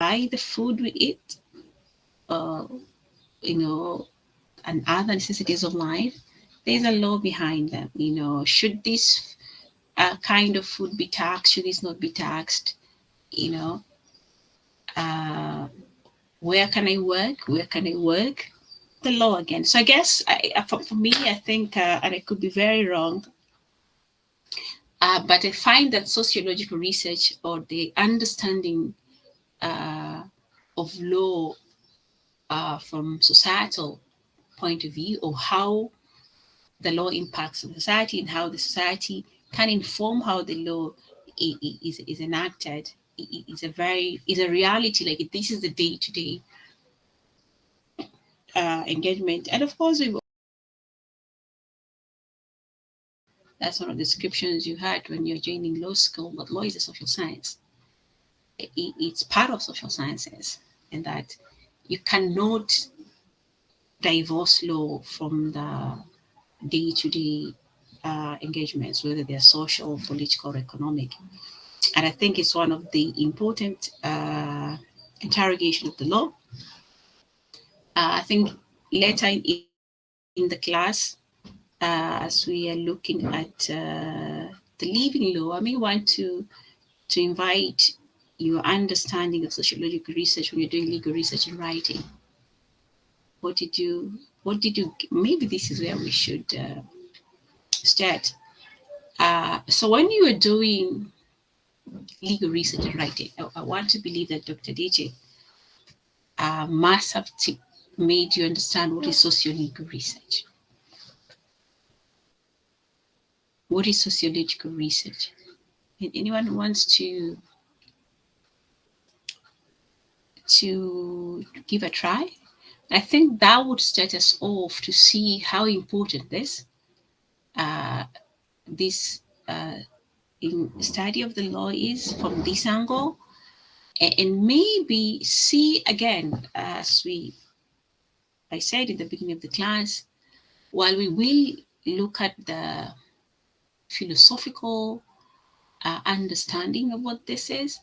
buy the food we eat, uh, and other necessities of life, there's a law behind them. Should this kind of food be taxed? Should this not be taxed? You know, uh, where can I work? Where can I work? The law again. So I guess for me, I think, and I could be very wrong, but I find that sociological research or the understanding uh, of law from societal point of view, or how the law impacts on society and how the society can inform how the law is enacted, is a reality. Like, this is the day to day engagement. And of course, that's one of the descriptions you had when you're joining law school. But law is a social science. It's part of social sciences, and that you cannot divorce law from the day-to-day engagements, whether they're social, political, or economic. And I think it's one of the important interrogation of the law. I think later in the class, as we are looking at the living law, I may want to invite your understanding of sociological research when you're doing legal research and writing. What did you, maybe this is where we should start. So when you are doing legal research and writing, I want to believe that Dr. DJ must have made you understand what is socio-legal research. What is sociological research? And anyone who wants to give a try? I think that would start us off to see how important uh, this in study of the law is from this angle, and maybe see again, as I said in the beginning of the class, while we will look at the philosophical understanding of what this is,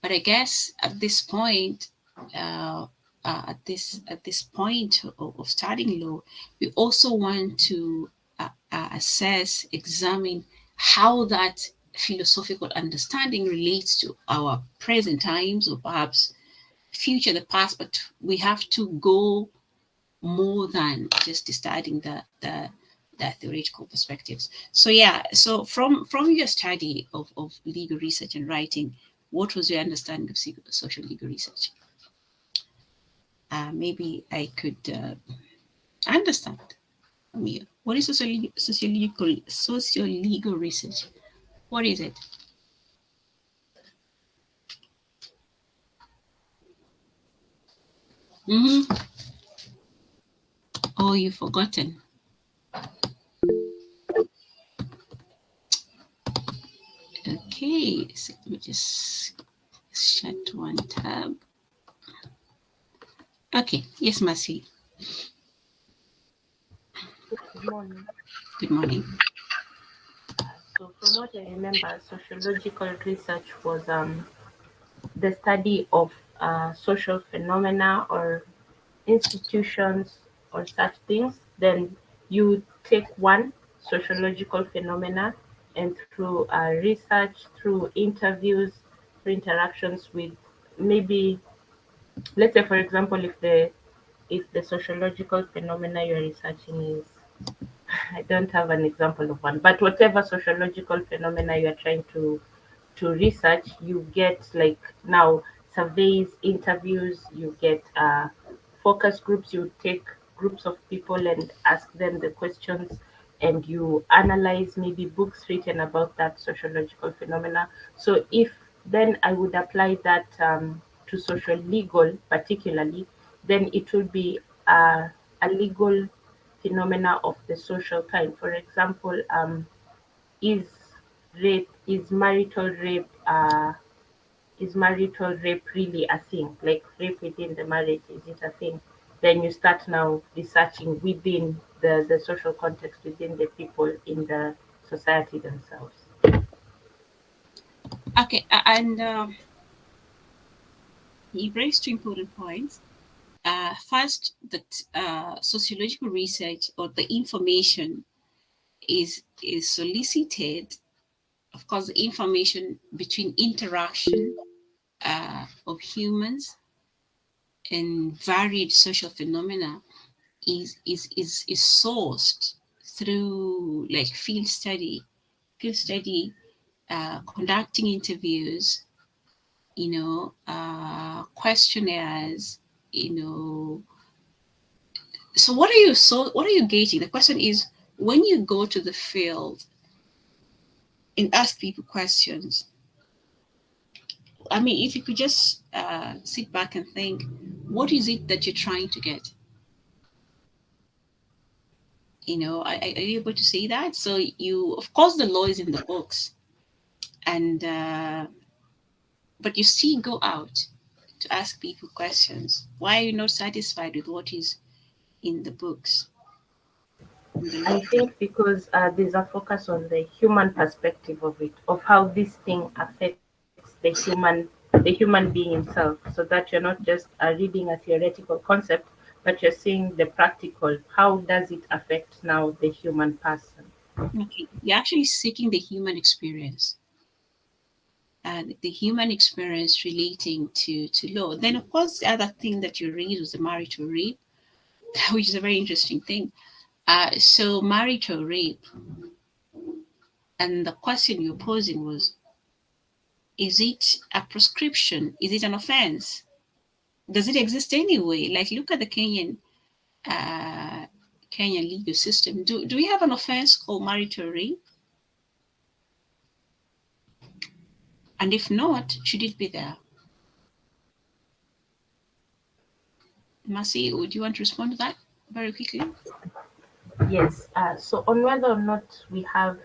but I guess at this point, at this point of studying law, we also want to assess, examine how that philosophical understanding relates to our present times, or perhaps future, the past. But we have to go more than just studying the theoretical perspectives. So yeah, so from your study of legal research and writing, what was your understanding of social legal research? Maybe I could understand from you. What is social legal research? What is it? Mm-hmm. Oh, you've forgotten. Okay, so let me just shut one tab. Okay, yes, Mercy. Good morning. Good morning. So, from what I remember, sociological research was the study of social phenomena or institutions or such things. Then you take one sociological phenomena, and through research, through interviews, through interactions with, maybe, let's say, for example, if the sociological phenomena you're researching is, I don't have an example of one, but whatever sociological phenomena you are trying to research, you get, like, now, surveys, interviews, you get focus groups. You take groups of people and ask them the questions, and you analyze maybe books written about that sociological phenomena. So if then I would apply that to social legal particularly, then it will be a legal phenomena of the social kind. For example, is is marital rape really a thing? Like, rape within the marriage, is it a thing? Then you start now researching within the social context, within the people in the society themselves. Okay, and He raised two important points. First, that sociological research or the information is solicited, of course, the information between interaction of humans and varied social phenomena is sourced through like field study, conducting interviews, questionnaires, you know. So what are you gauging? The question is, when you go to the field and ask people questions, I mean, if you could just sit back and think, what is it that you're trying to get? Are you able to say that? So you, of course, the law is in the books, and but you still go out to ask people questions. Why are you not satisfied with what is in the books, in the I law? think because there's a focus on the human perspective of it, of how this thing affects the human being himself, so that you're not just reading a theoretical concept, but you're seeing the practical. How does it affect now the human person? Okay, you're actually seeking the human experience, and the human experience relating to law. Then, of course, the other thing that you read was the marital rape, which is a very interesting thing. So marital rape, and the question you're posing was, is it a prescription? Is it an offense? Does it exist anyway? Like, look at the uh, Kenyan legal system. Do we have an offense called marital rape? And if not, should it be there? Mercy, would you want to respond to that very quickly? Yes. So on whether or not we have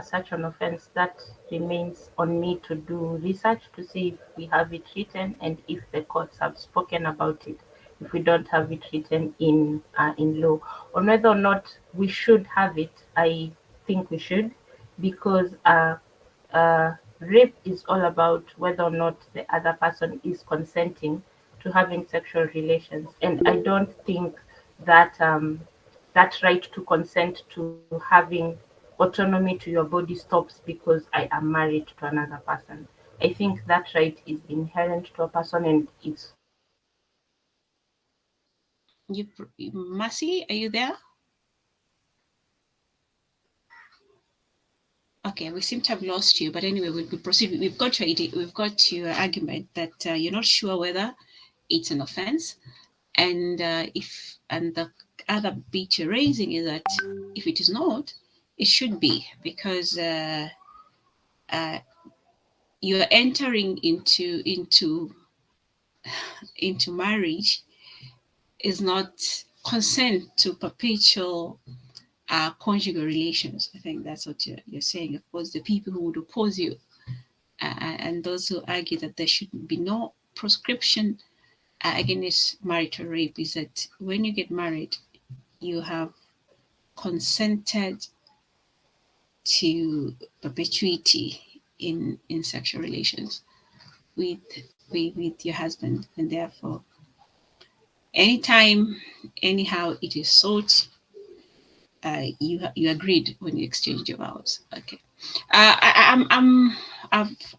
such an offense, that remains on me to do research to see if we have it written and if the courts have spoken about it. If we don't have it written in law, on whether or not we should have it, I think we should, because rape is all about whether or not the other person is consenting to having sexual relations, and I don't think that that right to consent to having autonomy to your body stops because I am married to another person. I think that right is inherent to a person, and it's You, Mercy, are you there? Okay, we seem to have lost you, but anyway, we'll proceed. We've got your argument that you're not sure whether it's an offense, and the other bit you're raising is that if it is not, it should be, because uh, you're entering into marriage is not consent to perpetual conjugal relations. I think that's what you're saying. Of course, the people who would oppose you and those who argue that there should be no prescription against marital rape is that when you get married, you have consented to perpetuity in sexual relations with with your husband, and therefore, anytime, anyhow, it is sought, you agreed when you exchanged your vows. Okay. I'm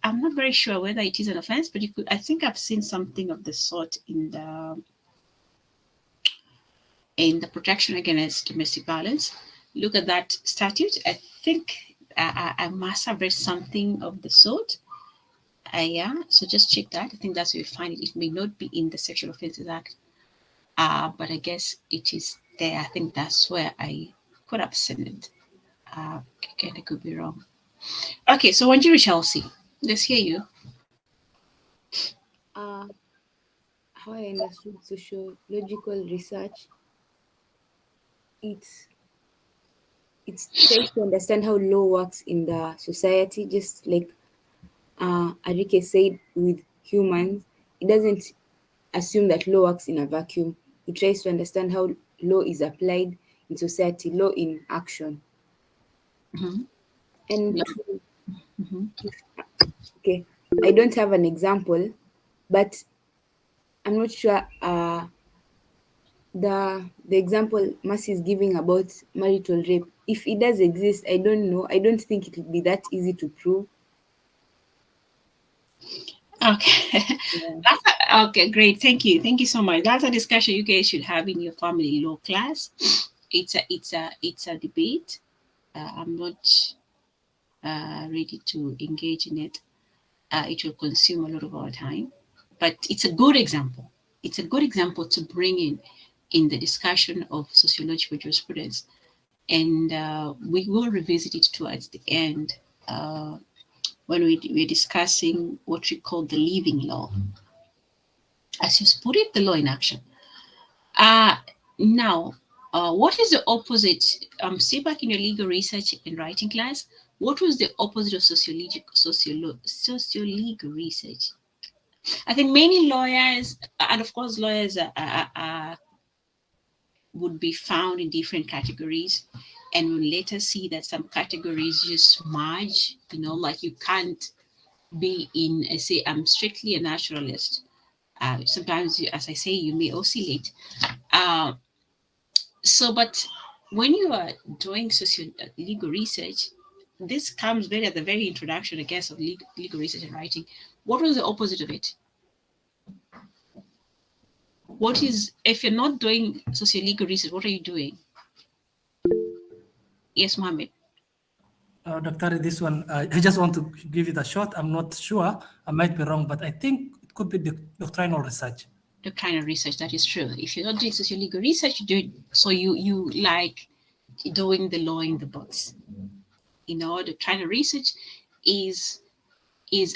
not very sure whether it is an offense, but you could. I think I've seen something of the sort in the protection against domestic violence. Look at that statute. I think I must have read something of the sort. Yeah. So just check that. I think that's where you find it. It may not be in the Sexual Offences Act, but I guess it is there. I think that's where I could have seen it. Again, I could be wrong. Okay, so Wanjiru Chelsea, let's hear you. Uh, how I understood sociological research, it's it's tries to understand how law works in the society, just like Arike said with humans. It doesn't assume that law works in a vacuum. It tries to understand how law is applied in society, law in action. Mm-hmm. And Yeah. to, Mm-hmm. okay, I don't have an example, but I'm not sure the example Mercy is giving about marital rape, if it does exist, I don't know. I don't think it will be that easy to prove. Okay. Yeah. Okay, great. Thank you so much. That's a discussion you guys should have in your family law class. It's a debate. I'm not ready to engage in it. It will consume a lot of our time, but it's a good example. It's a good example to bring in the discussion of sociological jurisprudence, and we will revisit it towards the end when we're discussing what we call the living law. As you put it, the law in action. Uh, now, what is the opposite? Stay back in your legal research and writing class. What was the opposite of sociolegal research? I think many lawyers, and of course, lawyers would be found in different categories, and we'll later see that some categories just merge. Like you can't be in, say, I'm strictly a naturalist. Sometimes, as I say, you may oscillate. Uh, but when you are doing legal research, this comes very at the very introduction, I guess, of legal research and writing. What was the opposite of it? What is, if you're not doing socio-legal research, what are you doing? Yes, Mohammed. Dr. This one, I just want to give it a shot. I'm not sure. I might be wrong, but I think it could be doctrinal research. The kind of research that is true. If you're not doing socio-legal research, you do it. So you like doing the law in the books. The kind of research is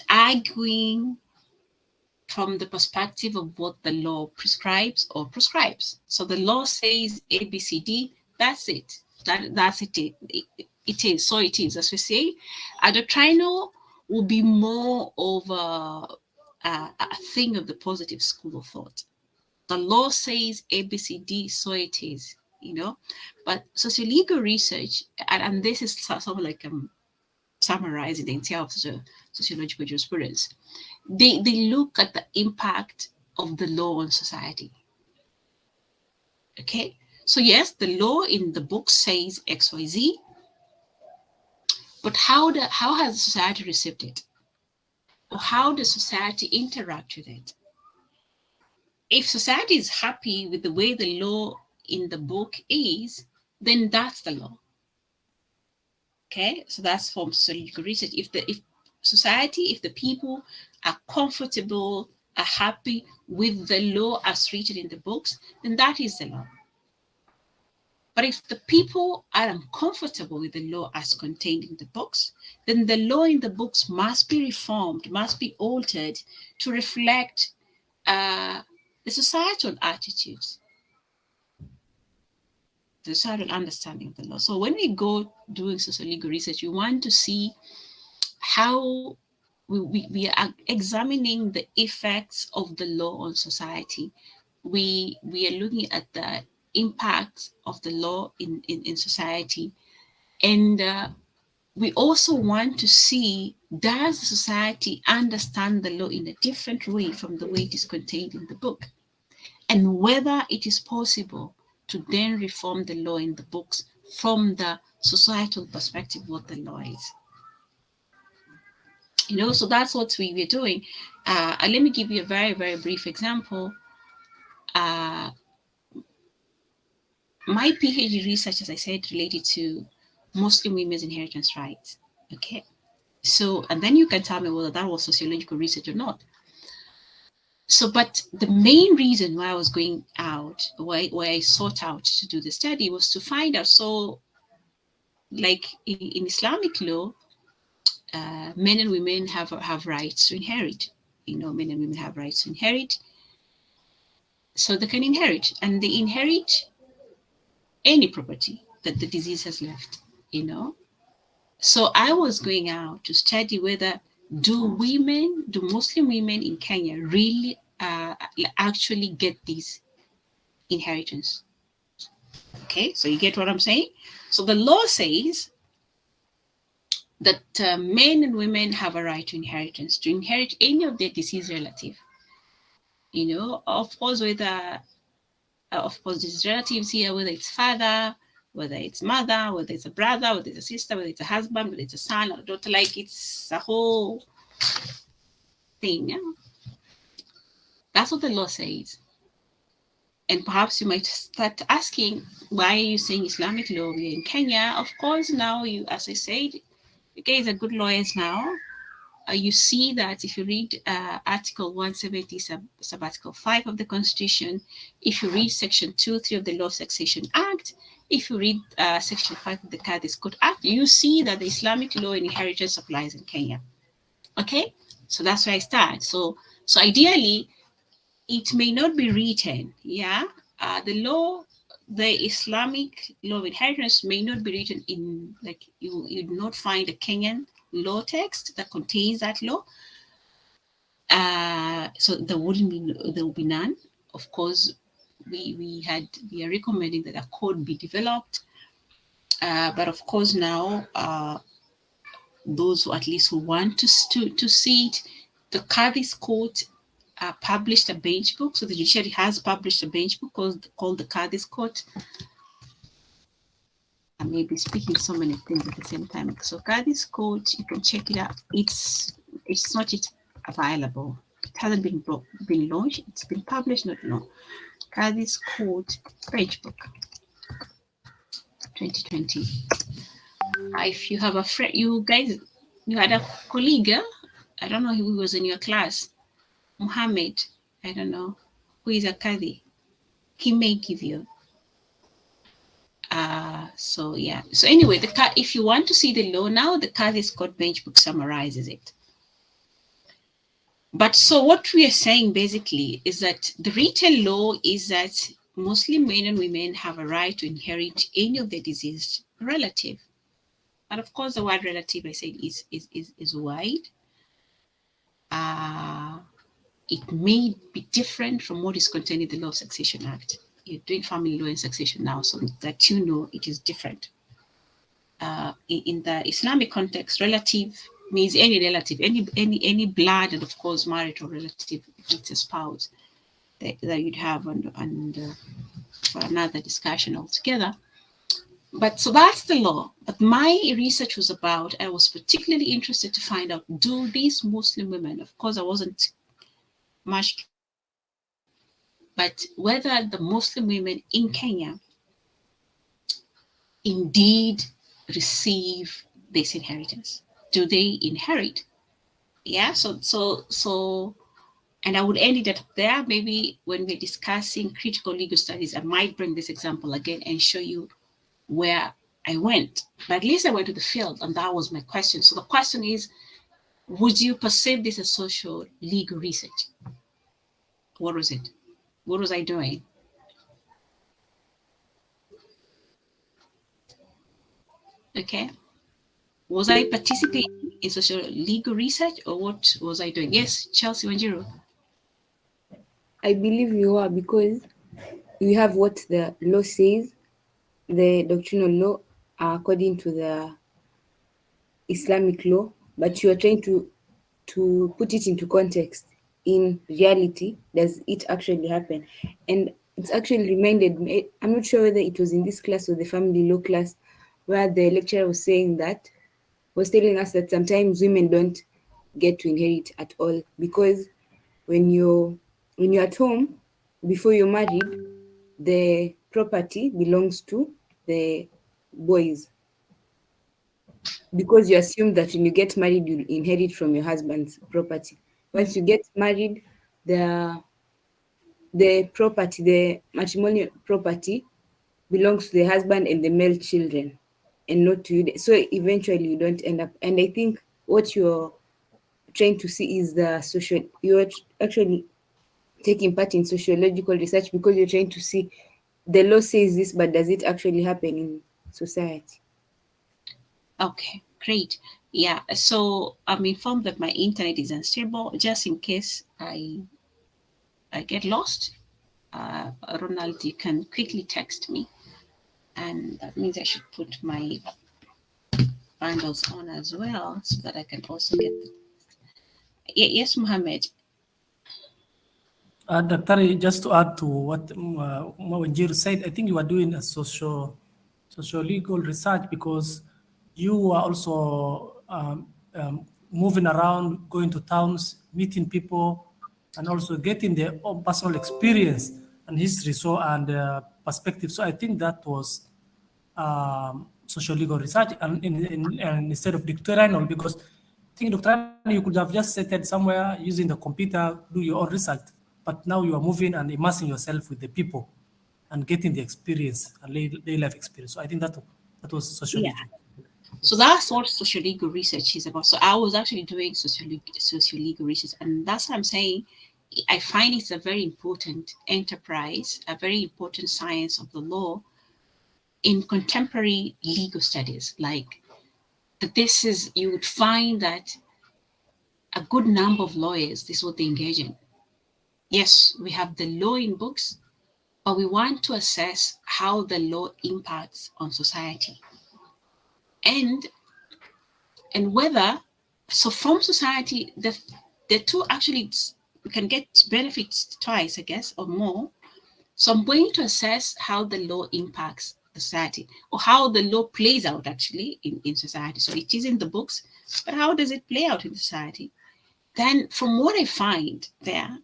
arguing from the perspective of what the law prescribes or proscribes. So the law says A, B, C, D. That's it. That's it. It is. So it is. As we say, a doctrinal will be more of a thing of the positive school of thought. The law says A, B, C, D. So it is. But sociolegal research, and this is sort of like summarizing the entire of sociological jurisprudence. They look at the impact of the law on society. Okay, so yes, the law in the book says XYZ, but how has society received it, or how does society interact with it? If society is happy with the way the law in the book is, then that's the law. Okay, so that's from sociological research. If society, if the people are comfortable, are happy with the law as written in the books, then that is the law. But if the people are uncomfortable with the law as contained in the books, then the law in the books must be reformed, must be altered to reflect the societal attitudes, the societal understanding of the law. So when we go doing sociolegal research, we want to see how we are examining the effects of the law on society. We are looking at the impact of the law in society, and we also want to see, does the society understand the law in a different way from the way it is contained in the book, and whether it is possible to then reform the law in the books from the societal perspective what the law is. So that's what we're doing. And let me give you a very, very brief example. My PhD research, as I said, related to Muslim women's inheritance rights. Okay. So, and then you can tell me whether that was sociological research or not. So, but the main reason why I was going out, why I sought out to do the study, was to find out. So, like in Islamic law, men and women have rights to inherit. Men and women have rights to inherit. So they can inherit, and they inherit any property that the disease has left. So I was going out to study whether do Muslim women in Kenya really actually get this inheritance. Okay, so you get what I'm saying? So the law says that men and women have a right to inheritance, to inherit any of their deceased relative. Of course, of course, there's relatives here, whether it's father, whether it's mother, whether it's a brother, whether it's a sister, whether it's a husband, whether it's a son or a daughter, like it's a whole thing. Yeah? That's what the law says. And perhaps you might start asking, why are you saying Islamic law? We're in Kenya. Of course, now you, as I said, you guys are good lawyers now. You see that if you read Article 170, Article 5 of the Constitution, if you read Section 2, 3 of the Law of Succession Act, if you read Section 5 of the Qadis Code Act, you see that the Islamic law in inheritance applies in Kenya. Okay, so that's where I start. So ideally, it may not be written, yeah. The Islamic law of inheritance may not be written in, like, you do not find a Kenyan law text that contains that law. So there will be none. Of course, we are recommending that a code be developed. But of course now, those who at least who want to see it, the Qadis Court published a bench book. So the judiciary has published a bench book called the Qadis Court. I may be speaking so many things at the same time. So Qadis Court, you can check it out. It's not yet available. It hasn't been launched. It's been published, not no. Qadis Court bench book, 2020. If you have a friend, you had a colleague, I don't know who was in your class, Muhammad, I don't know, who is a Qadi. He may give you. So yeah. So anyway, if you want to see the law now, the Qadis Court bench book summarizes it. But so what we are saying basically is that the written law is that Muslim men and women have a right to inherit any of their deceased relative. And of course, the word relative, I said, is wide. It may be different from what is contained in the Law of Succession Act. You're doing family law and succession now, so that it is different. In the Islamic context, relative means any relative, any blood, and of course marital relative, if it's a spouse that you'd have, and for another discussion altogether. But so that's the law. But my research was about, I was particularly interested to find out, do these Muslim women, of course I wasn't much, but whether the Muslim women in Kenya indeed receive this inheritance. Do they inherit? Yeah, so and I would end it up there. Maybe when we're discussing critical legal studies, I might bring this example again and show you where I went. But at least I went to the field, and that was my question. So the question is, would you perceive this as social legal research? What was it? What was I doing? Okay. Was I participating in social legal research, or what was I doing? Yes, Chelsea Wanjiru. I believe you are, because we have what the law says, the doctrinal law, according to the Islamic law, but you are trying to put it into context. In reality, does it actually happen? And it's actually reminded me, I'm not sure whether it was in this class or the family law class, where the lecturer was saying that, was telling us that sometimes women don't get to inherit at all, because when you're at home, before you're married, the property belongs to the boys, because you assume that when you get married, you'll inherit from your husband's property. Once you get married, the property, the matrimonial property, belongs to the husband and the male children, and not to you. So eventually you don't end up. And I think what you're trying to see is you're actually taking part in sociological research, because you're trying to see, the law says this, but does it actually happen in society? Okay, great. Yeah, so I'm informed that my internet is unstable. Just in case I get lost, Ronald, you can quickly text me, and that means I should put my bundles on as well, so that I can also get the. Yes, Mohammed. Dr. Just to add to what Wanjiru said, I think you are doing a socio-legal research because you are also moving around, going to towns, meeting people, and also getting their own personal experience and history, so and perspective. So I think that was social legal research and instead of doctrinal, because I think doctrinal you could have just sat somewhere using the computer, do your own research, but now you are moving and immersing yourself with the people and getting the experience and daily life experience. So I think that was Yeah. sociology. So Yes. that's what social-legal research is about. So I was actually doing social-legal research, and that's what I'm saying. I find it's a very important enterprise, a very important science of the law in contemporary legal studies. Like that, this is you would find that a good number of lawyers, this is what they engage in. Yes, we have the law in books, but we want to assess how the law impacts on society and whether so from society the two actually we can get benefits twice, I guess, or more. So I'm going to assess how the law impacts the society or how the law plays out actually in society. So it is in the books, but how does it play out in society? Then from what I find there,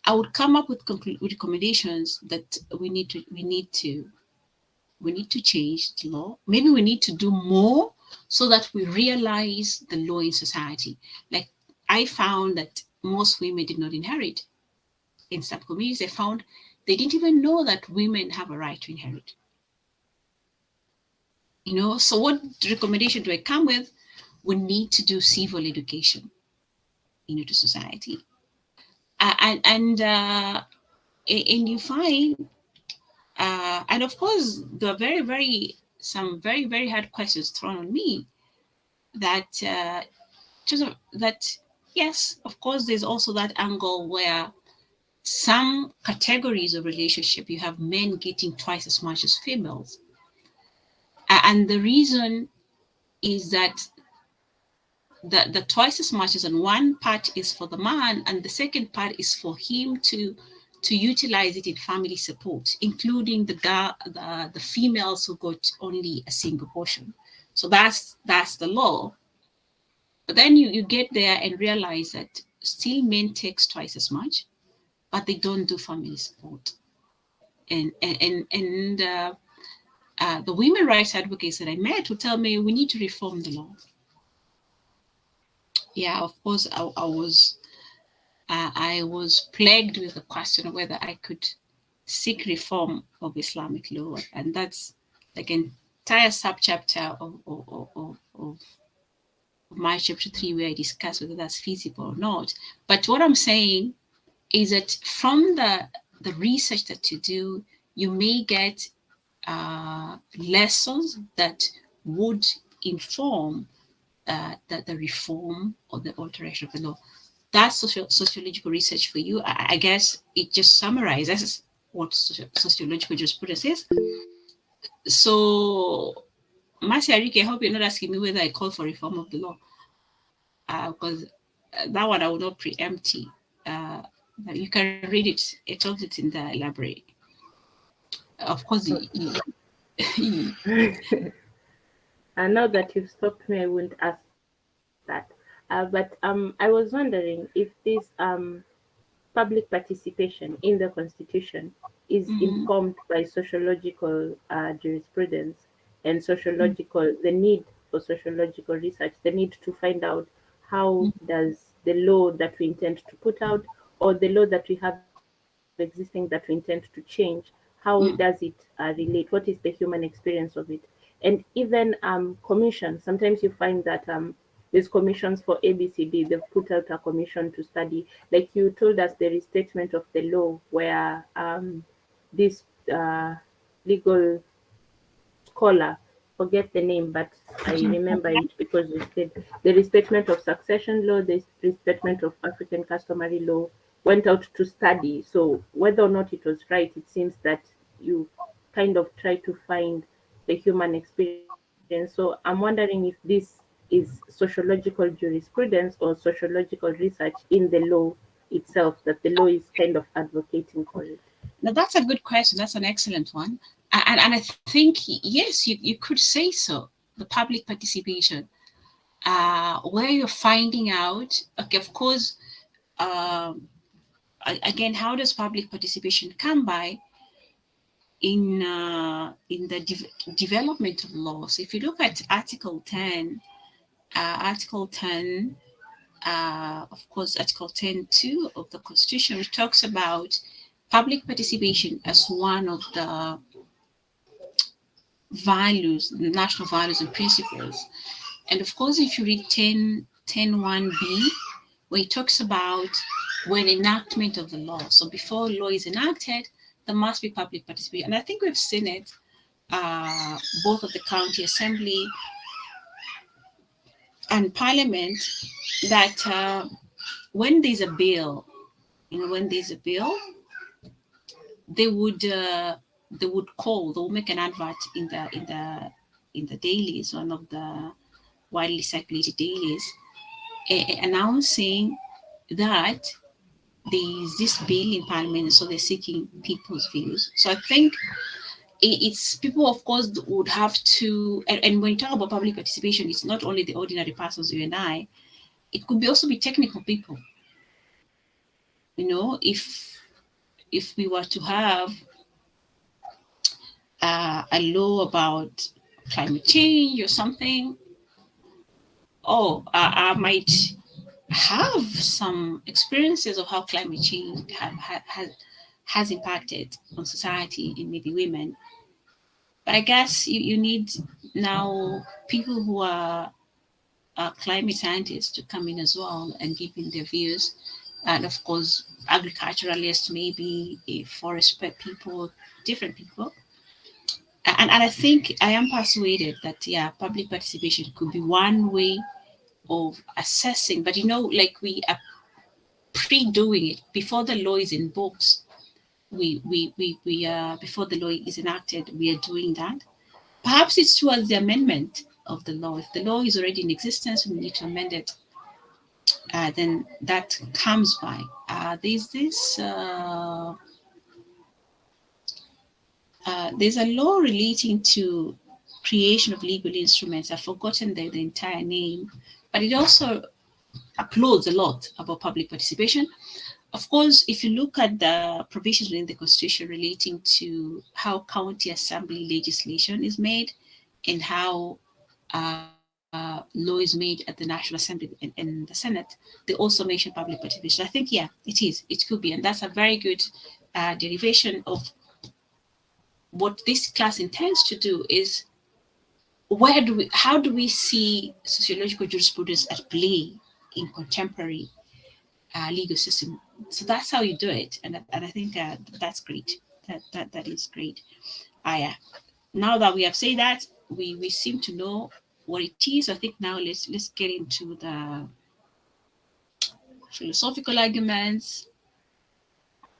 I would come up with recommendations that we need to change the law. Maybe we need to do more so that we realize the law in society. Like I found that most women did not inherit. In some communities, I found they didn't even know that women have a right to inherit. So what recommendation do I come with? We need to do civil education, to society. And you find, and of course, there are some very, very hard questions thrown on me that that yes, of course, there's also that angle where some categories of relationship you have men getting twice as much as females, and the reason is that the twice as much is on one part is for the man, and the second part is for him to utilize it in family support, including the females who got only a single portion. So that's the law. But then you get there and realize that still men takes twice as much, but they don't do family support. And the women rights advocates that I met would tell me we need to reform the law. Yeah, of course, I was plagued with the question of whether I could seek reform of Islamic law, and that's like an entire subchapter of my chapter 3 where I discuss whether that's feasible or not. But what I'm saying is that from the research that you do, you may get lessons that would inform the reform or the alteration of the law. That's sociological research for you. I guess it just summarizes what sociological jurisprudence is. So, Marcia Arike, I hope you're not asking me whether I call for reform of the law, because that one I will not preempt. Uh, you can read it. It tells it in the library. Of course, And now that you've stopped me, I wouldn't ask that. But I was wondering if this public participation in the Constitution is Mhm, informed by sociological jurisprudence and sociological the need for sociological research, the need to find out how does the law that we intend to put out or the law that we have existing that we intend to change, how does it relate? What is the human experience of it? And even commissions. Sometimes you find that there's commissions for ABCD. They've put out a commission to study. Like you told us, there is statement of the law where this legal scholar, forget the name, but I remember it because you said the restatement of succession law, the restatement of African customary law went out to study. So whether or not it was right, it seems that you kind of try to find the human experience. So I'm wondering if this is sociological jurisprudence or sociological research in the law itself that the law is kind of advocating for it? Now, that's a good question. That's an excellent one. And I think, yes, you could say so. The public participation, where you're finding out, okay, of course, again, how does public participation come by? In the development of laws. If you look at Article 10, Article 10, of course, Article 10.2 of the Constitution, which talks about public participation as one of the values, national values and principles. And of course, if you read 10.1b, where it talks about when enactment of the law. So before law is enacted, there must be public participation. And I think we've seen it, both at the county assembly and parliament, that when there's a bill, when there's a bill, they would make an advert in the dailies, one of the widely circulated dailies, announcing that there is this bill in parliament, so they're seeking people's views. So I think it's people, of course, would have to, and when you talk about public participation, it's not only the ordinary persons, you and I, it could also be technical people. If we were to have a law about climate change or something, I might have some experiences of how climate change has impacted on society and maybe women. But I guess you need now people who are climate scientists to come in as well and give in their views. And of course, agriculturalists, maybe forest people, different people. And I think I am persuaded that, public participation could be one way of assessing. But, like we are pre-doing it before the law is in books. We before the law is enacted, we are doing that. Perhaps it's towards the amendment of the law. If the law is already in existence, we need to amend it. Then that comes by. There's a law relating to creation of legal instruments. I've forgotten the entire name, but it also uploads a lot about public participation. Of course, if you look at the provisions in the Constitution relating to how county assembly legislation is made and how law is made at the National Assembly and the Senate, they also mention public participation. I think, it could be. And that's a very good derivation of what this class intends to do is how do we see sociological jurisprudence at play in contemporary legal system? So that's how you do it, and I think that's great. That is great. Now that we have said that, we seem to know what it is. I think now let's get into the philosophical arguments,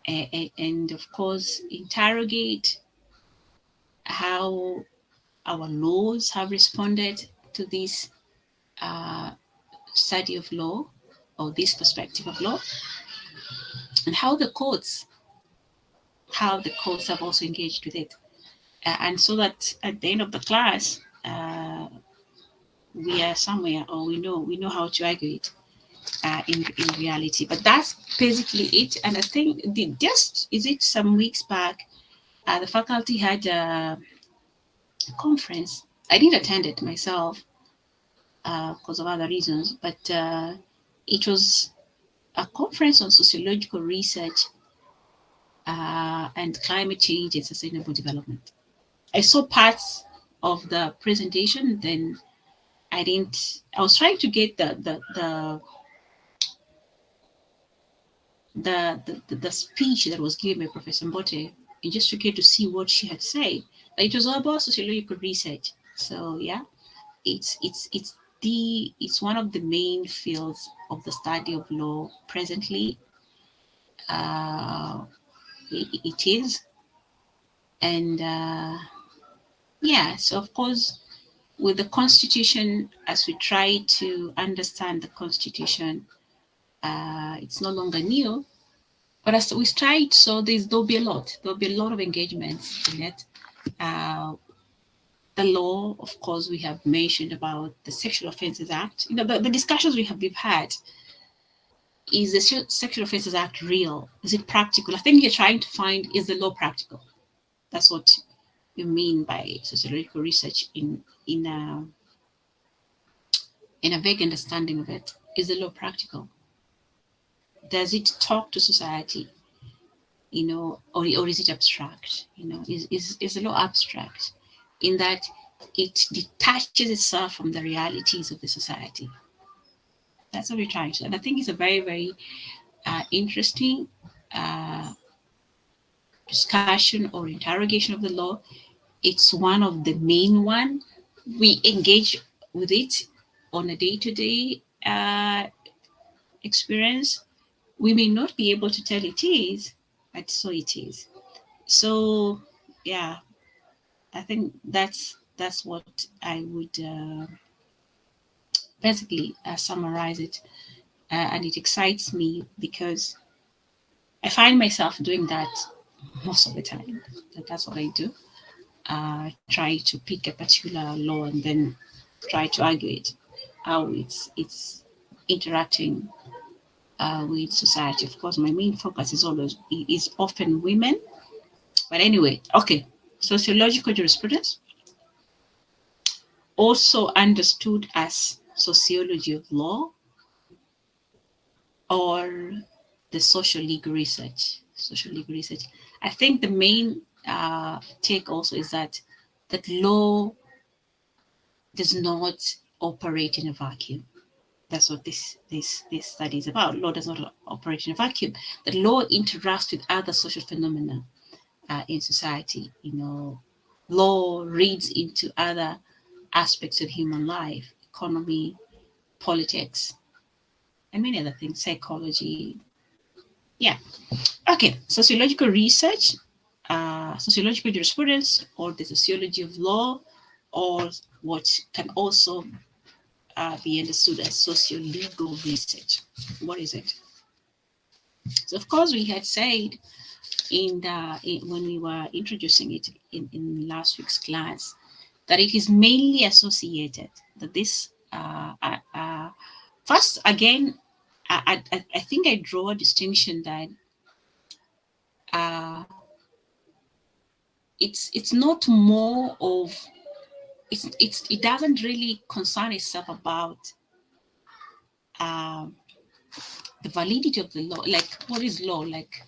and of course interrogate how our laws have responded to this study of law, or this perspective of law, and how the courts have also engaged with it, and so that at the end of the class, we are somewhere, or we know how to argue it in reality. But that's basically it. And I think some weeks back, the faculty had a conference. I didn't attend it myself because of other reasons, but it was a conference on sociological research and climate change and sustainable development. I saw parts of the presentation, then I was trying to get the speech that was given by Professor Mbote, and just to get to see what she had said. But it was all about sociological research. So it's one of the main fields of the study of law presently. It is, and so of course, with the Constitution, as we try to understand the Constitution, It's no longer new, but as we tried, so there'll be a lot. There'll be a lot of engagements in it. The law, of course, we have mentioned about the Sexual Offences Act. The discussions we've had. Is the Sexual Offences Act real? Is it practical? I think you're trying to find, is the law practical? That's what you mean by sociological research in a vague understanding of it. Is the law practical? Does it talk to society? Or is it abstract? Is the law abstract in that it detaches itself from the realities of the society? That's what we're trying to. And I think it's a very, very interesting discussion or interrogation of the law. It's one of the main one. We engage with it on a day-to-day experience. We may not be able to tell it is, but so it is. So yeah, I think that's what I would basically summarize it. And it excites me because I find myself doing that most of the time. That's what I do. Try to pick a particular law and then try to argue it, how it's interacting with society. Of course, my main focus is often women. But anyway, okay. Sociological jurisprudence, also understood as sociology of law or the social legal research. Social legal research. I think the main take also is that law does not operate in a vacuum. That's what this study is about. Law does not operate in a vacuum. That law interacts with other social phenomena in society. Law reads into other aspects of human life, economy, politics, and many other things, psychology. Yeah. Okay. Sociological research, sociological jurisprudence, or the sociology of law, or what can also be understood as socio-legal research. What is it? So, of course, we had said when we were introducing it in last week's class that it is mainly associated, that this, first, again, I think I draw a distinction that it's not more of, it doesn't really concern itself about the validity of the law, like what is law, like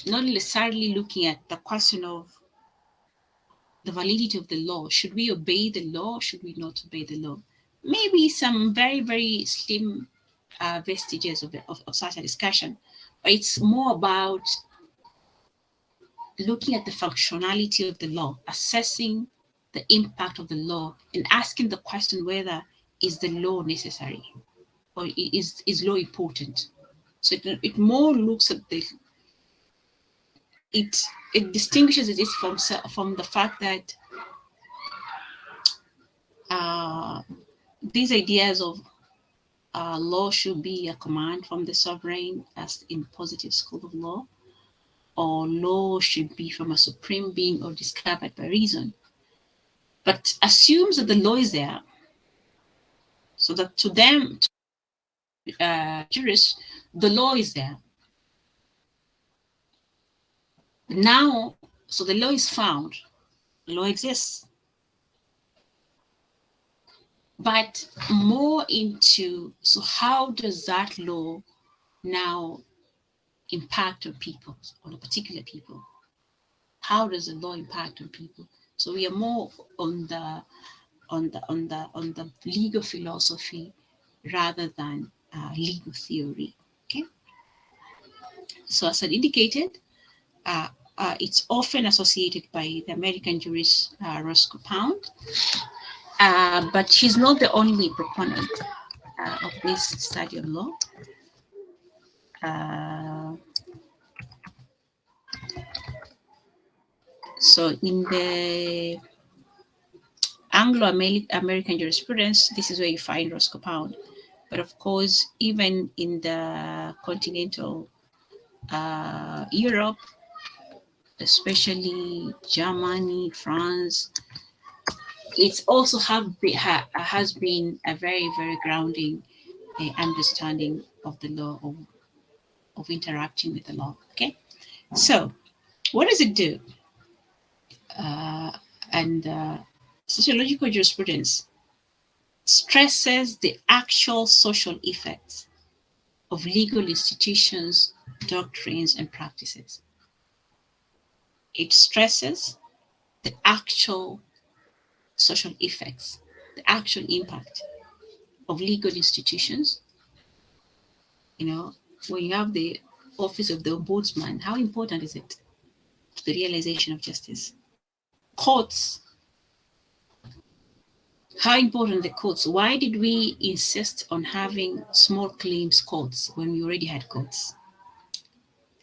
not necessarily looking at the question of the validity of the law. Should we obey the law? Should we not obey the law? Maybe some very, very slim vestiges of such a discussion, but it's more about looking at the functionality of the law, assessing the impact of the law, and asking the question whether is the law necessary or is law important. So it more looks at it distinguishes it from the fact that these ideas of law should be a command from the sovereign, as in positive school of law, or law should be from a supreme being or discovered by reason, but assumes that the law is there, so that to them, jurists, the law is there. Now, so the law is found, the law exists, but more into, so how does that law now impact on people, on a particular people? How does the law impact on people? So we are more on the legal philosophy rather than legal theory. Okay. So as I indicated, it's often associated by the American jurist Roscoe Pound, but she's not the only proponent of this study of law. So in the Anglo-American jurisprudence, this is where you find Roscoe Pound. But of course, even in the continental Europe, especially Germany, France, it's also has been a very, very grounding understanding of the law, of interacting with the law. Okay, so what does it do? Uh, and Sociological jurisprudence stresses the actual social effects of legal institutions, doctrines, and practices. It stresses the actual social effects, the actual impact of legal institutions. You know, when you have the office of the ombudsman, how important is it to the realization of justice? Courts, how important the courts? Why did we insist on having small claims courts when we already had courts?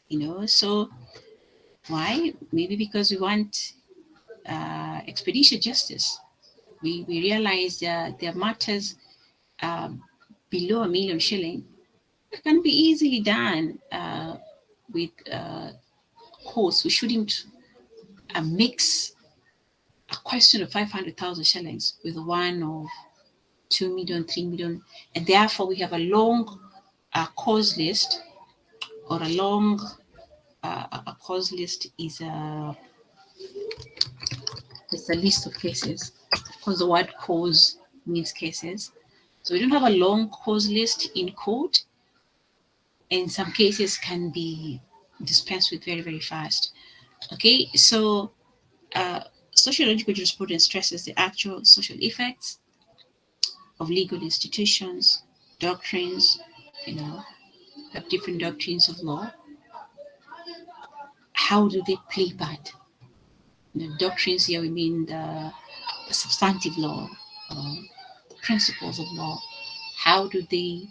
You know, so why? Maybe because we want expeditious justice. We realize that there are matters below £1 million that can be easily done with courts. We shouldn't mix a question of 500,000 shillings with one of 2 million, 3 million, and therefore we have a long cause list, or a long a cause list is it's a list of cases, because the word cause means cases. So we don't have a long cause list in court, and some cases can be dispensed with very, very fast. Okay, so sociological jurisprudence stresses the actual social effects of legal institutions, doctrines, you know, have different doctrines of law. How do they play part? The doctrines here, we mean the substantive law, the principles of law. How do they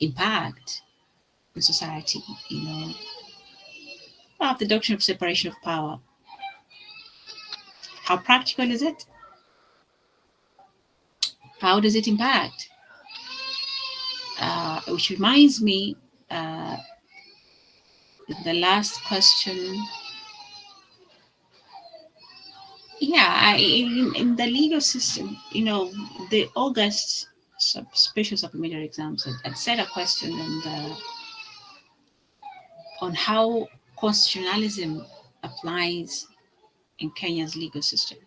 impact in society? You know, the doctrine of separation of power. How practical is it? How does it impact? Which reminds me, the last question. Yeah, in the legal system, you know, the August special supplementary exams had set a question on how constitutionalism applies in Kenya's legal system.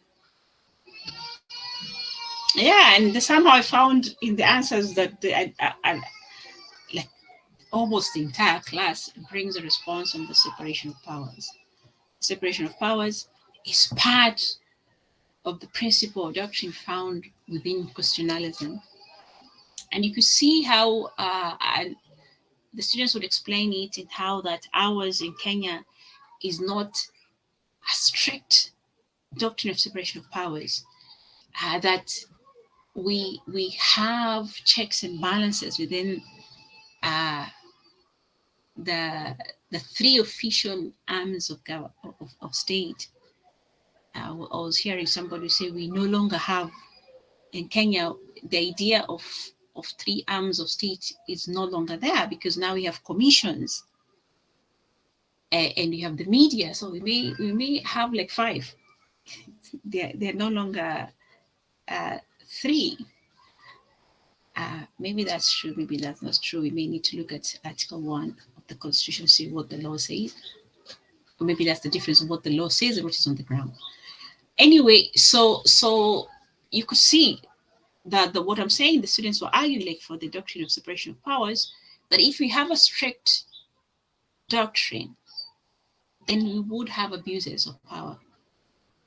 Yeah, and somehow I found in the answers that like almost the entire class brings a response on the separation of powers. Separation of powers is part of the principle or doctrine found within constitutionalism. And you could see how the students would explain it, in how that ours in Kenya is not a strict doctrine of separation of powers, that we have checks and balances within the three official arms of state. I was hearing somebody say we no longer have in Kenya the idea of three arms of state is no longer there, because now we have commissions and you have the media. So we may have like five. They're no longer three. Maybe that's true, maybe that's not true. We may need to look at Article 1 of the Constitution, see what the law says. Or maybe that's the difference of what the law says and what is on the ground. Anyway, so you could see that what I'm saying, the students were arguing like for the doctrine of separation of powers, that if we have a strict doctrine, then we would have abuses of power.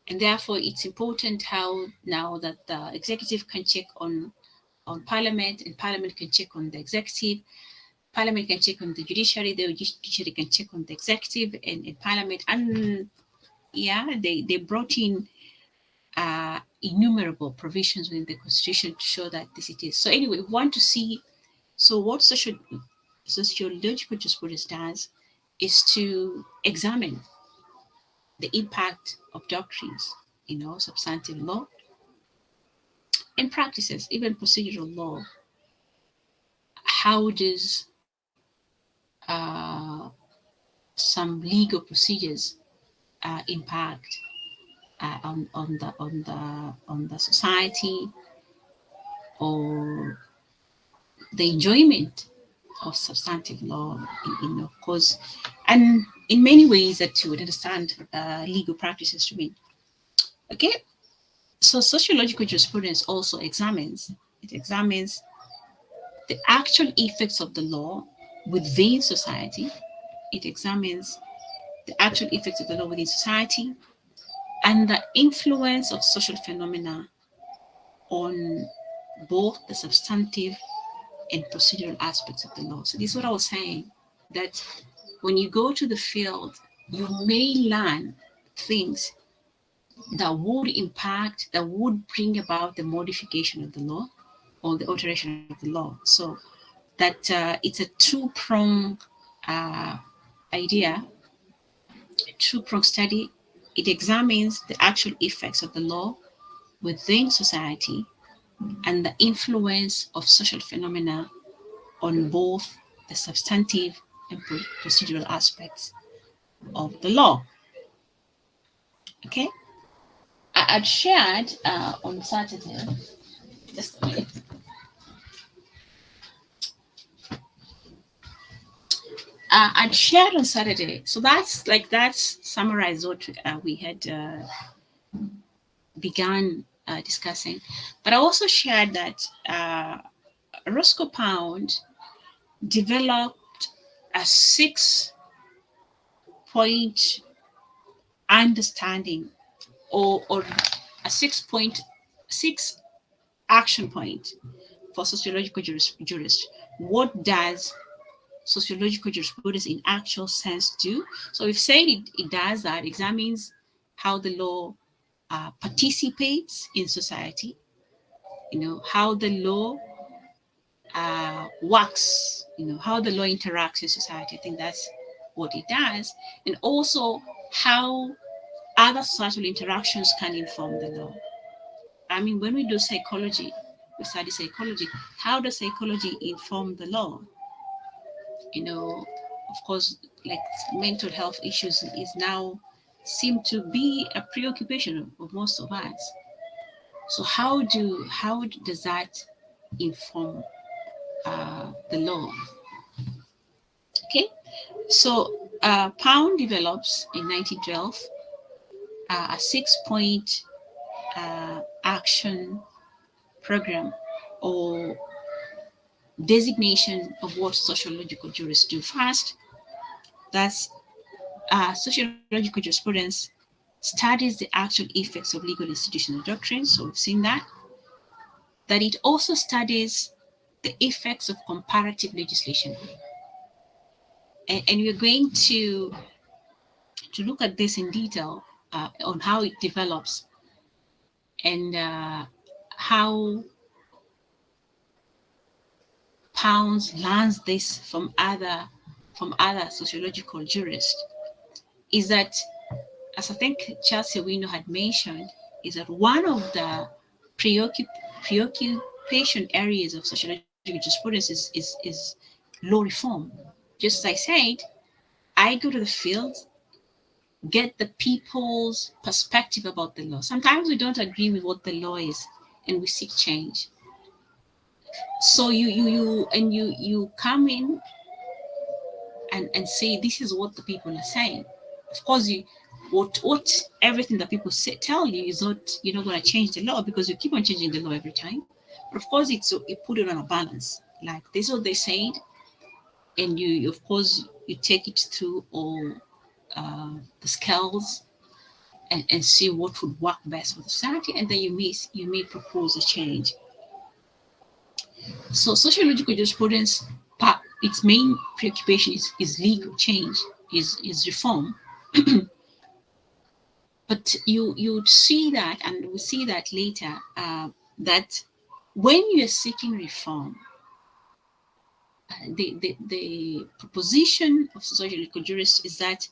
And therefore, it's important how now that the executive can check on parliament, and parliament can check on the executive, parliament can check on the judiciary, the judiciary can check on the executive and parliament. And yeah, they brought in innumerable provisions within the constitution to show that this it is. So anyway, we want to see, so what sociological jurisprudence does is to examine the impact of doctrines, you know, substantive law and practices, even procedural law, how does some legal procedures impact on the society or the enjoyment of substantive law, of course, and in many ways that you would understand legal practices to be. Okay, so sociological jurisprudence also examines the actual effects of the law within society. It examines the actual effects of the law within society and the influence of social phenomena on both the substantive and procedural aspects of the law. So this is what I was saying, that when you go to the field, you may learn things that would impact, that would bring about the modification of the law or the alteration of the law. So that it's a two-pronged idea, a two-pronged study. It examines the actual effects of the law within society and the influence of social phenomena on both the substantive and procedural aspects of the law. Okay, I'd shared on Saturday, just a minute. I'd shared on Saturday, so that's summarized what we had began discussing. But I also shared that Roscoe Pound developed a 6-point understanding or a 6 action point for sociological jurist. What does sociological jurisprudence in actual sense do? So we've said it does that, examines how the law participates in society, how the law works, how the law interacts in society. I think that's what it does. And also how other social interactions can inform the law. I mean, when we do psychology, we study psychology. How does psychology inform the law? Of course, like mental health issues is now seem to be a preoccupation of most of us. So how does that inform the law? Okay, so Pound develops in 1912 a 6-point action program or designation of what sociological jurists do. First, that's sociological jurisprudence studies the actual effects of legal institutional doctrines. So we've seen that it also studies the effects of comparative legislation. And we're going to look at this in detail on how it develops and how Pounds learns this from other sociological jurists. Is that, as I think Chelsea Wino had mentioned, is that one of the preoccupation areas of sociological jurisprudence is law reform. Just as I said, I go to the field, get the people's perspective about the law. Sometimes we don't agree with what the law is, and we seek change. So you come in and say this is what the people are saying. Of course, what everything that people tell you is not, you're not going to change the law because you keep on changing the law every time. But of course, you put it on a balance. Like this is what they said, and you of course you take it through all the scales and see what would work best for the society, and then you may propose a change. So sociological jurisprudence, its main preoccupation is legal change, is reform. But you see that, and we'll see that later, that when you're seeking reform, the proposition of sociological jurists is that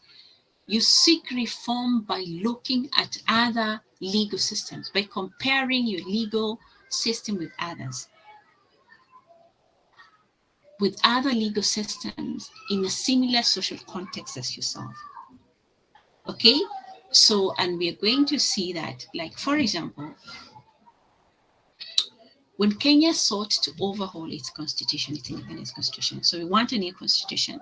you seek reform by looking at other legal systems, by comparing your legal system with others. with other legal systems in a similar social context as yourself. Okay? So, and we are going to see that, like, for example, when Kenya sought to overhaul its constitution, its independence constitution, so we want a new constitution.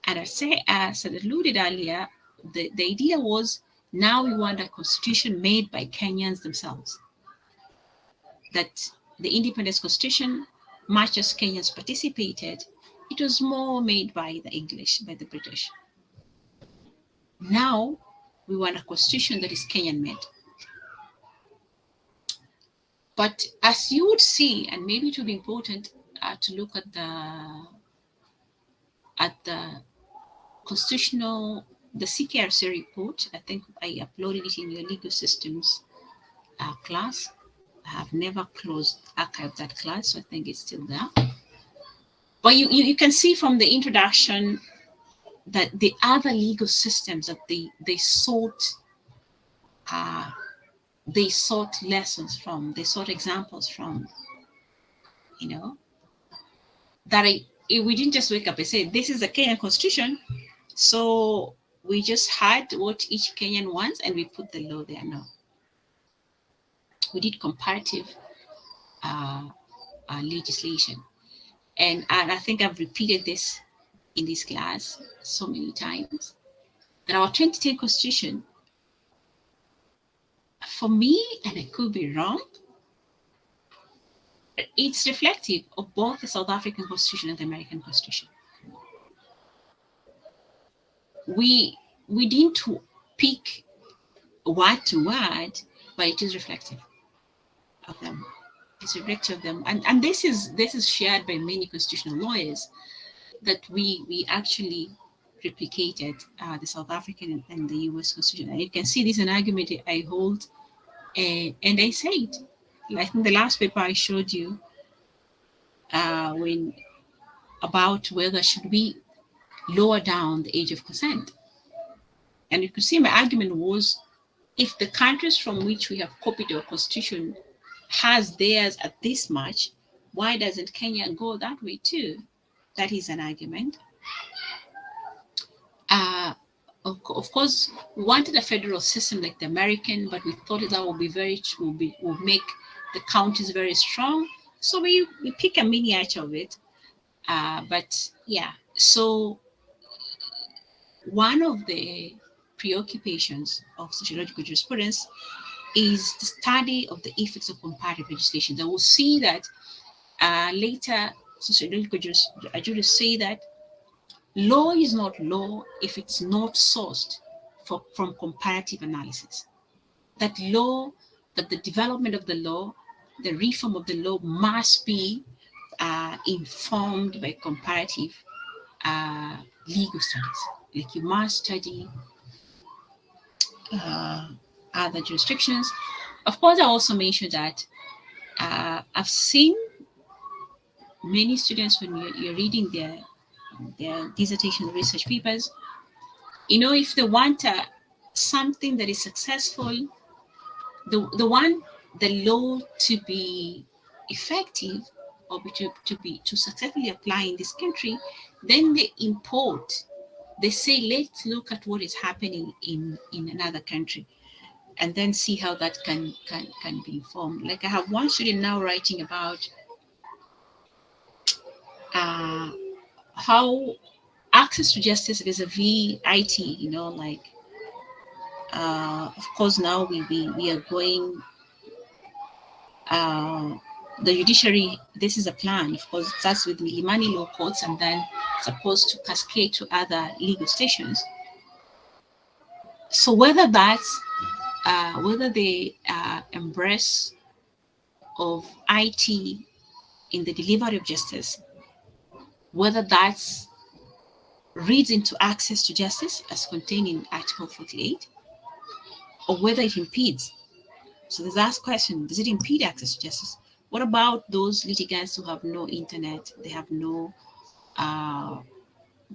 And as I alluded earlier, the idea was now we want a constitution made by Kenyans themselves. That the independence constitution, much as Kenyans participated, it was more made by the English, by the British. Now we want a constitution that is Kenyan made. But as you would see, and maybe it would be important to look at the constitutional, the CKRC report. I think I uploaded it in your legal systems class. I have never archived that class, so I think it's still there. But you can see from the introduction that the other legal systems that they sought lessons from, they sought examples from, that we didn't just wake up and say, this is the Kenyan constitution, so we just had what each Kenyan wants and we put the law there. No. We did comparative legislation. And I think I've repeated this in this class so many times, that our 2010 constitution, for me, and I could be wrong, it's reflective of both the South African constitution and the American constitution. We didn't pick word to word, but it is reflective of them. It's reflective of them, and this is shared by many constitutional lawyers, that we actually replicated the South African and the US constitution. And you can see this is an argument I hold, and I said, I think the last paper I showed you when about whether should we lower down the age of consent. And you could see my argument was, if the countries from which we have copied our constitution has theirs at this much, why doesn't Kenya go that way too? That is an argument. Of course, we wanted a federal system like the American, but we thought that would make the counties very strong. So we pick a miniature of it. But yeah, so one of the preoccupations of sociological jurisprudence is the study of the effects of comparative legislation. That will see that later sociological jurists say that law is not law if it's not sourced from comparative analysis. That the development of the law, the reform of the law must be informed by comparative legal studies. Like you must study other jurisdictions. Of course, I also mentioned that I've seen many students, when you're reading their dissertation research papers, if they want something that is successful, the law to be effective, or to successfully apply in this country, then they say, let's look at what is happening in another country, and then see how that can be informed. Like I have one student now writing about how access to justice vis-a-vis IT, of course now we are going, the judiciary, this is a plan, of course, it starts with Milimani law courts and then supposed to cascade to other legal stations. So whether they embrace of IT in the delivery of justice, whether that's reads into access to justice as contained in Article 48, or whether it impedes. So there's that question, does it impede access to justice? What about those litigants who have no internet, they have no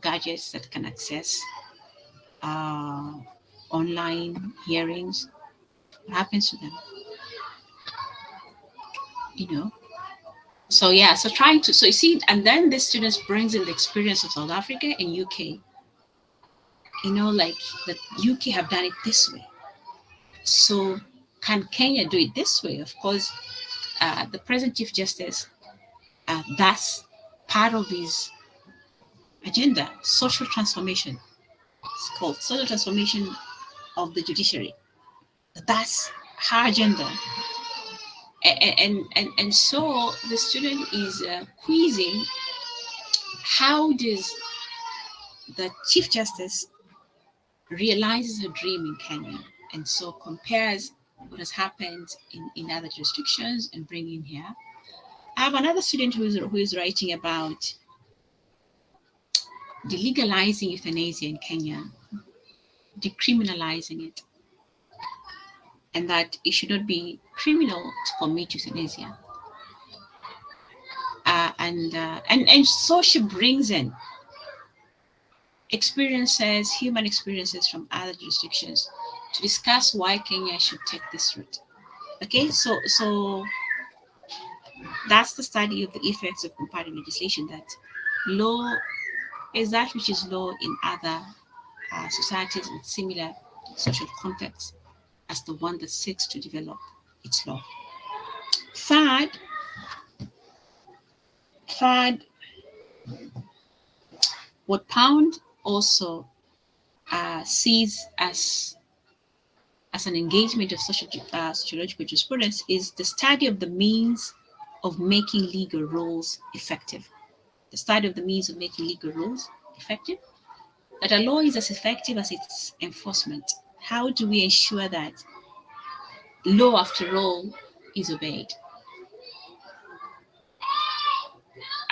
gadgets that can access online hearings? What happens to them? So yeah, so trying to, so you see, and then the students brings in the experience of South Africa and UK. Like the UK have done it this way. So can Kenya do it this way? Of course, the present Chief Justice, that's part of his agenda, social transformation. It's called social transformation of the judiciary. That's her agenda. And so the student is quizzing how does the Chief Justice realizes her dream in Kenya, and so compares what has happened in other jurisdictions and bringing here. I have another student who is writing about delegalizing euthanasia in Kenya, decriminalizing it, and that it should not be criminal to commit euthanasia. And so she brings in experiences, human experiences from other jurisdictions to discuss why Kenya should take this route. Okay, so that's the study of the effects of comparative legislation, that law is that which is law in other societies with similar social contexts as the one that seeks to develop its law. Third, what Pound also sees as an engagement of sociological jurisprudence is the study of the means of making legal rules effective. The study of the means of making legal rules effective. That a law is as effective as its enforcement. How do we ensure that law, after all, is obeyed?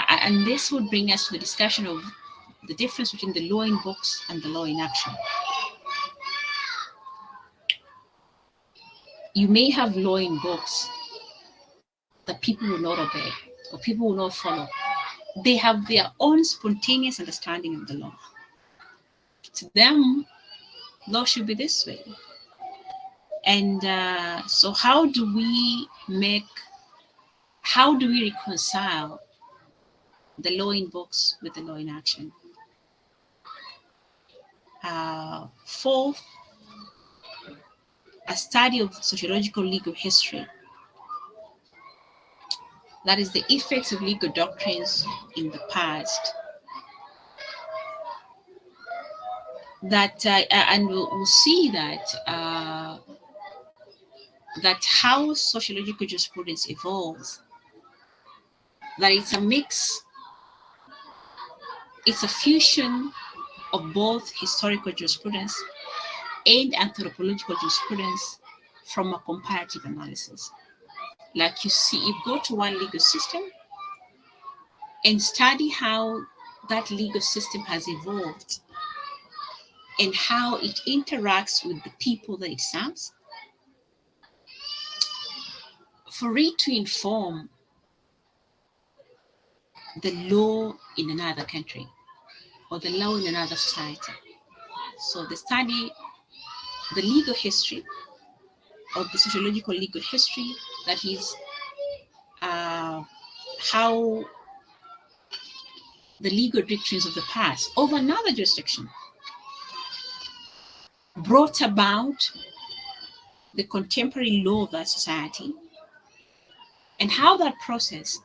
And this would bring us to the discussion of the difference between the law in books and the law in action. You may have law in books that people will not obey or people will not follow. They have their own spontaneous understanding of the law. To them, law should be this way. And so how do we reconcile the law in books with the law in action? Fourth, a study of sociological legal history. That is the effects of legal doctrines in the past. That and we'll see that that how sociological jurisprudence evolves. That it's a mix, it's a fusion of both historical jurisprudence and anthropological jurisprudence from a comparative analysis. Like you see, you go to one legal system and study how that legal system has evolved and how it interacts with the people that it serves, for it to inform the law in another country or the law in another society. So they study the legal history or the sociological legal history, that is how the legal doctrines of the past over another jurisdiction brought about the contemporary law of that society, and how that process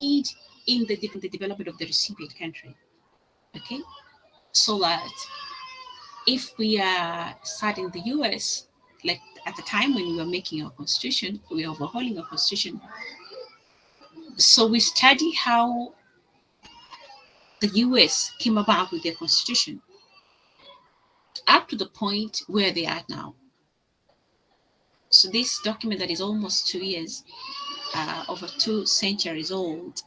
aid in the development of the recipient country. Okay, so that if we are studying the US, like at the time when we were making our constitution, we were overhauling our constitution. So we study how the US came about with their constitution up to the point where they are now. So this document that is almost 2 years, over 2 centuries old,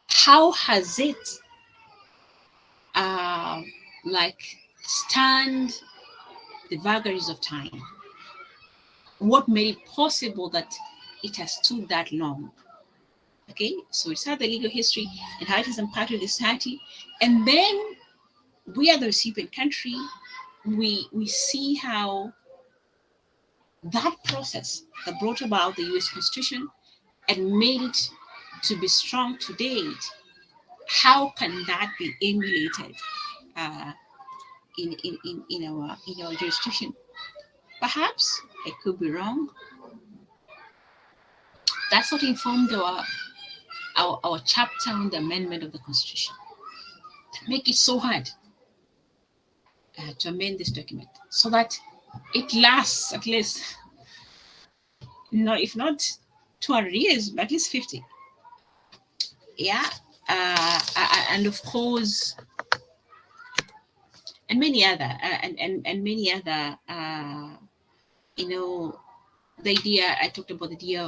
how has it stand the vagaries of time? What made it possible that it has stood that long? Okay, so we start the legal history and how it has impacted the society, and then we are the recipient country. We see how that process that brought about the US Constitution and made it to be strong to date, how can that be emulated uh, in our jurisdiction? Perhaps I could be wrong. That's what informed our chapter on the amendment of the Constitution. To make it so hard to amend this document so that it lasts at least, no, if not 200 years, but at least 50. Yeah. And of course, and many other, and many other, you know, the idea I talked about, the idea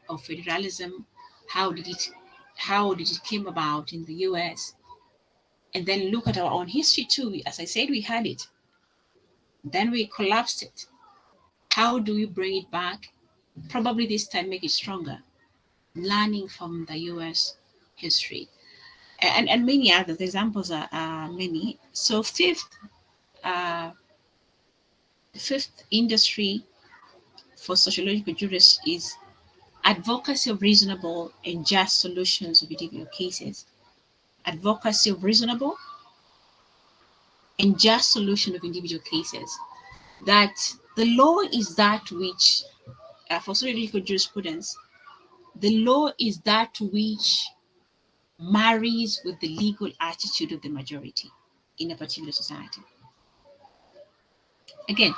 of federalism, how did it came about in the US, and then look at our own history too. As I said, we had it, then we collapsed it. How do we bring it back? Probably this time make it stronger, learning from the US history. And many others. The examples are many. So uh, the fifth industry for sociological jurists is advocacy of reasonable and just solutions of individual cases. Advocacy of reasonable and just solution of individual cases. That the law is that which, for sociological jurisprudence, the law is that which marries with the legal attitude of the majority in a particular society. Again,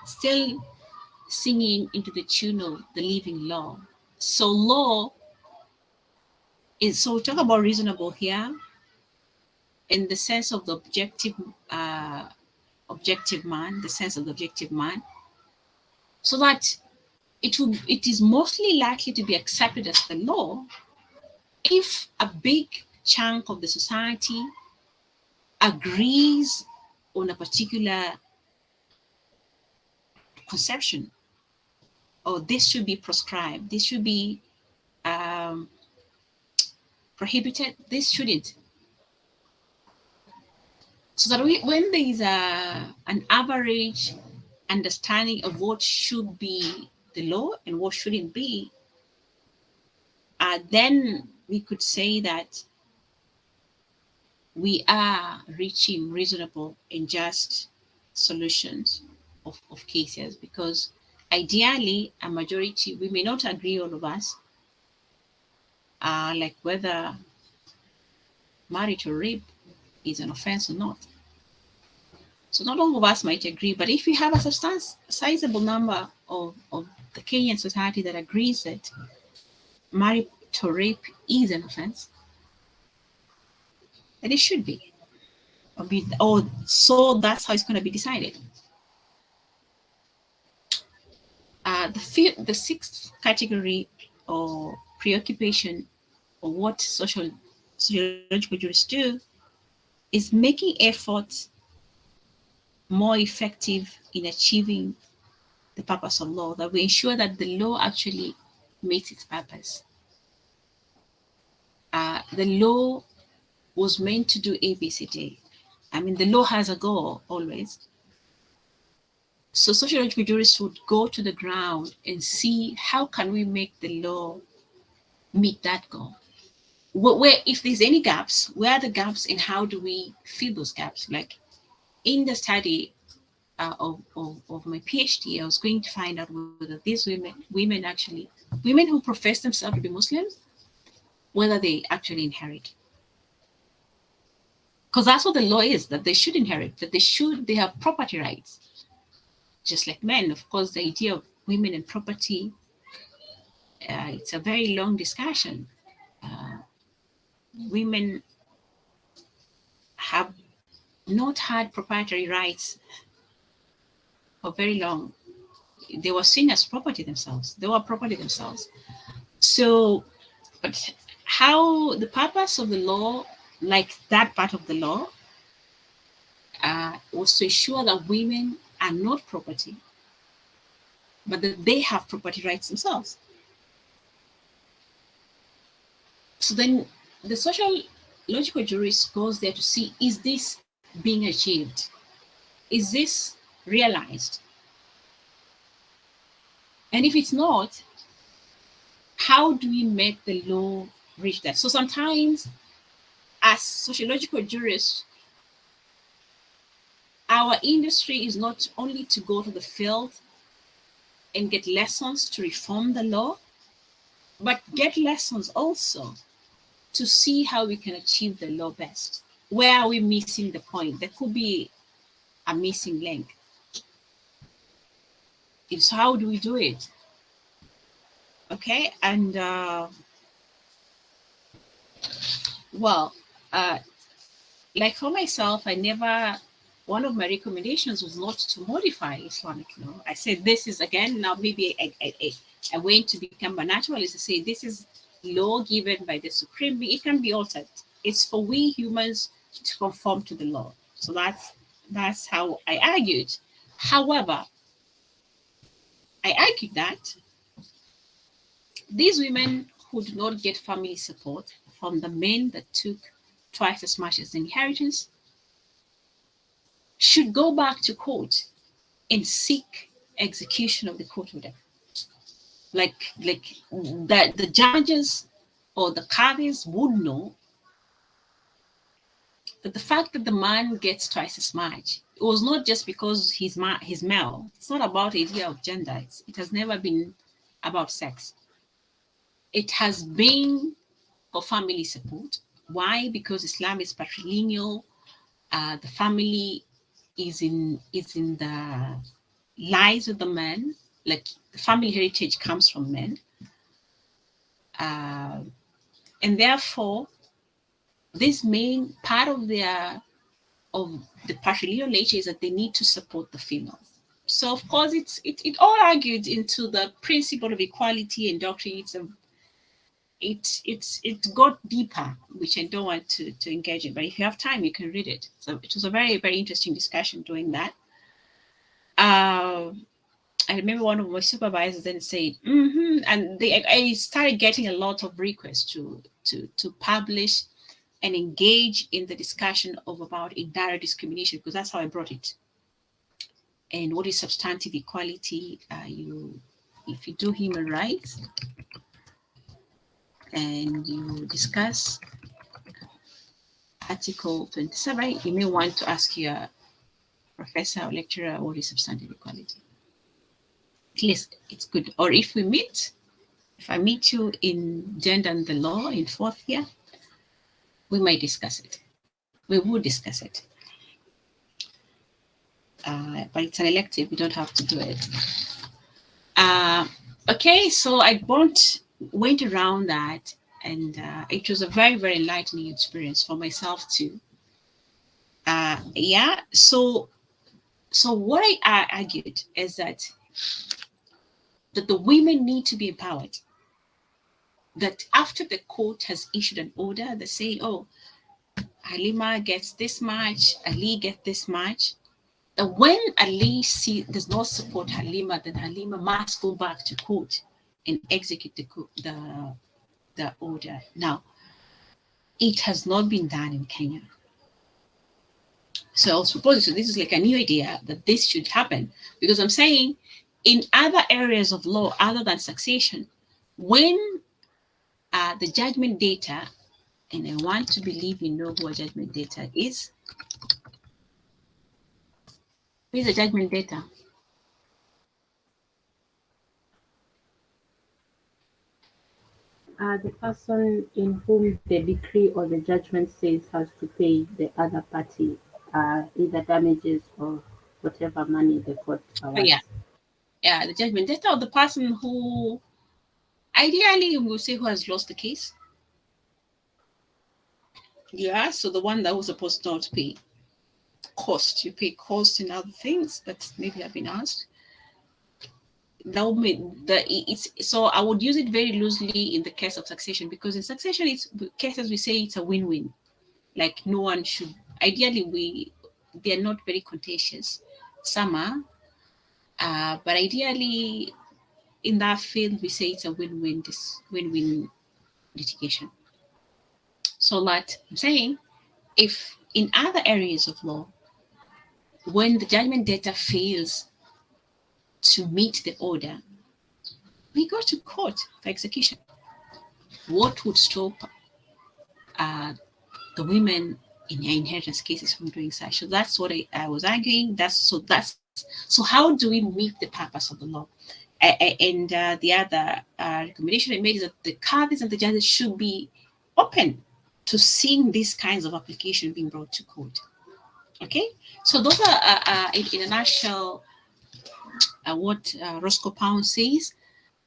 still singing into the tune of the living law. So law is, so we talk about reasonable here in the sense of the objective man, the sense of the objective man, so that it is mostly likely to be accepted as the law if a big chunk of the society agrees on a particular conception, or this should be proscribed, this should be prohibited, this shouldn't. So that when there is an average understanding of what should be the law and what shouldn't be, then we could say that we are reaching reasonable and just solutions of cases, because ideally a majority, we may not agree, all of us, like whether marriage or rape is an offense or not. So not all of us might agree, but if we have a sizable number of the Kenyan society that agrees that marriage or rape is an offense, then it should be. Or so that's how it's going to be decided. The sixth category or preoccupation, or what sociological jurists do, is making efforts more effective in achieving the purpose of law, that we ensure that the law actually meets its purpose. The law was meant to do ABCD. I mean, the law has a goal always. So sociological jurists would go to the ground and see how can we make the law meet that goal. Where, if there's any gaps, where are the gaps and how do we fill those gaps? Like in the study of my PhD, I was going to find out whether these women who profess themselves to be Muslims, whether they actually inherit. Because that's what the law is, that they should inherit, that they have property rights, just like men. Of course, the idea of women and property, it's a very long discussion. Women have not had proprietary rights for very long. They were seen as property themselves. They were property themselves. So, but how the purpose of the law, like that part of the law, was to ensure that women are not property, but that they have property rights themselves. So then the sociological jurist goes there to see, is this being achieved? Is this realized? And if it's not, how do we make the law reach that? So sometimes, as sociological jurists, our industry is not only to go to the field and get lessons to reform the law, but get lessons also to see how we can achieve the law best. Where are we missing the point? There could be a missing link. It's how do we do it? Okay, and well, uh, like for myself, I never. One of my recommendations was not to modify Islamic law. I said this is again now maybe a way to become a naturalist to say this is law given by the supreme being. It can be altered. It's for we humans to conform to the law. So that's how I argued. However, I argued that these women who do not get family support from the men that took twice as much as the inheritance should go back to court and seek execution of the court order. Like that the judges or the qadis would know that the fact that the man gets twice as much, it was not just because he's male. It's not about the idea of gender. It has never been about sex. It has been for family support. Why? Because Islam is patrilineal. The family is in the lives of the men. Like the family heritage comes from men, and therefore, this main part of the patrilineal nature is that they need to support the female. So of course, it all argued into the principle of equality and doctrine. It got deeper, which I don't want to engage in. But if you have time, you can read it. So it was a very, very interesting discussion doing that. I remember one of my supervisors then said, and I started getting a lot of requests to publish and engage in the discussion of about indirect discrimination, because that's how I brought it. And what is substantive equality? If you do human rights and you discuss Article 27, you may want to ask your professor or lecturer what is substantive equality. At least it's good. Or if I meet you in gender and the law in fourth year, we might discuss it. We would discuss it. But it's an elective, we don't have to do it. Okay, so I went around that, and it was a very, very enlightening experience for myself too. So what I argued is that the women need to be empowered. That after the court has issued an order, they say, oh, Halima gets this much, Ali gets this much. That when Ali does not support Halima, then Halima must go back to court and execute the order. Now, it has not been done in Kenya. So I suppose this is like a new idea that this should happen, because I'm saying in other areas of law other than succession, when the judgment data, and I want to believe you know who a judgment data is. Who is a judgment data? The person in whom the decree or the judgment says has to pay the other party either damages or whatever money the court awards. Yeah, the judgment data of the person who, ideally, we'll say who has lost the case. Yeah, so the one that was supposed not to pay cost, you pay cost and other things that maybe have been asked. That would mean so I would use it very loosely in the case of succession, because in succession cases we say it's a win-win. Like no one should, ideally they're not very contentious. Some are, but ideally in that field we say it's a win-win litigation. So that I'm saying, if in other areas of law, when the judgment data fails to meet the order, we go to court for execution. What would stop the women in inheritance cases from doing such? So that's what I was arguing. So how do we meet the purpose of the law? And the other recommendation I made is that the cadis and the judges should be open to seeing these kinds of application being brought to court. Okay, so those are in a nutshell what Roscoe Pound says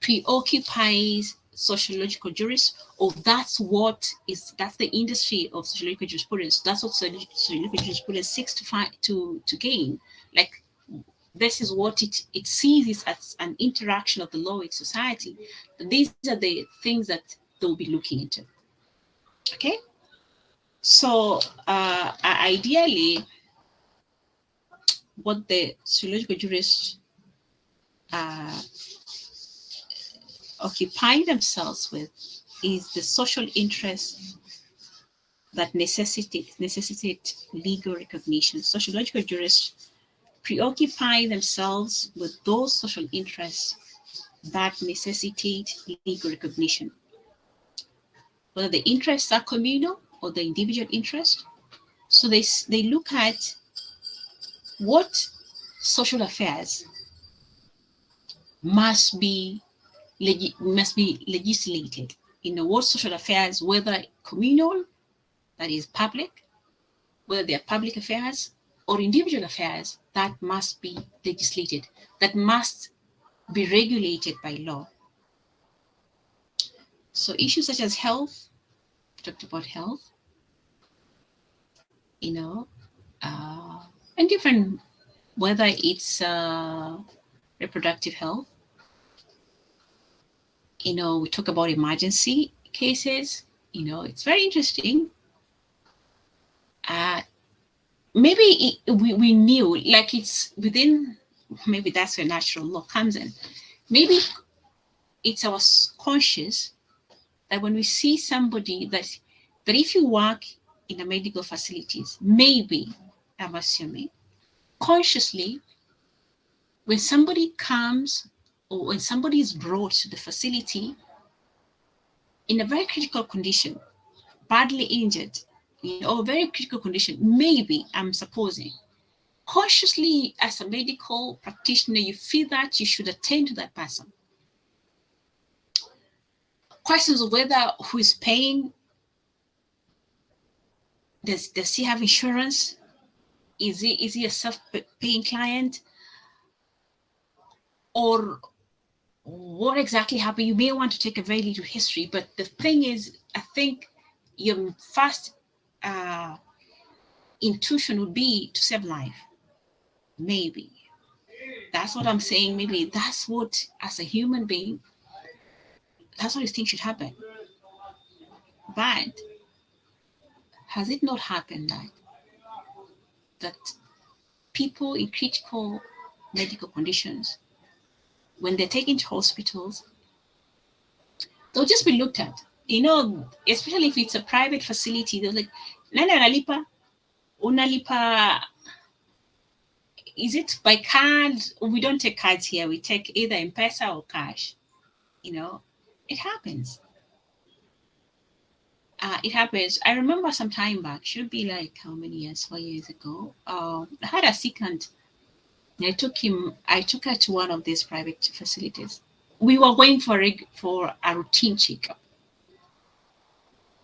preoccupies sociological jurists, or that's the industry of sociological jurisprudence. That's what sociological jurisprudence seeks to find to gain. Like, this is what it sees is as an interaction of the law with society. These are the things that they'll be looking into. Okay, so ideally, what the sociological jurists occupy themselves with is the social interests that necessitate legal recognition. Sociological jurists preoccupy themselves with those social interests that necessitate legal recognition, whether the interests are communal or the individual interest. So they look at what social affairs must be legislated. What social affairs, whether communal, that is public, whether they are public affairs or individual affairs, that must be legislated, that must be regulated by law. So issues such as health, we talked about health, and different, whether it's reproductive health, we talk about emergency cases, it's very interesting. Maybe we knew, like, it's within, maybe that's where natural law comes in. Maybe it's our conscious that when we see somebody that if you work in a medical facilities, maybe, I'm assuming, consciously, when somebody comes or when somebody is brought to the facility in a very critical condition, badly injured, or very critical condition, maybe, I'm supposing, consciously as a medical practitioner, you feel that you should attend to that person. Questions of whether who is paying, does he have insurance? Is he a self-paying client? Or what exactly happened? You may want to take a very little history, but the thing is, I think your first intuition would be to save life. Maybe. That's what I'm saying. Maybe that's what, as a human being, that's what you think should happen. But has it not happened that people in critical medical conditions, when they're taken to hospitals, they'll just be looked at, especially if it's a private facility, they're like, nani analipa? Unalipa, is it by card? We don't take cards here. We take either M-Pesa or cash. It happens. It happens. I remember some time back, should be like how many years? 4 years ago. I had a second. I took her to one of these private facilities. We were going for a routine checkup.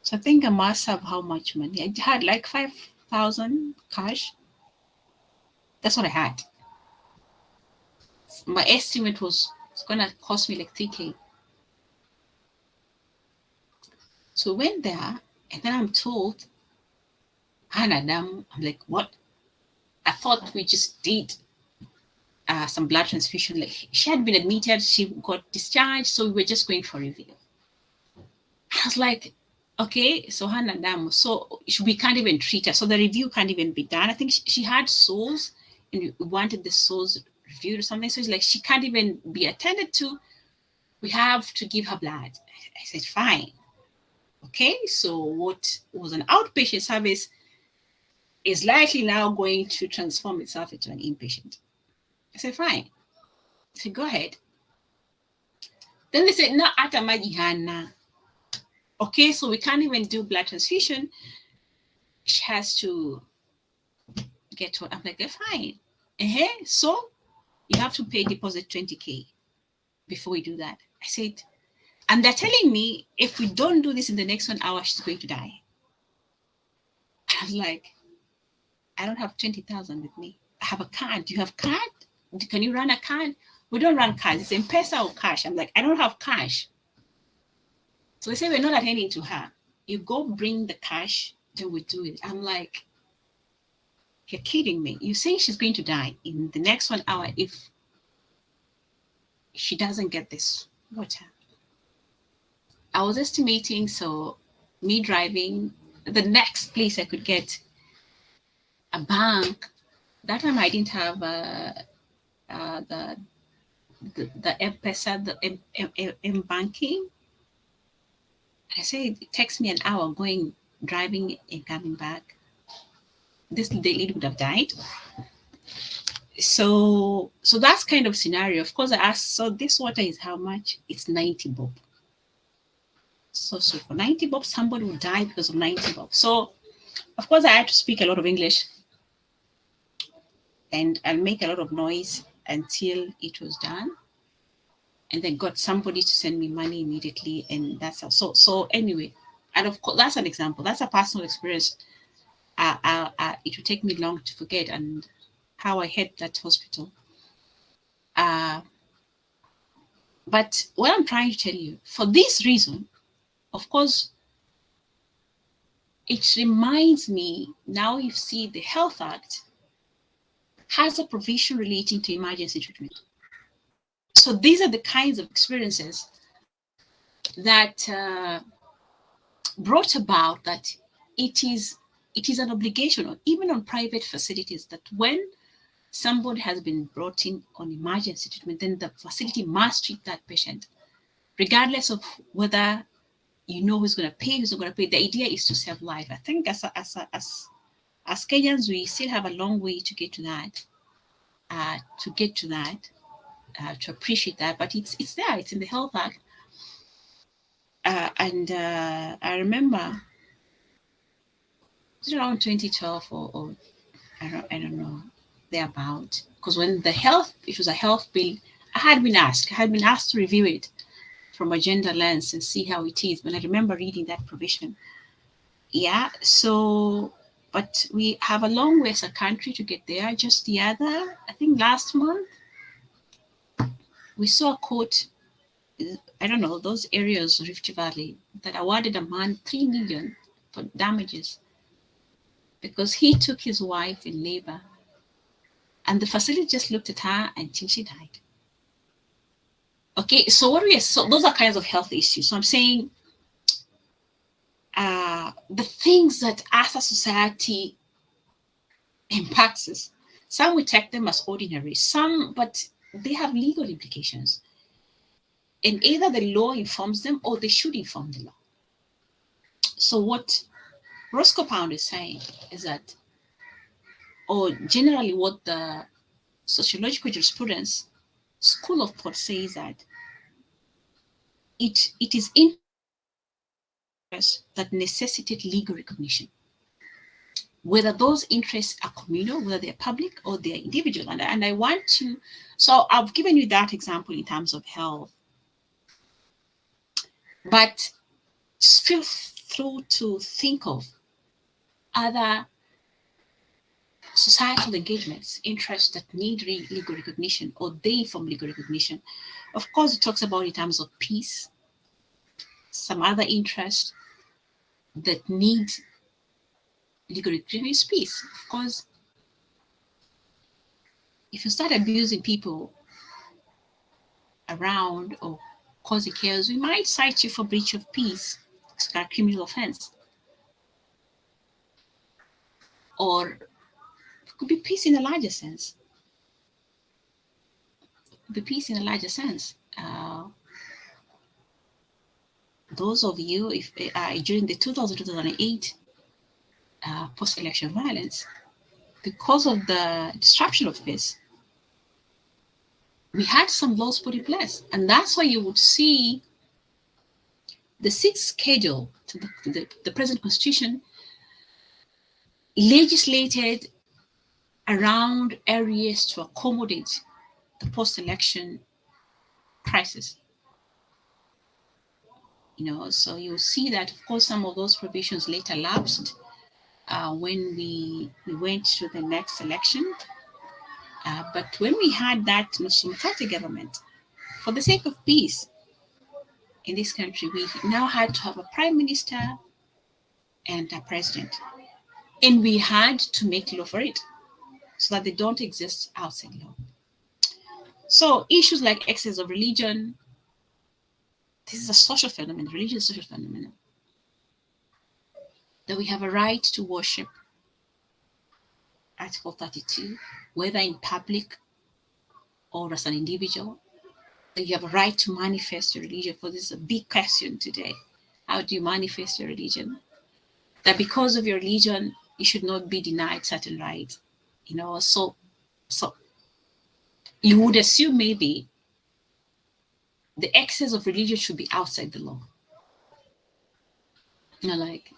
So I think I must have how much money? I had like 5,000 cash. That's what I had. My estimate was it's gonna cost me like 3K. So we went there, and then I'm told, I'm like, what? I thought we just did some blood transfusion. Like, she had been admitted, she got discharged, so we were just going for review. I was like, okay, so so we can't even treat her. So the review can't even be done. I think she had sores, and we wanted the sores reviewed or something. So it's like she can't even be attended to. We have to give her blood. I said, fine. Okay, so what was an outpatient service is likely now going to transform itself into an inpatient. I said, fine. I said, go ahead. Then they said, no, atamajihana. Okay, so we can't even do blood transfusion. She has to get what? I'm like, fine. So you have to pay deposit 20K before we do that. I said, and they're telling me if we don't do this in the next 1 hour, she's going to die. I was like, I don't have 20,000 with me. I have a card. Do you have card? Can you run a card? We don't run cards. It's M-Pesa or cash. I'm like, I don't have cash. So they say, we're not attending to her. You go bring the cash, then we do it. I'm like, you're kidding me. You say she's going to die in the next 1 hour if she doesn't get this water. I was estimating, so me driving, the next place I could get a bank. That time I didn't have the M-Pesa, the M-banking. I say it takes me an hour going, driving and coming back. This lady would have died. So that's kind of scenario. Of course, I asked, so this water is how much? It's 90 bob. So for 90 bob, somebody would die because of 90 bob. So, of course, I had to speak a lot of English and I'll make a lot of noise until it was done. And then got somebody to send me money immediately. And that's how. So anyway, and of course, that's an example. That's a personal experience. It will take me long to forget and how I had that hospital. But what I'm trying to tell you, for this reason, of course, it reminds me, now you see the Health Act has a provision relating to emergency treatment. So these are the kinds of experiences that brought about that it is an obligation, or even on private facilities, that when somebody has been brought in on emergency treatment, then the facility must treat that patient, regardless of whether you know who's going to pay, who's not going to pay. The idea is to save life. I think as Kenyans, we still have a long way to get to that, to appreciate that. But it's there. It's in the Health Act. And I remember it's around 2012 or I don't know, thereabout. Because when it was a health bill, I had been asked to review it from a gender lens and see how it is. When I remember reading that provision. Yeah, so, but we have a long way as a country to get there. Just I think last month, we saw a court, I don't know, those areas, Rift Valley, that awarded a man 3 million for damages because he took his wife in labor and the facility just looked at her until she died. Okay, so those are kinds of health issues. So I'm saying the things that as a society impacts us, some we take them as ordinary, but they have legal implications. And either the law informs them or they should inform the law. So what Roscoe Pound is saying is that, or generally what the sociological jurisprudence school of thought says, that it is interests that necessitate legal recognition, whether those interests are communal, whether they're public or they're individual. And I want to, so I've given you that example in terms of health, but feel free to think of other societal engagements, interests that need legal recognition or they form legal recognition. Of course, it talks about in terms of peace, some other interests that need legal recognition is peace. Of course, if you start abusing people around or causing chaos, we might cite you for breach of peace, it's a criminal offense. Or it could be peace in a larger sense. Those of you, if during the 2008 post-election violence, because of the disruption of peace, we had some laws put in place. And that's why you would see the sixth schedule to the present constitution legislated around areas to accommodate the post-election crisis. So you see that, of course, some of those provisions later lapsed when we went to the next election. But when we had that Muslim party government, for the sake of peace in this country, we now had to have a prime minister and a president. And we had to make law for it so that they don't exist outside law. So issues like excess of religion, this is a social phenomenon, religious social phenomenon, that we have a right to worship, Article 32, whether in public or as an individual, that you have a right to manifest your religion. For this is a big question today. How do you manifest your religion? That because of your religion, you should not be denied certain rights. So you would assume maybe the excess of religion should be outside the law. Like,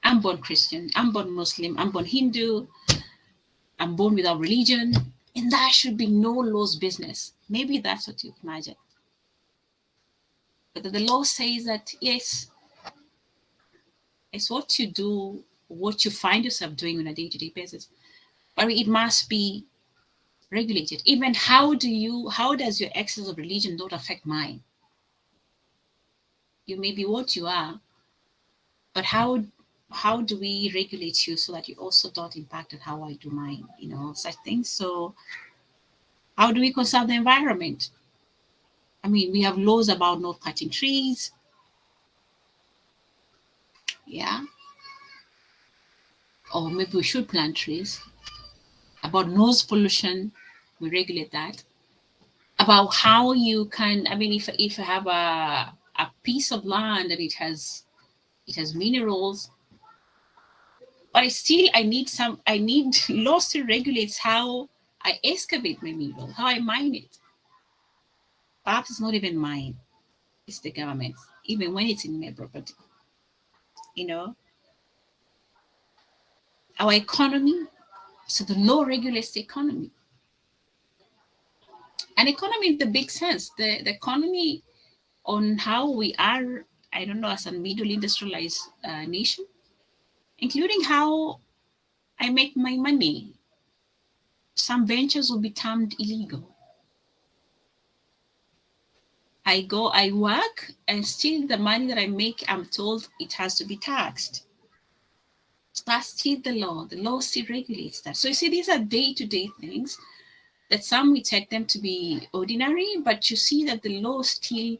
I'm born Christian, I'm born Muslim, I'm born Hindu, I'm born without religion, and that should be no law's business. Maybe that's what you imagine. But the law says that, yes, it's what you do, what you find yourself doing on a day-to-day basis. But it must be regulated. Even how does your excess of religion not affect mine? You may be what you are, but how do we regulate you so that you also don't impact on how I do mine, such things. So how do we conserve the environment? I mean, we have laws about not cutting trees. Yeah. Or maybe we should plant trees. About noise pollution, we regulate that. About how you can, I mean, if you have a piece of land and it has minerals, but I need laws to regulate how I excavate my mineral, how I mine it. Perhaps it's not even mine, it's the government's, even when it's in my property. Our economy, so the law regulates the economy. And economy in the big sense, the economy on how we are, I don't know, as a middle industrialized nation, including how I make my money. Some ventures will be termed illegal. I work, and still the money that I make, I'm told it has to be taxed. That's still the law. The law still regulates that. So you see, these are day-to-day things that some we take them to be ordinary, but you see that the law still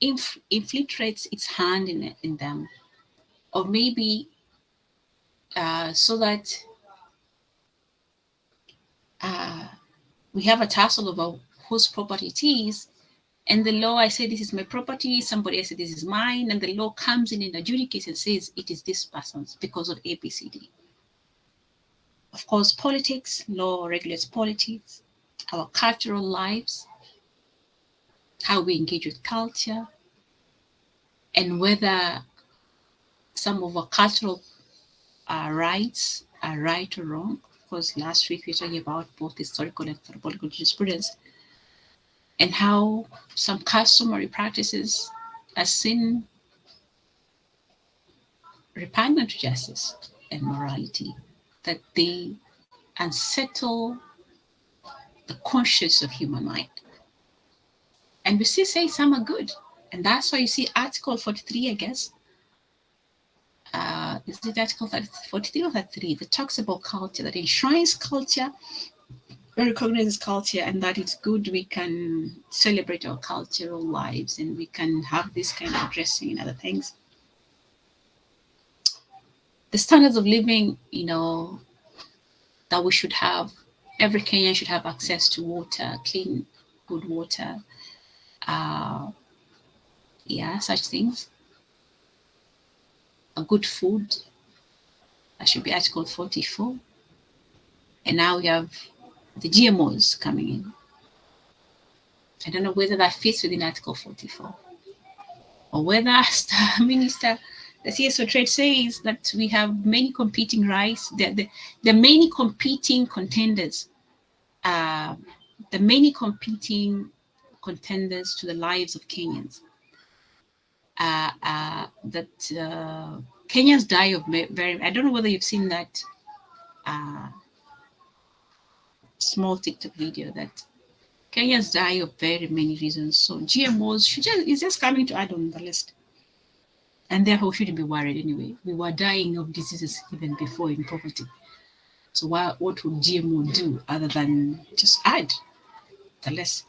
infiltrates its hand in them. Or maybe so that we have a tussle about whose property it is. And the law, I say this is my property, somebody else said this is mine, and the law comes in and adjudicates and says it is this person's because of ABCD. Of course, politics, law regulates politics, our cultural lives, how we engage with culture, and whether some of our cultural rights are right or wrong. Of course, last week we were talking about both historical and anthropological jurisprudence, and how some customary practices are seen repugnant to justice and morality, that they unsettle the conscience of human mind. And we still say some are good. And that's why you see Article 43, I guess. Is it Article 43 or 33 that talks about culture, that enshrines culture, recognizes culture, and that it's good we can celebrate our cultural lives and we can have this kind of dressing and other things. The standards of living, that we should have, every Kenyan should have access to water, clean, good water, such things. A good food, that should be Article 44. And now we have the GMOs coming in. I don't know whether that fits within Article 44 or whether the minister, the CSO trade says that we have many competing rights, the many competing contenders, uh, the many competing contenders to the lives of Kenyans. That Kenyans die of very. I don't know whether you've seen that uh, small TikTok video that Kenyans die of very many reasons. So GMOs is just coming to add on the list. And therefore, we shouldn't be worried anyway. We were dying of diseases even before in poverty. So what would GMO do other than just add the list?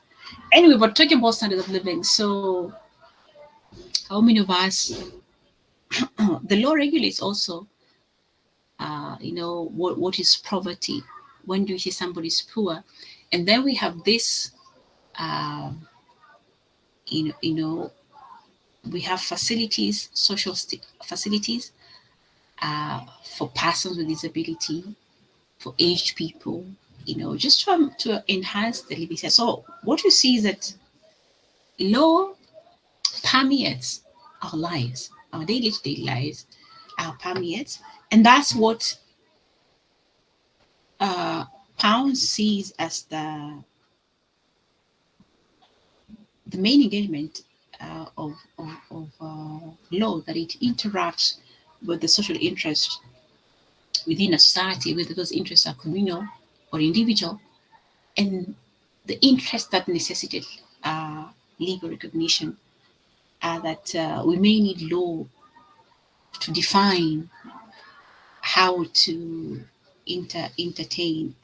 Anyway, but talking about standards of living. So how many of us, the law regulates also, what is poverty? When do you say somebody's poor? And then we have this, uh, you know, we have facilities, facilities for persons with disability, for aged people, just to enhance the living standard. So what you see is that law permeates our lives, our daily lives, our permeates, and that's what uh, Pound sees as the main engagement of law, that it interacts with the social interest within a society, whether those interests are communal or individual, and the interests that necessitate legal recognition, that we may need law to define how to entertain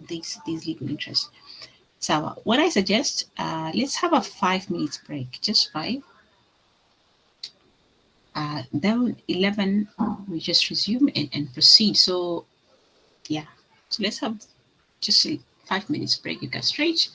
these legal interests. So what I suggest, let's have a 5 minutes break, just five. Then 11, we just resume and proceed. So yeah, so let's have just a 5 minutes break. You can stretch.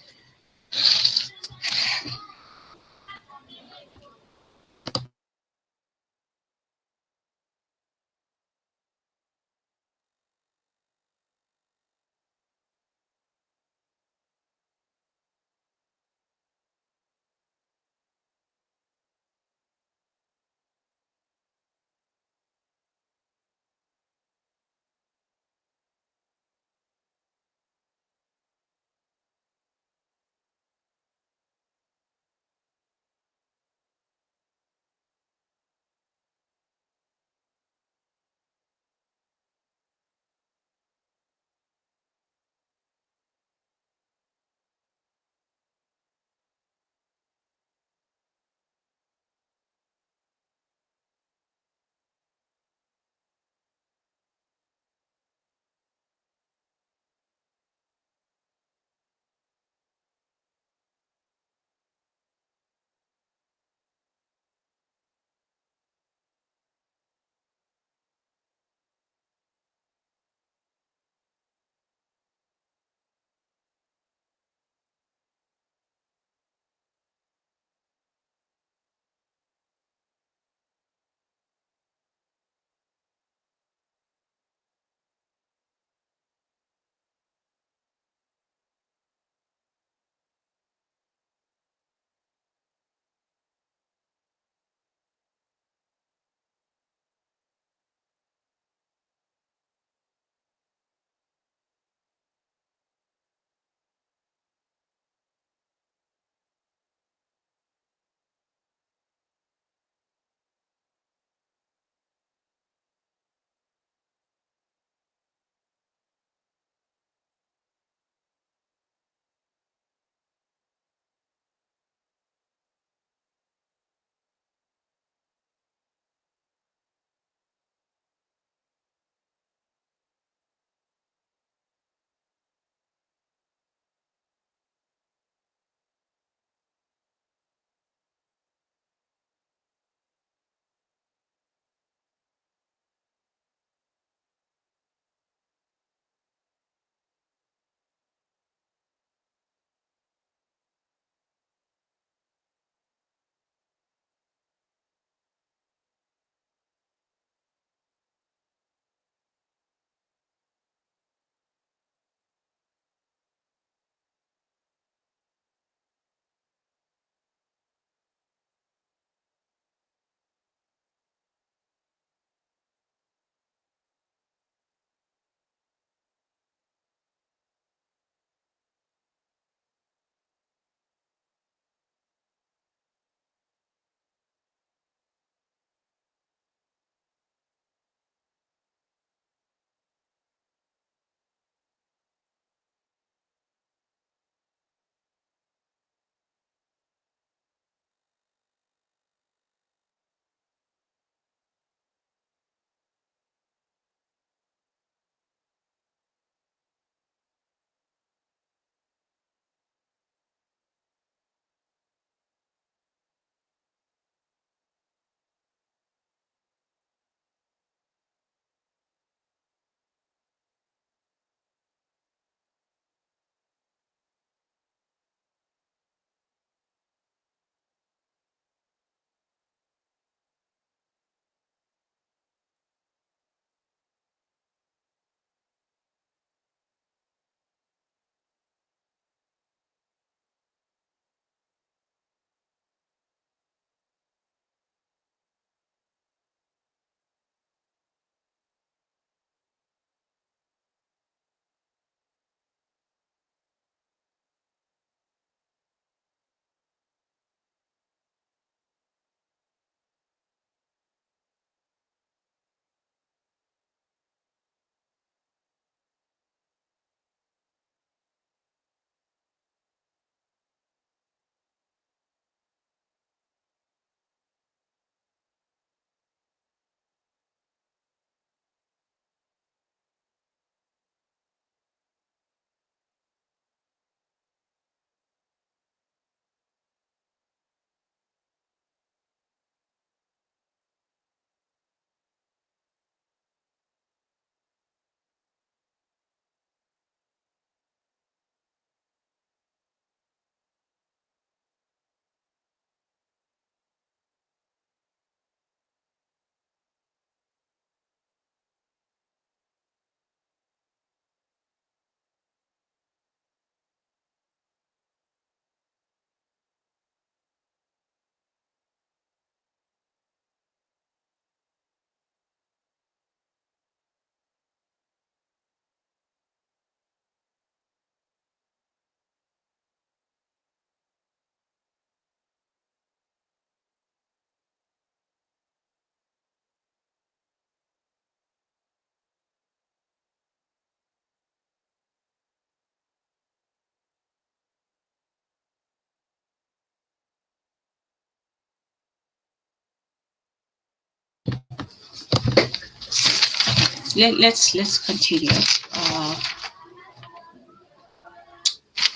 let's continue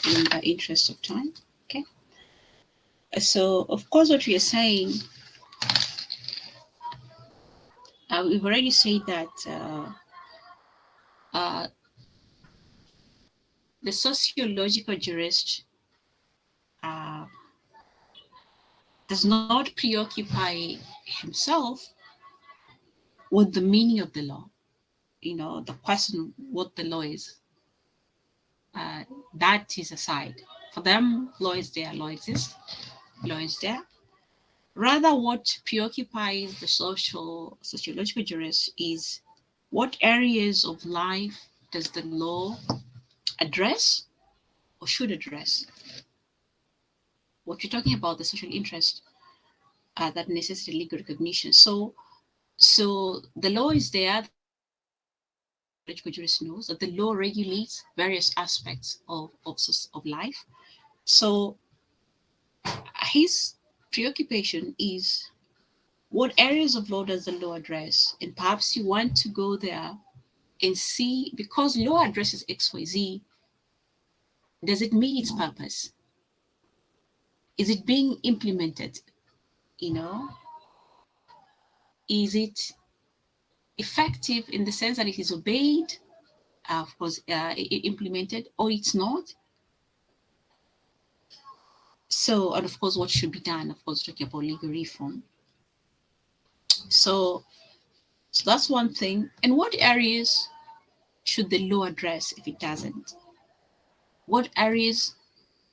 in the interest of time. Okay. So of course, what we are saying, we've already said that uh, the sociological jurist uh, does not preoccupy himself with the meaning of the law. The question what the law is, uh, that is aside. For them, law is there, law exists, law is there. Rather, what preoccupies the sociological jurist is what areas of life does the law address or should address. What we're talking about, the social interest that necessitate legal recognition. So the law is there. The sociological jurist knows that the law regulates various aspects of life. So his preoccupation is what areas of law does the law address? And perhaps you want to go there and see, because law addresses XYZ, does it meet its purpose? Is it being implemented? You know, is it effective in the sense that it is obeyed, of course, implemented, or it's not? So, and of course, what should be done? Of course, talking about legal reform. So that's one thing. And what areas should the law address if it doesn't? What areas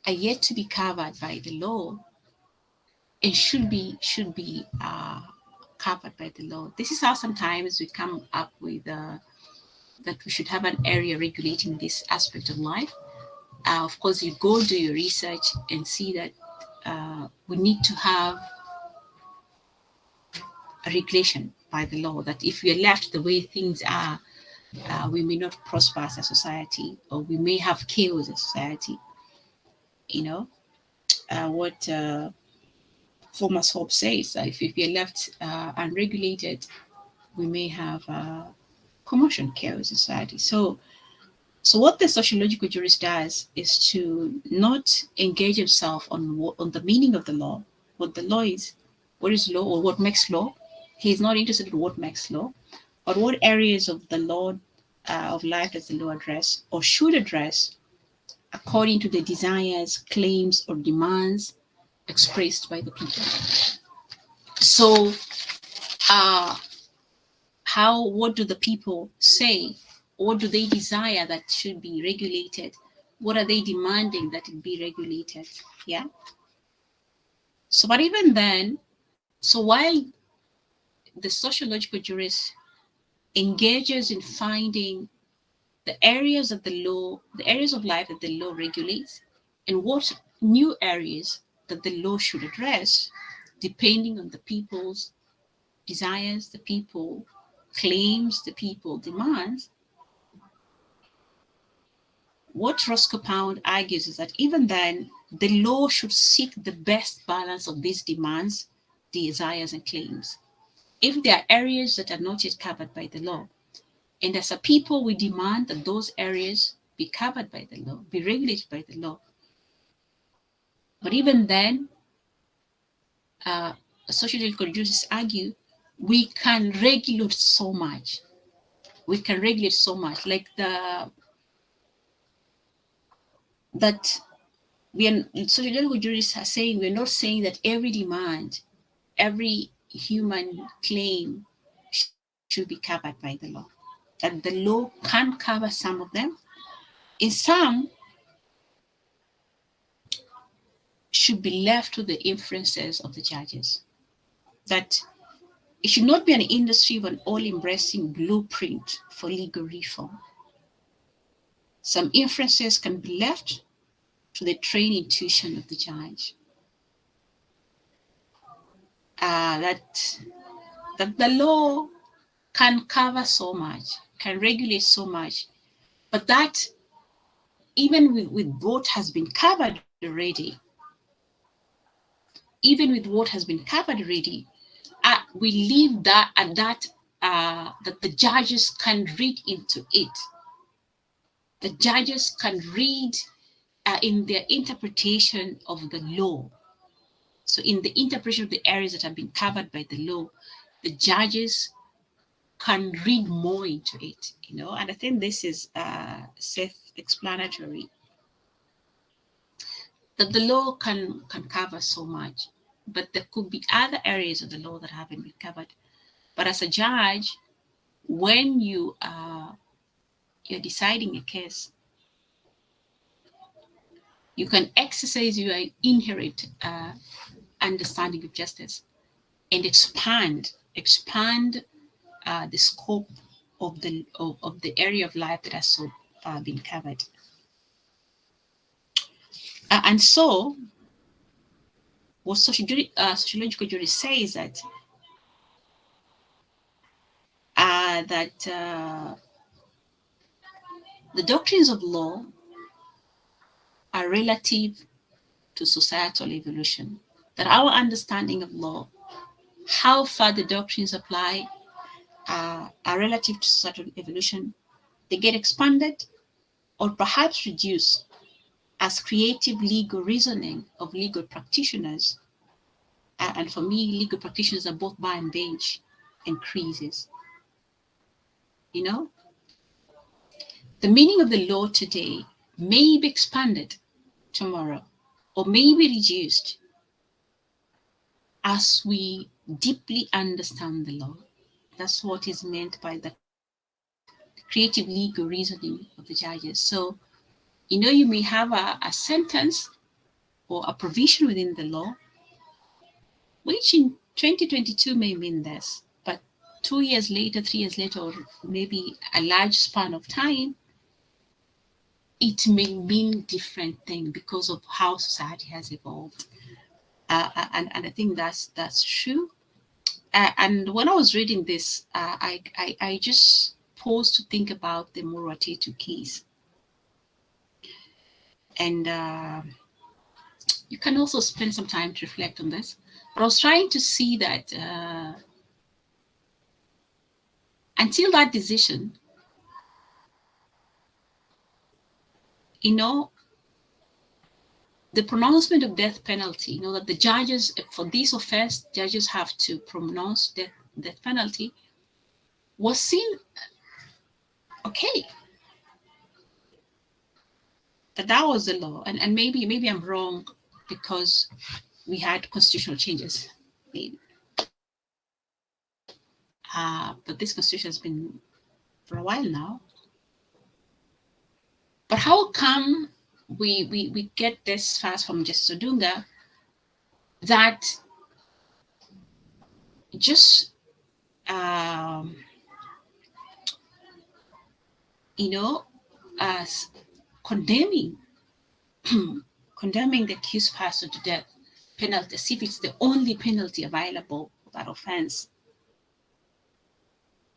are yet to be covered by the law and should be covered by the law? This is how sometimes we come up with that we should have an area regulating this aspect of life. Of course, you go do your research and see that we need to have a regulation by the law, that if we are left the way things are, we may not prosper as a society, or we may have chaos as a society. You know, what Thomas Hobbes says, that if we are left unregulated, we may have commotion, chaos in society. So what the sociological jurist does is to not engage himself on the meaning of the law, what the law is, what is law or what makes law. He's not interested in what makes law, but what areas of the law of life does the law address or should address according to the desires, claims, or demands expressed by the people. So, uh, what do the people say? What do they desire that should be regulated? What are they demanding that it be regulated? Yeah. So, but even then, so while the sociological jurist engages in finding the areas of the law, the areas of life that the law regulates, and what new areas that the law should address, depending on the people's desires, the people claims, the people demands. What Roscoe Pound argues is that even then, the law should seek the best balance of these demands, desires, and claims. If there are areas that are not yet covered by the law, and as a people, we demand that those areas be covered by the law, be regulated by the law. But even then, uh, sociological jurists argue we can regulate so much. We can regulate so much, like that we are sociological jurists are saying we're not saying that every demand, every human claim should be covered by the law. That the law can cover some of them. In some, should be left to the inferences of the judges. That it should not be an industry of an all-embracing blueprint for legal reform. Some inferences can be left to the trained intuition of the judge. That the law can cover so much, can regulate so much, but that even with what has been covered already, even with what has been covered already, we leave that at that that the judges can read into it. The judges can read in their interpretation of the law. So in the interpretation of the areas that have been covered by the law, the judges can read more into it, and I think this is self-explanatory, that the law can cover so much, but there could be other areas of the law that haven't been covered. But as a judge, when you're deciding a case, you can exercise your inherent understanding of justice and expand the scope of the area of life that has so far been covered. And so, what sociological juries say is that the doctrines of law are relative to societal evolution. That our understanding of law, how far the doctrines apply, are relative to societal evolution. They get expanded or perhaps reduced as creative legal reasoning of legal practitioners. And for me, legal practitioners are both bar and bench, increases. The meaning of the law today may be expanded tomorrow or may be reduced as we deeply understand the law. That's what is meant by the creative legal reasoning of the judges. So, you may have a sentence or a provision within the law, which in 2022 may mean this, but 2 years later, 3 years later, or maybe a large span of time, it may mean different thing because of how society has evolved. And I think that's true. And when I was reading this, I just paused to think about the Muratetu case. And you can also spend some time to reflect on this. But I was trying to see that until that decision, the pronouncement of death penalty, that the judges, for this offense, judges have to pronounce death penalty, was seen okay. That was the law. And maybe I'm wrong because we had constitutional changes. But this constitution has been for a while now. But how come we get this fast from Justice Odunga that just as condemning the accused person to death penalty as if it's the only penalty available for that offense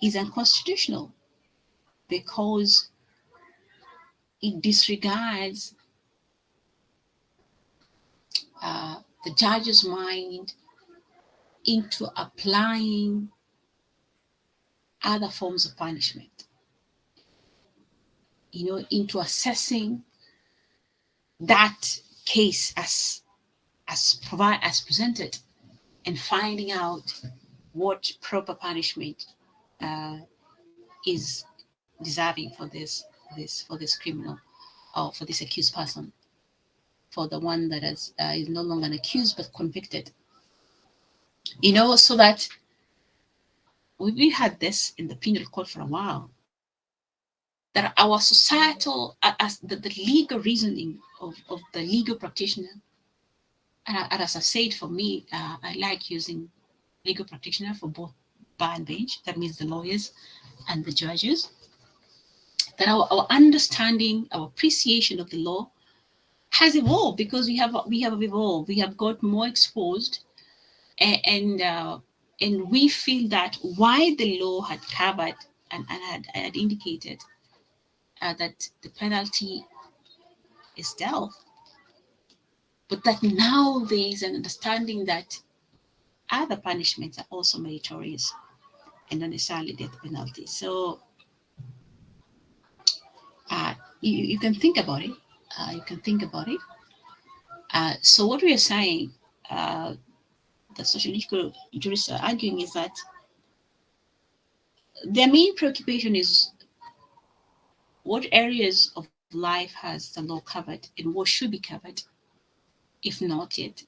is unconstitutional, because it disregards the judge's mind into applying other forms of punishment, into assessing that case as presented and finding out what proper punishment is deserving for this criminal, or for this accused person, for the one that is no longer an accused but convicted. So that we had this in the penal code for a while, that our societal, as the legal reasoning of the legal practitioner, and as I said, for me, I like using legal practitioner for both bar and bench. That means the lawyers and the judges. That our understanding, our appreciation of the law has evolved because we have evolved. We have got more exposed, and we feel that while the law had covered and had indicated that the penalty is death, but that now there is an understanding that other punishments are also meritorious, and not necessarily death penalty. So you can think about it. You can think about it. So what we are saying, the sociological jurists are arguing, is that their main preoccupation is what areas of life has the law covered and what should be covered, if not yet.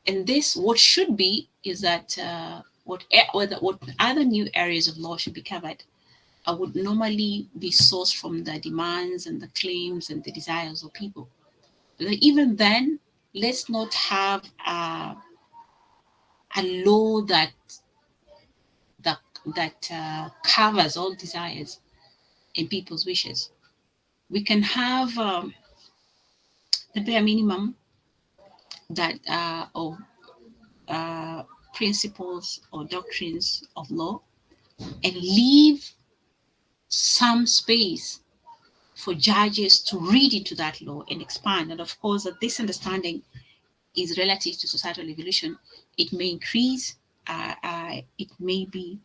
And this, what should be, is that what other new areas of law should be covered would normally be sourced from the demands and the claims and the desires of people. But even then, let's not have a law that covers all desires and people's wishes. We can have the bare minimum that of principles or doctrines of law, and leave some space for judges to read into that law and expand. And of course, that this understanding is relative to societal evolution. It may increase, it may be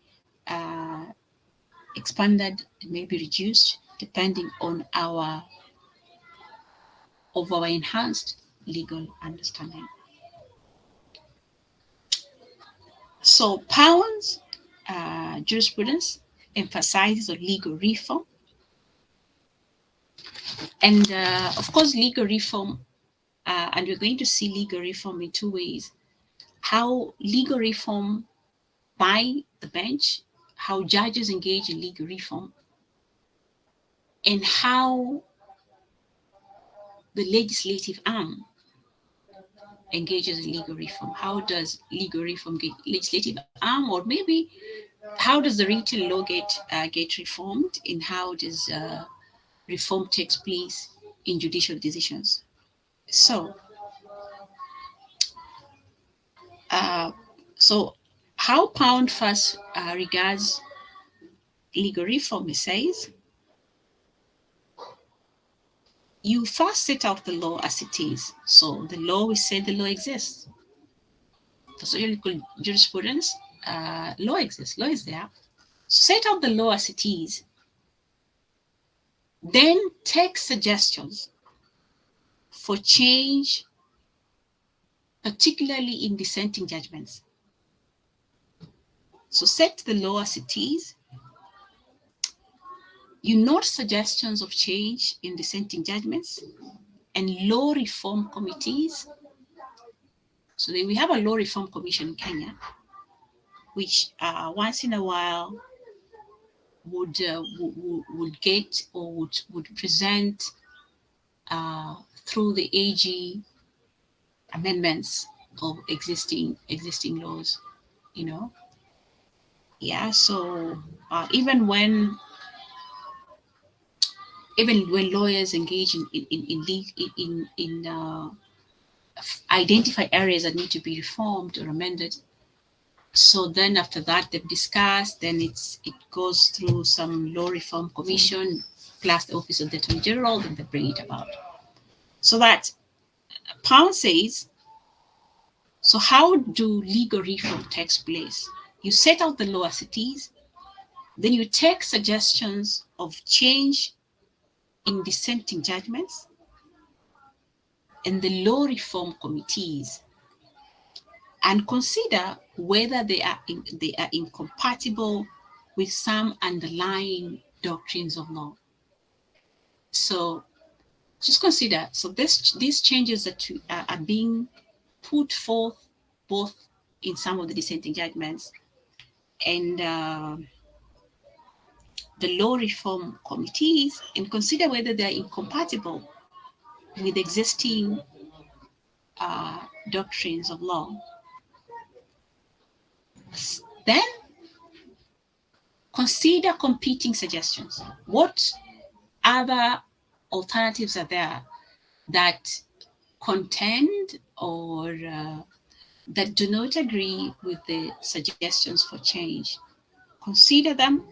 expanded, it may be reduced, depending on our enhanced legal understanding. So Pound's jurisprudence emphasizes on legal reform. And of course, legal reform, and we're going to see legal reform in two ways. How legal reform by the bench, how judges engage in legal reform, and how the legislative arm engages in legal reform. How does legal reform get legislative arm, or maybe how does the written law get reformed, and how does reform takes place in judicial decisions? So, uh, so how Pound first regards legal reform, he says, you first set out the law as it is. So the law, we say the law exists. The sociological jurisprudence, law exists, law is there. So set out the law as it is. Then take suggestions for change, particularly in dissenting judgments. So set the law as it is. You note suggestions of change in dissenting judgments and law reform committees. So we have a law reform commission in Kenya, which once in a while would get or would present through the AG amendments of existing laws, you know. Yeah, so even when lawyers engage in identify areas that need to be reformed or amended, so then after that they've discussed, then it goes through some law reform commission plus the office of the attorney general, then they bring it about. So that Pound says, so how do legal reform takes place? You set out the law as it is, then you take suggestions of change in dissenting judgments and the law reform committees, and consider whether they are incompatible with some underlying doctrines of law. So just consider, so these changes that are being put forth both in some of the dissenting judgments and the law reform committees, and consider whether they are incompatible with existing doctrines of law. Then consider competing suggestions. What other alternatives are there that contend or that do not agree with the suggestions for change? Consider them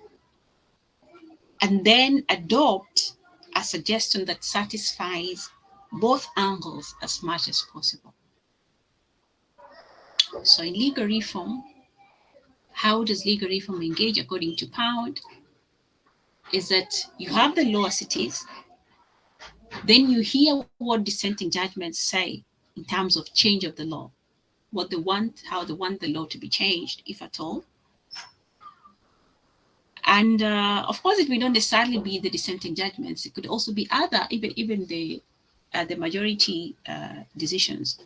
and then adopt a suggestion that satisfies both angles as much as possible. So in legal reform, how does legal reform engage according to Pound, is that you have the law as it is, then you hear what dissenting judgments say in terms of change of the law, what they want, how they want the law to be changed, if at all. And of course, it may not necessarily be the dissenting judgments. It could also be other, even the majority decisions.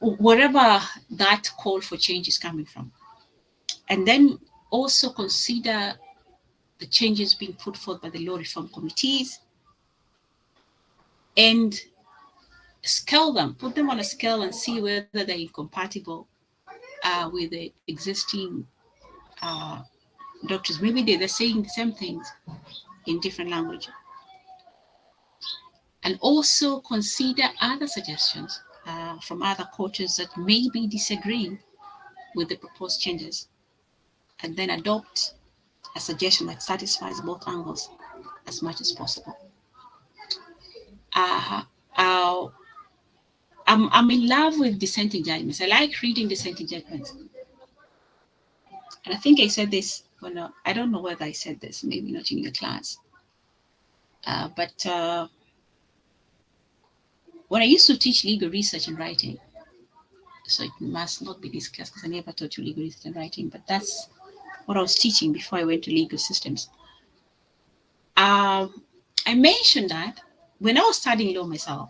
Wherever that call for change is coming from. And then also consider the changes being put forth by the law reform committees and scale them, put them on a scale and see whether they're incompatible with the existing doctrines. Maybe they're saying the same things in different language. And also consider other suggestions from other quarters that may be disagreeing with the proposed changes, and then adopt a suggestion that satisfies both angles as much as possible. I'm in love with dissenting judgments. I like reading dissenting judgments. And I think I said this, well, I don't know whether I said this, maybe not in the class. But when I used to teach legal research and writing, so it must not be discussed because I never taught you legal research and writing, but that's what I was teaching before I went to legal systems. I mentioned that when I was studying law myself,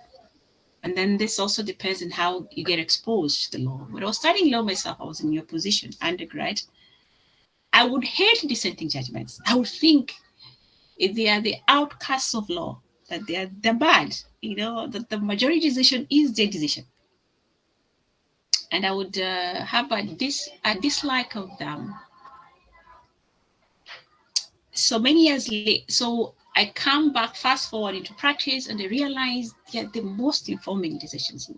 and then this also depends on how you get exposed to the law. When I was studying law myself, I was in your position, undergrad. I would hate dissenting judgments. I would think if they are the outcasts of law, that they're bad, that the majority decision is their decision. And I would have a dislike of them. So many years later, so I come back, fast forward into practice, and I realized they're the most informing decisions.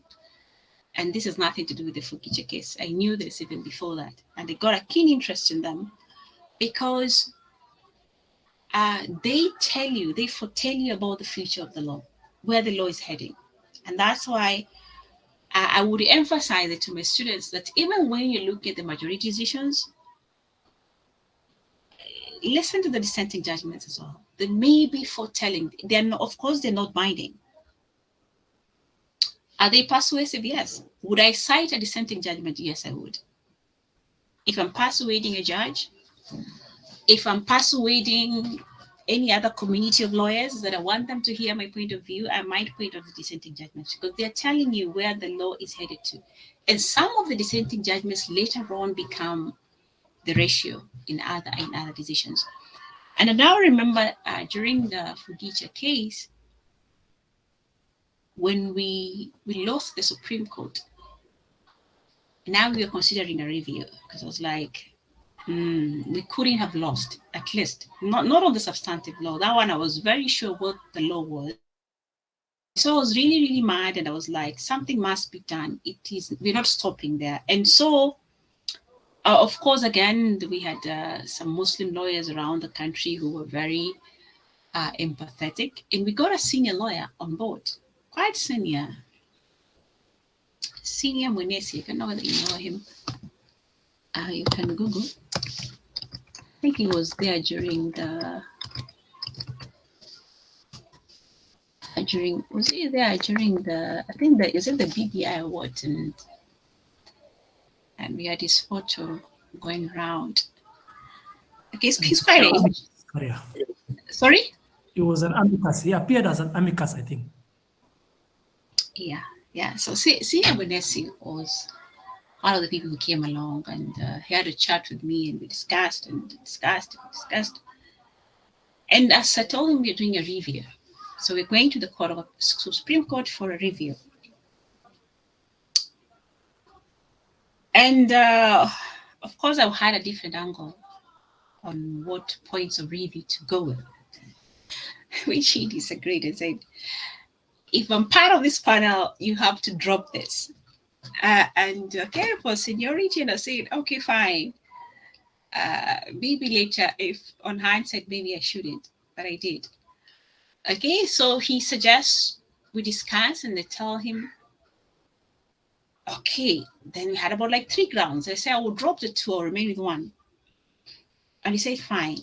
And this has nothing to do with the Fukicha case. I knew this even before that. And I got a keen interest in them because they foretell you about the future of the law, where the law is heading. And that's why I would emphasize it to my students that even when you look at the majority decisions, listen to the dissenting judgments as well. They may be foretelling. Of course, they're not binding. Are they persuasive? Yes. Would I cite a dissenting judgment? Yes, I would. If I'm persuading a judge, if I'm persuading any other community of lawyers that I want them to hear my point of view, I might point out the dissenting judgments because they're telling you where the law is headed to. And some of the dissenting judgments later on become the ratio in other decisions. And I now remember during the Fugicha case, when we lost the Supreme Court, now we are considering a review because I was like, we couldn't have lost, at least not on the substantive law. That one I was very sure what the law was. So I was really, really mad, and I was like, something must be done. We're not stopping there. And so, of course, again, we had some Muslim lawyers around the country who were very empathetic, and we got a senior lawyer on board, quite senior Mwenesi. I don't know whether you know him. You can Google. I think he was there during the I think the BBI award, and we had his photo going around. Okay, he's quite aged. Sorry? He was an amicus. He appeared as an amicus, I think. Yeah. So Senior Bonesi was one of the people who came along, and he had a chat with me, and we discussed. And as I told him, we're doing a review. So we're going to the Supreme Court for a review. And of course, I had a different angle on what points of review to go with, which he disagreed and said, if I'm part of this panel, you have to drop this. And okay, for seniority, and I said, okay, fine. Maybe later, if on hindsight, maybe I shouldn't, but I did. Okay, so he suggests we discuss, and they tell him, Okay, then we had about like 3 grounds. I said I will drop the 2 or remain with 1. And he said, fine.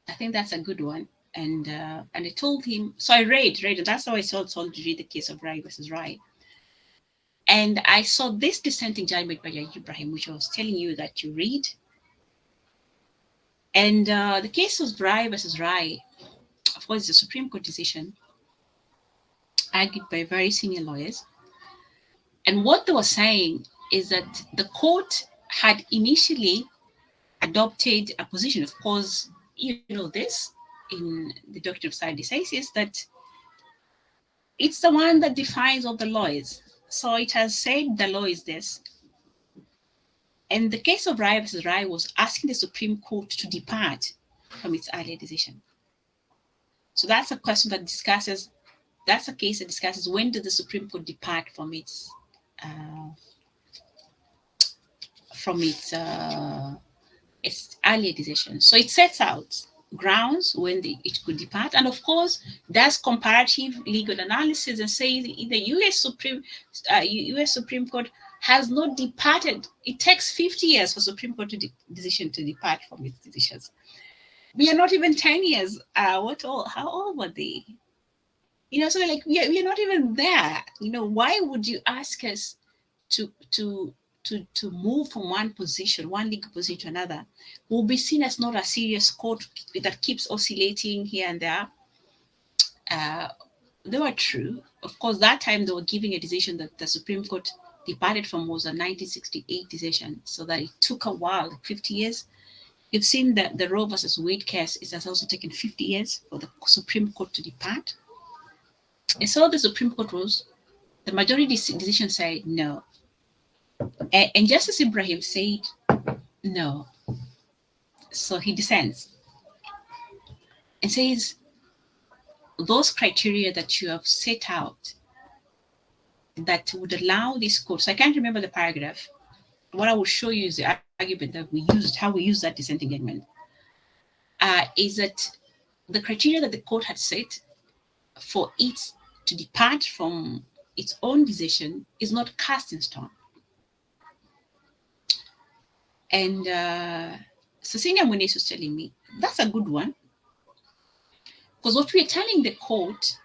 I think that's a good one. And I told him, so I read, and that's how I told you read the case of Rai versus Rai. And I saw this dissenting judgment by Judge Ibrahim, which I was telling you that you read. And the case of Rai versus Rai, of course, it's a Supreme Court decision argued by very senior lawyers. And what they were saying is that the court had initially adopted a position. Of course, you know this in the doctrine of side decisis that it's the one that defines what the law is. So it has said the law is this. And the case of Rai versus Rai was asking the Supreme Court to depart from its earlier decision. So that's a question that discusses, that's a case that discusses when did the Supreme Court depart from its earlier decision. So it sets out grounds when it could depart, and of course does comparative legal analysis and says the U.S. Supreme Court has not departed. It takes 50 years for Supreme Court decision to depart from its decisions. We are not even 10 years. How old were they? So like we are not even there. Why would you ask us to move from one legal position to another? Will be seen as not a serious court that keeps oscillating here and there. They were true. Of course, that time they were giving a decision that the Supreme Court departed from was a 1968 decision, so that it took a while, 50 years. You've seen that the Roe versus Wade case, it has also taken 50 years for the Supreme Court to depart. And so the Supreme Court rules, the majority decision said no. And Justice Ibrahim said no. So he dissents and says, those criteria that you have set out that would allow this court, so I can't remember the paragraph. What I will show you is the argument that we used, how we used that dissenting judgment, is that the criteria that the court had set for it to depart from its own decision is not cast in stone. And Cecilia Muniz was telling me, that's a good one. Because what we're telling the court,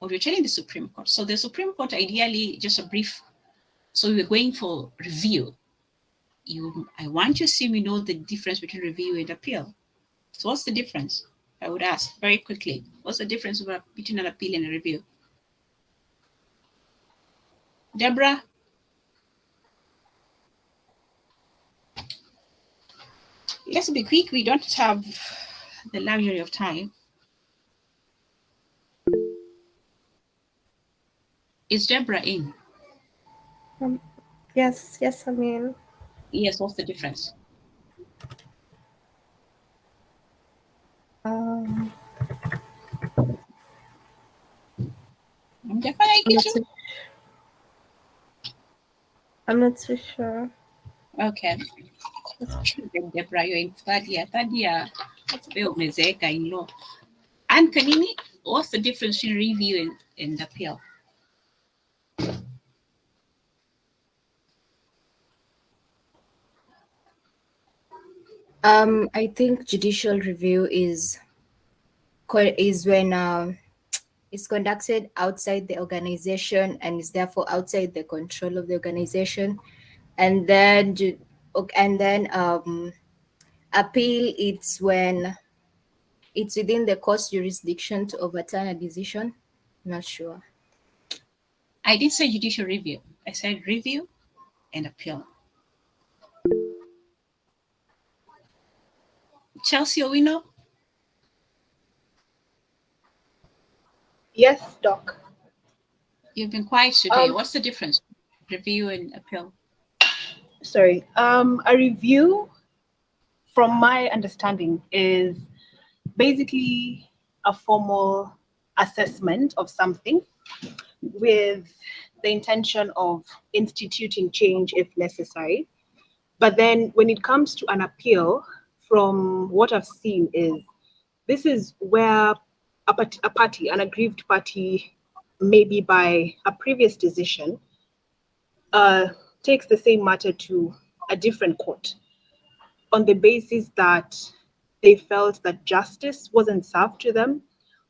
or we're telling the Supreme Court, so the Supreme Court, ideally, just a brief, so we're going for review. I want you to see, we know the difference between review and appeal. So what's the difference? I would ask very quickly. What's the difference between an appeal and a review? Deborah? Let's be quick. We don't have the luxury of time. Is Deborah in? Yes, I mean. Yes, what's the difference? I'm not too sure. Okay. Deborah, you're in third year. In law. And Kanini, what's the difference between review and appeal? I think judicial review is when it's conducted outside the organization and is therefore outside the control of the organization, and then appeal, it's when it's within the court's jurisdiction to overturn a decision. I'm not sure. I did say judicial review. I said review and appeal. Chelsea Owino? Yes, Doc. You've been quiet today. What's the difference? Review and appeal. Sorry. A review, from my understanding, is basically a formal assessment of something with the intention of instituting change if necessary. But then when it comes to an appeal, from what I've seen, is this is where a party, an aggrieved party, maybe by a previous decision, takes the same matter to a different court on the basis that they felt that justice wasn't served to them,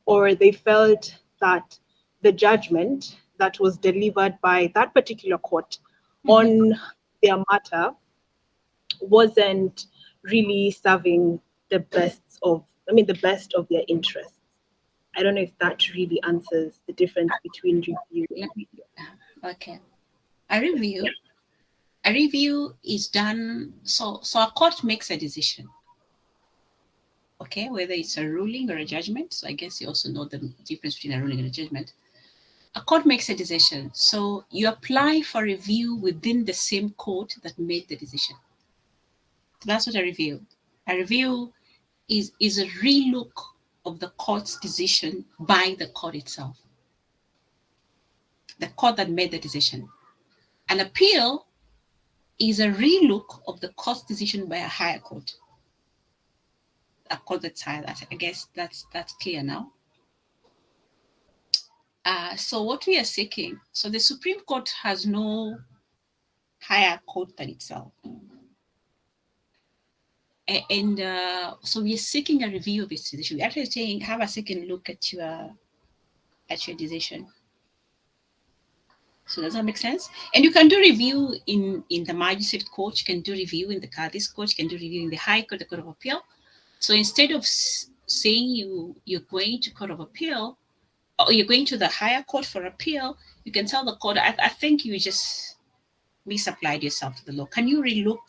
or they felt that the judgment that was delivered by that particular court on their matter wasn't really serving the best of, the best of their interests. I don't know if that really answers the difference between review. Let me, okay. A review is done, so a court makes a decision, okay, whether it's a ruling or a judgment. So I guess you also know the difference between a ruling and a judgment. A court makes a decision, so you apply for review within the same court that made the decision. So that's what a review. A review is a relook of the court's decision by the court itself, the court that made the decision. An appeal is a relook of the court's decision by a higher court. A court that's higher. I guess that's clear now. So what we are seeking, so the Supreme Court has no higher court than itself. And so we are seeking a review of its decision. We're actually saying, have a second look at your decision. So does that make sense? And you can do review in the magistrate court, you can do review in the Qadhi's court, you can do review in the High Court, the Court of Appeal. So instead of saying you're going to Court of Appeal, or you're going to the higher court for appeal, you can tell the court, I think you just misapplied yourself to the law. Can you relook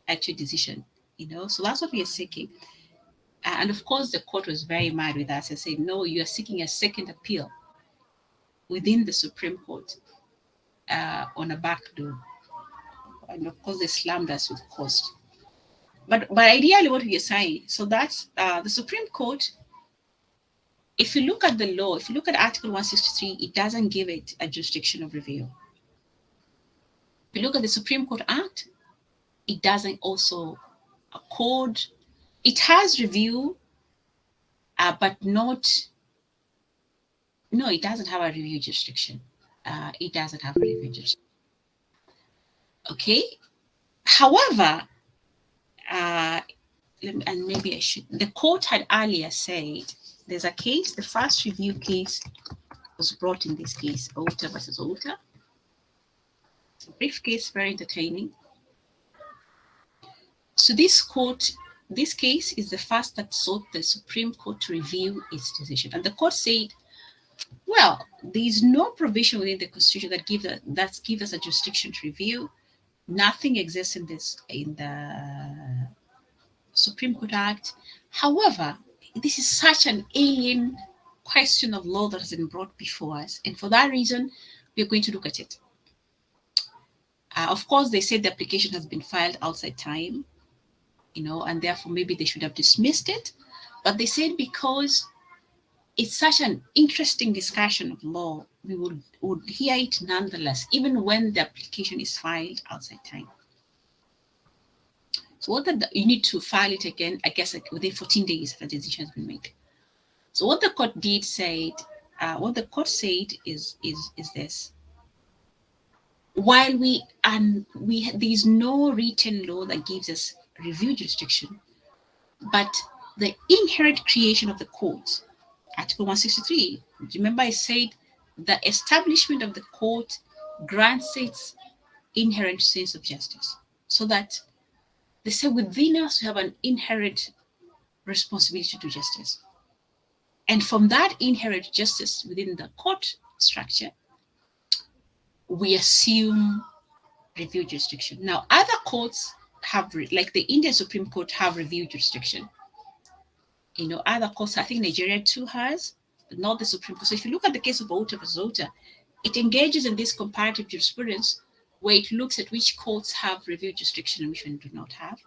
at your decision? So that's what we are seeking. And of course, the court was very mad with us and said, no, you are seeking a second appeal within the Supreme Court on a back door. And of course, they slammed us with cost. But ideally, what we are saying, so that's the Supreme Court. If you look at the law, if you look at Article 163, it doesn't give it a jurisdiction of review. If you look at the Supreme Court Act, it doesn't also accord, it has review, but not, no, it doesn't have a review jurisdiction. It doesn't have a review jurisdiction. Okay. However, and maybe I should, the court had earlier said, there's a case, the first review case was brought in this case, Ota versus Ota. It's a brief case, very entertaining. So this case is the first that sought the Supreme Court to review its decision. And the court said, well, there is no provision within the Constitution that gives us a jurisdiction to review. Nothing exists in the Supreme Court Act. However, this is such an alien question of law that has been brought before us. And for that reason, we're going to look at it. Of course, they said the application has been filed outside time, and therefore maybe they should have dismissed it. But they said because it's such an interesting discussion of law, we would hear it nonetheless, even when the application is filed outside time. So you need to file it again, I guess, within 14 days after the decision has been made. So what the court said is this. While there's no written law that gives us review jurisdiction, but the inherent creation of the court, Article 163, remember I said the establishment of the court grants its inherent sense of justice, so that they say within us we have an inherent responsibility to do justice. And from that inherent justice within the court structure, we assume review jurisdiction. Now, other courts have, like the Indian Supreme Court, have review jurisdiction. Other courts, I think Nigeria too has, but not the Supreme Court. So if you look at the case of Ota versus Ota, it engages in this comparative jurisprudence where it looks at which courts have review jurisdiction and which one do not have.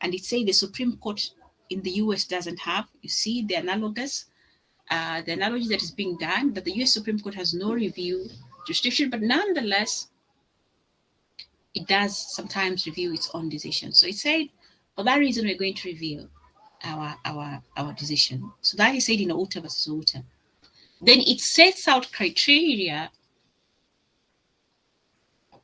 And it says the Supreme Court in the US doesn't have. You see the analogy that is being done, that the US Supreme Court has no review jurisdiction, but nonetheless, it does sometimes review its own decision. So it said, for that reason, we're going to review our decision. So that is said in Ota versus Ota. then it sets out criteria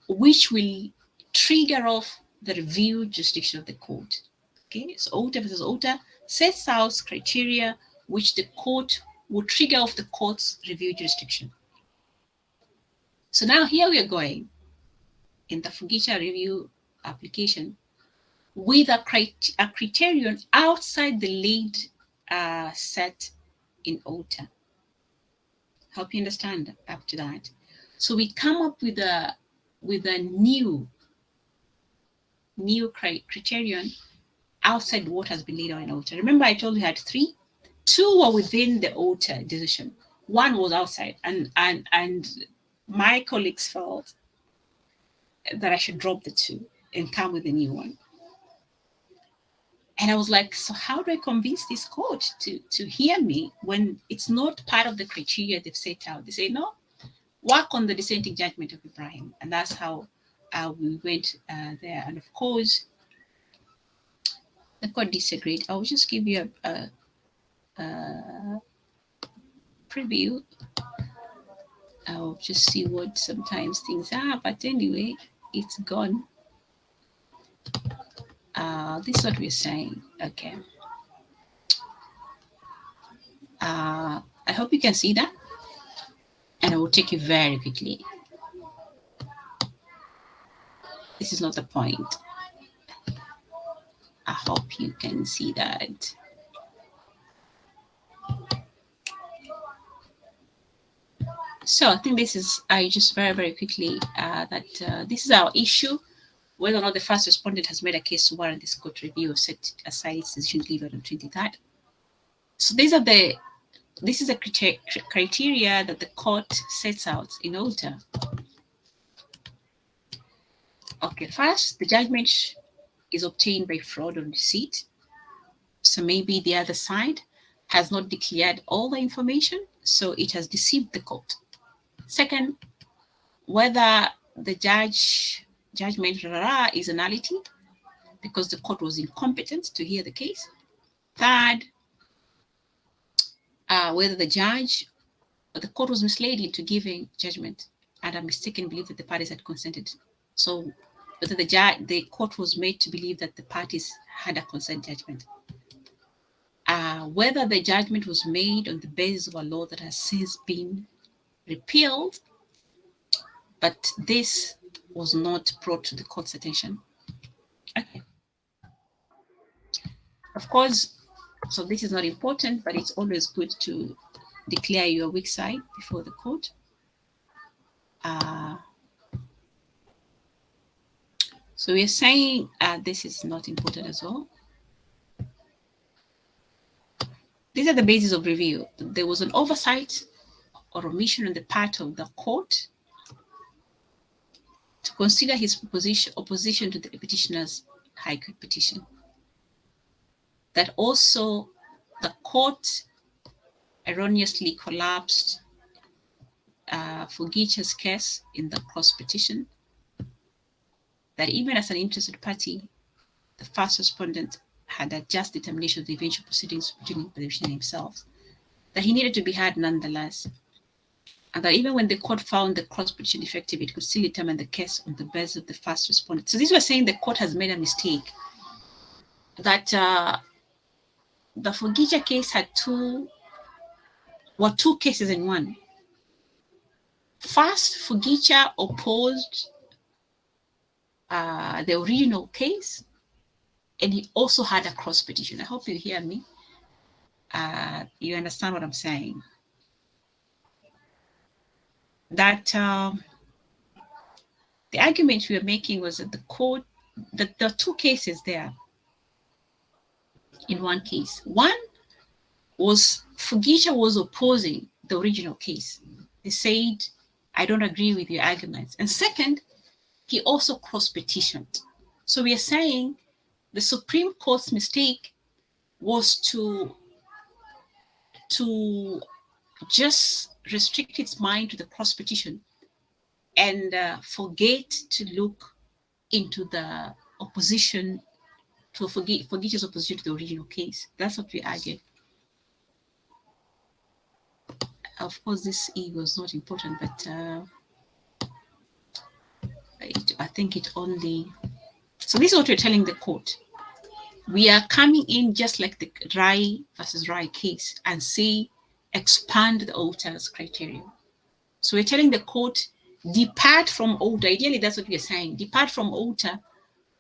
which will trigger off the review jurisdiction of the court. Okay, so OTA versus OTA sets out criteria which the court will trigger off the court's review jurisdiction. So now here we are going in the Fugicha review application with a criterion outside the lead set in OTA. Hope you understand up to that. So we come up with a new criterion outside what has been laid out in OTA. Remember, I told you I had 3. 2 were within the OTA decision. 1 was outside, and my colleagues felt that I should drop the 2 and come with a new one. And I was like, so how do I convince this court to hear me when it's not part of the criteria they've set out? They say, no, work on the dissenting judgment of Ibrahim. And that's how we went there. And of course, the court disagreed. I'll just give you a preview. I'll just see what sometimes things are. But anyway, it's gone. This is what we're saying. Okay. I hope you can see that. And I will take you very quickly. This is not the point. I hope you can see that. So I think this is, I just very quickly, this is our issue. Whether or not the first respondent has made a case to warrant this court review or set aside its decision delivered on 23rd. So this is a criteria that the court sets out in OTA. Okay, first, the judgment is obtained by fraud or deceit. So maybe the other side has not declared all the information, so it has deceived the court. Second, whether the judgment is a nullity because the court was incompetent to hear the case. Third, whether the judge or the court was misled into giving judgment and a mistaken belief that the parties had consented. So whether the court was made to believe that the parties had a consent judgment. Whether the judgment was made on the basis of a law that has since been repealed, but this was not brought to the court's attention. Okay. Of course, so this is not important, but it's always good to declare your weak side before the court. So we're saying this is not important as well. These are the bases of review. There was an oversight or omission on the part of the court to consider his opposition to the petitioner's High Court petition. That also the court erroneously collapsed Fugicha's case in the cross petition. That even as an interested party, the first respondent had a just determination of the eventual proceedings between the petitioner himself, that he needed to be heard nonetheless. And that even when the court found the cross petition effective, it could still determine the case on the basis of the first respondent. So this was saying the court has made a mistake. That the Fugicha case had two cases in one. First, Fugicha opposed the original case, and he also had a cross petition. I hope you hear me. You understand what I'm saying. That the argument we were making was that the court, that there are two cases there in one case. One was Fugicha was opposing the original case. They said, I don't agree with your arguments. And second, he also cross-petitioned. So we are saying the Supreme Court's mistake was to just restrict its mind to the cross-petition and forget to look into the opposition, to Fugicha's opposition to the original case. That's what we argued. Of course, this E was not important, but I think it only. So this is what we're telling the court. We are coming in just like the Rai versus Rai case and say expand the OTA's criteria. So we're telling the court, depart from OTA. Ideally, that's what we're saying. Depart from OTA,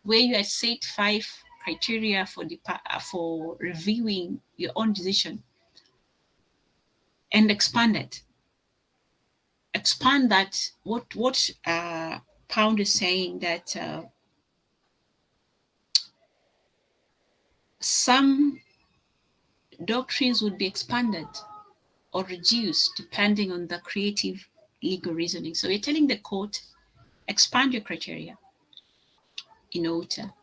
where you had set 5 criteria for reviewing your own decision, and expand it. Expand that. What Pound is saying that some doctrines would be expanded or reduced depending on the creative legal reasoning. So we're telling the court, expand your criteria in OTA.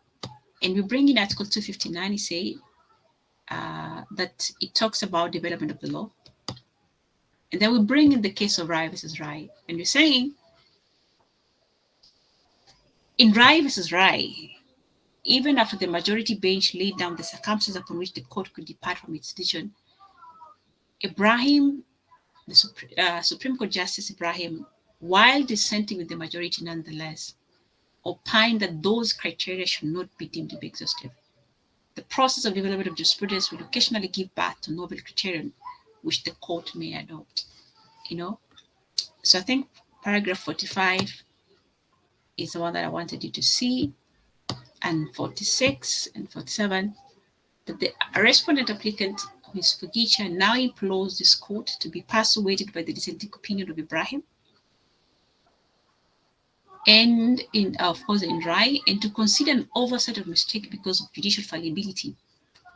And we bring in Article 259, you say that it talks about development of the law. And then we bring in the case of Rai versus Rai. And we're saying, in Rai versus Rai, even after the majority bench laid down the circumstances upon which the court could depart from its decision, Ibrahim, the Supreme Court Justice Ibrahim, while dissenting with the majority nonetheless, opined that those criteria should not be deemed to be exhaustive. The process of development of jurisprudence will occasionally give birth to novel criterion which the court may adopt. So I think paragraph 45 is the one that I wanted you to see, and 46 and 47, that the respondent applicant, Ms. Fugicha, now implores this court to be persuaded by the dissenting opinion of Ibrahim, and of course in Rai, and to consider an oversight of mistake because of judicial fallibility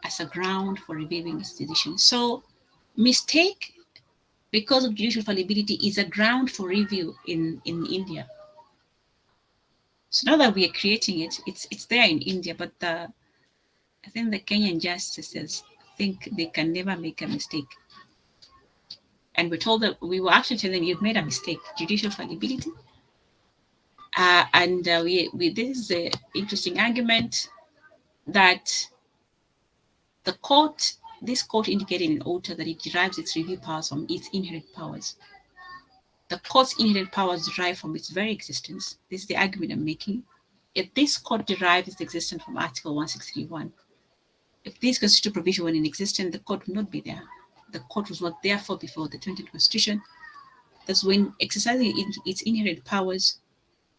as a ground for reviewing its decision. So mistake because of judicial fallibility is a ground for review in India. So now that we are creating it, it's there in India, but I think the Kenyan justices think they can never make a mistake. And we're told that we were actually telling them, you've made a mistake, judicial fallibility. This is the interesting argument that this court indicated in OTA that it derives its review powers from its inherent powers. The court's inherent powers derive from its very existence. This is the argument I'm making. If this court derives its existence from Article 163.1, if this constitutional provision were in existence, the court would not be there. The court was not therefore before the 20th Constitution. Thus, when exercising its inherent powers,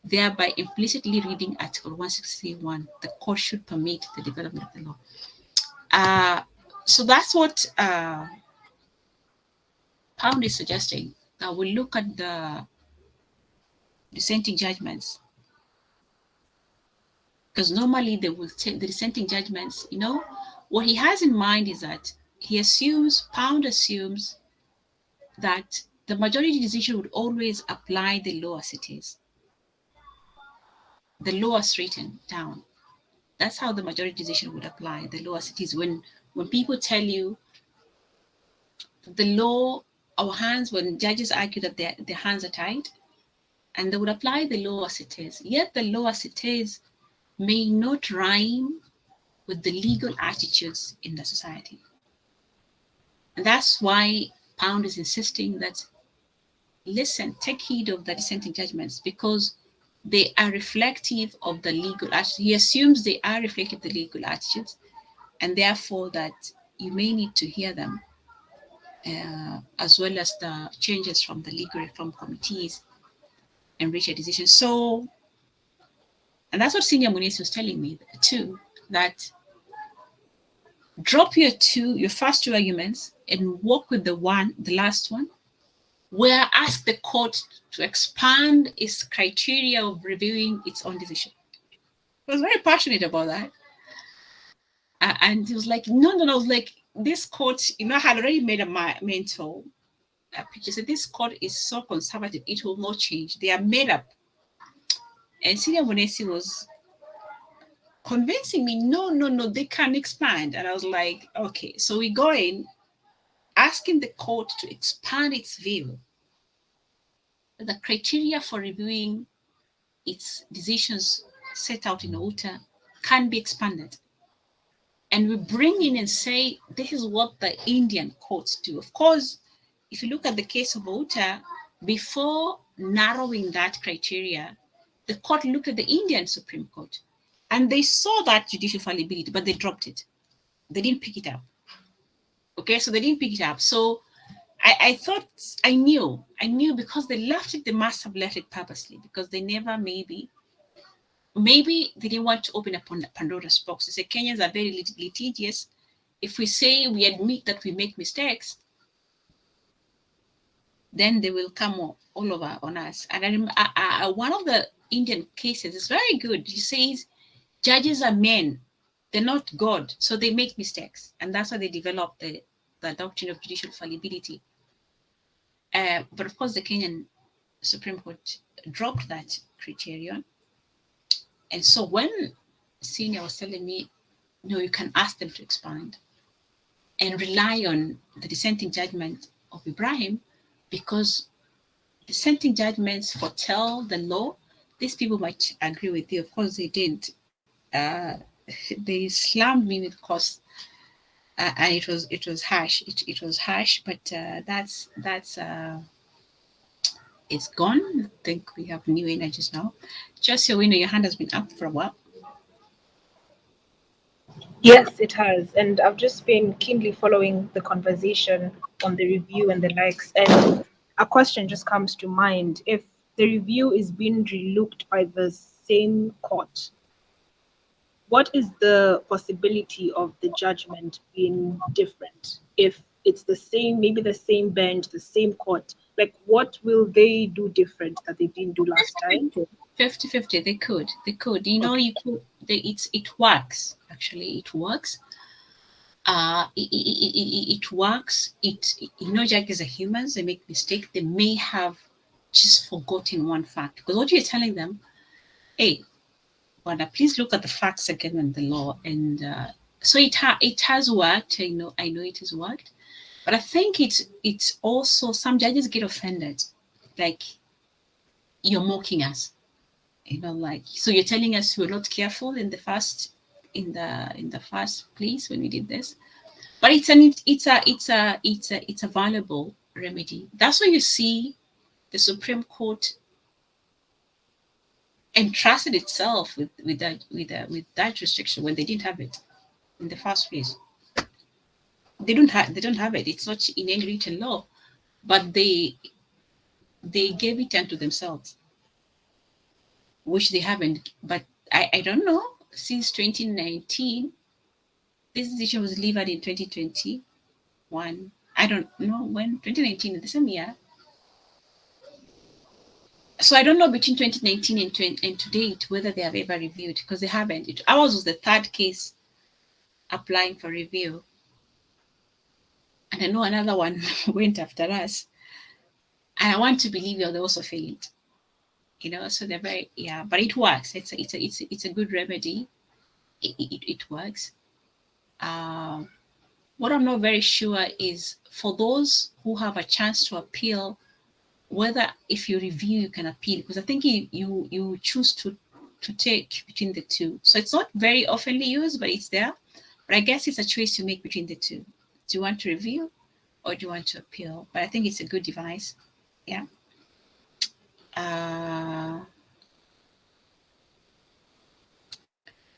thereby implicitly reading Article 163.1, the court should permit the development of the law. So that's what Pound is suggesting. That we'll look at the dissenting judgments, because normally they will take the dissenting judgments. What he has in mind is that Pound assumes that the majority decision would always apply the law as it is, the law as written down. That's how the majority decision would apply the law as it is. When people tell you the law, when judges argue that their hands are tied, and they would apply the law as it is. Yet the law as it is may not rhyme with the legal attitudes in the society. And that's why Pound is insisting that, listen, take heed of the dissenting judgments, because they are reflective of the legal attitudes. He assumes they are reflective of the legal attitudes, and therefore that you may need to hear them, as well as the changes from the legal reform committees, and reach a decision. So, and that's what Senior Munisi was telling me too, that drop your first 2 arguments and work with the last one, where ask the court to expand its criteria of reviewing its own decision. He was very passionate about that. And he was like, no. I was like, this court, I had already made a mental picture. So this court is so conservative, it will not change. They are made up. And Senior Munisi was convincing me, no, they can expand. And I was like, okay. So we go in, asking the court to expand its view. The criteria for reviewing its decisions set out in OTA can be expanded. And we bring in and say, this is what the Indian courts do. Of course, if you look at the case of Ota, before narrowing that criteria, the court looked at the Indian Supreme Court and they saw that judicial fallibility, but they dropped it. They didn't pick it up. Okay, so they didn't pick it up. So I thought, I knew because they left it, they must have left it purposely because they never maybe they didn't want to open up Pandora's box. They say Kenyans are very litigious. If we say we admit that we make mistakes, then they will come all over on us. And one of the Indian cases is very good. He says judges are men, they're not God, so they make mistakes. And that's why they developed the doctrine of judicial fallibility. But of course, the Kenyan Supreme Court dropped that criterion. And so when Senior was telling me, no, you can ask them to expand and rely on the dissenting judgment of Ibrahim, because dissenting judgments foretell the law. These people might agree with you. Of course, they didn't. They slammed me with costs, and it was harsh. It was harsh, but that's it's gone. I think we have new energies now. Just so we know, your hand has been up for a while. Yes, it has. And I've just been keenly following the conversation on the review and the likes. And a question just comes to mind. If the review is being relooked by the same court, what is the possibility of the judgment being different? If it's the same, maybe the same bench, the same court, like what will they do different that they didn't do last time? 50-50, they could. You know, okay. It works. Actually, it works. It works. You know, judges are humans. They make mistakes. They may have just forgotten one fact, because what you're telling them, hey, Wanda, please look at the facts again and the law. And so it has worked. I know it has worked. But I think it's also, some judges get offended, like, you're mocking us, you know, like, so you're telling us we're not careful in the first place when we did this. But it's a valuable remedy. That's why you see the Supreme Court entrusted itself with that restriction when they didn't have it in the first place. They don't have it. It's not in any written law, but they gave it unto themselves, which they haven't. But I don't know, since 2019, this decision was delivered in 2021. I don't know when, 2019, in the same year. So I don't know between 2019 and to date whether they have ever reviewed, because they haven't. Ours was the third case applying for review. And I know another one went after us. And I want to believe they also failed. You know, so they're very, yeah, but it works. It's a good remedy. It works. What I'm not very sure is for those who have a chance to appeal, whether if you review you can appeal, because I think you choose to take between the two. So it's not very oftenly used, but it's there. But I guess it's a choice to make between the two. Do you want to review or do you want to appeal? But I think it's a good device. Yeah.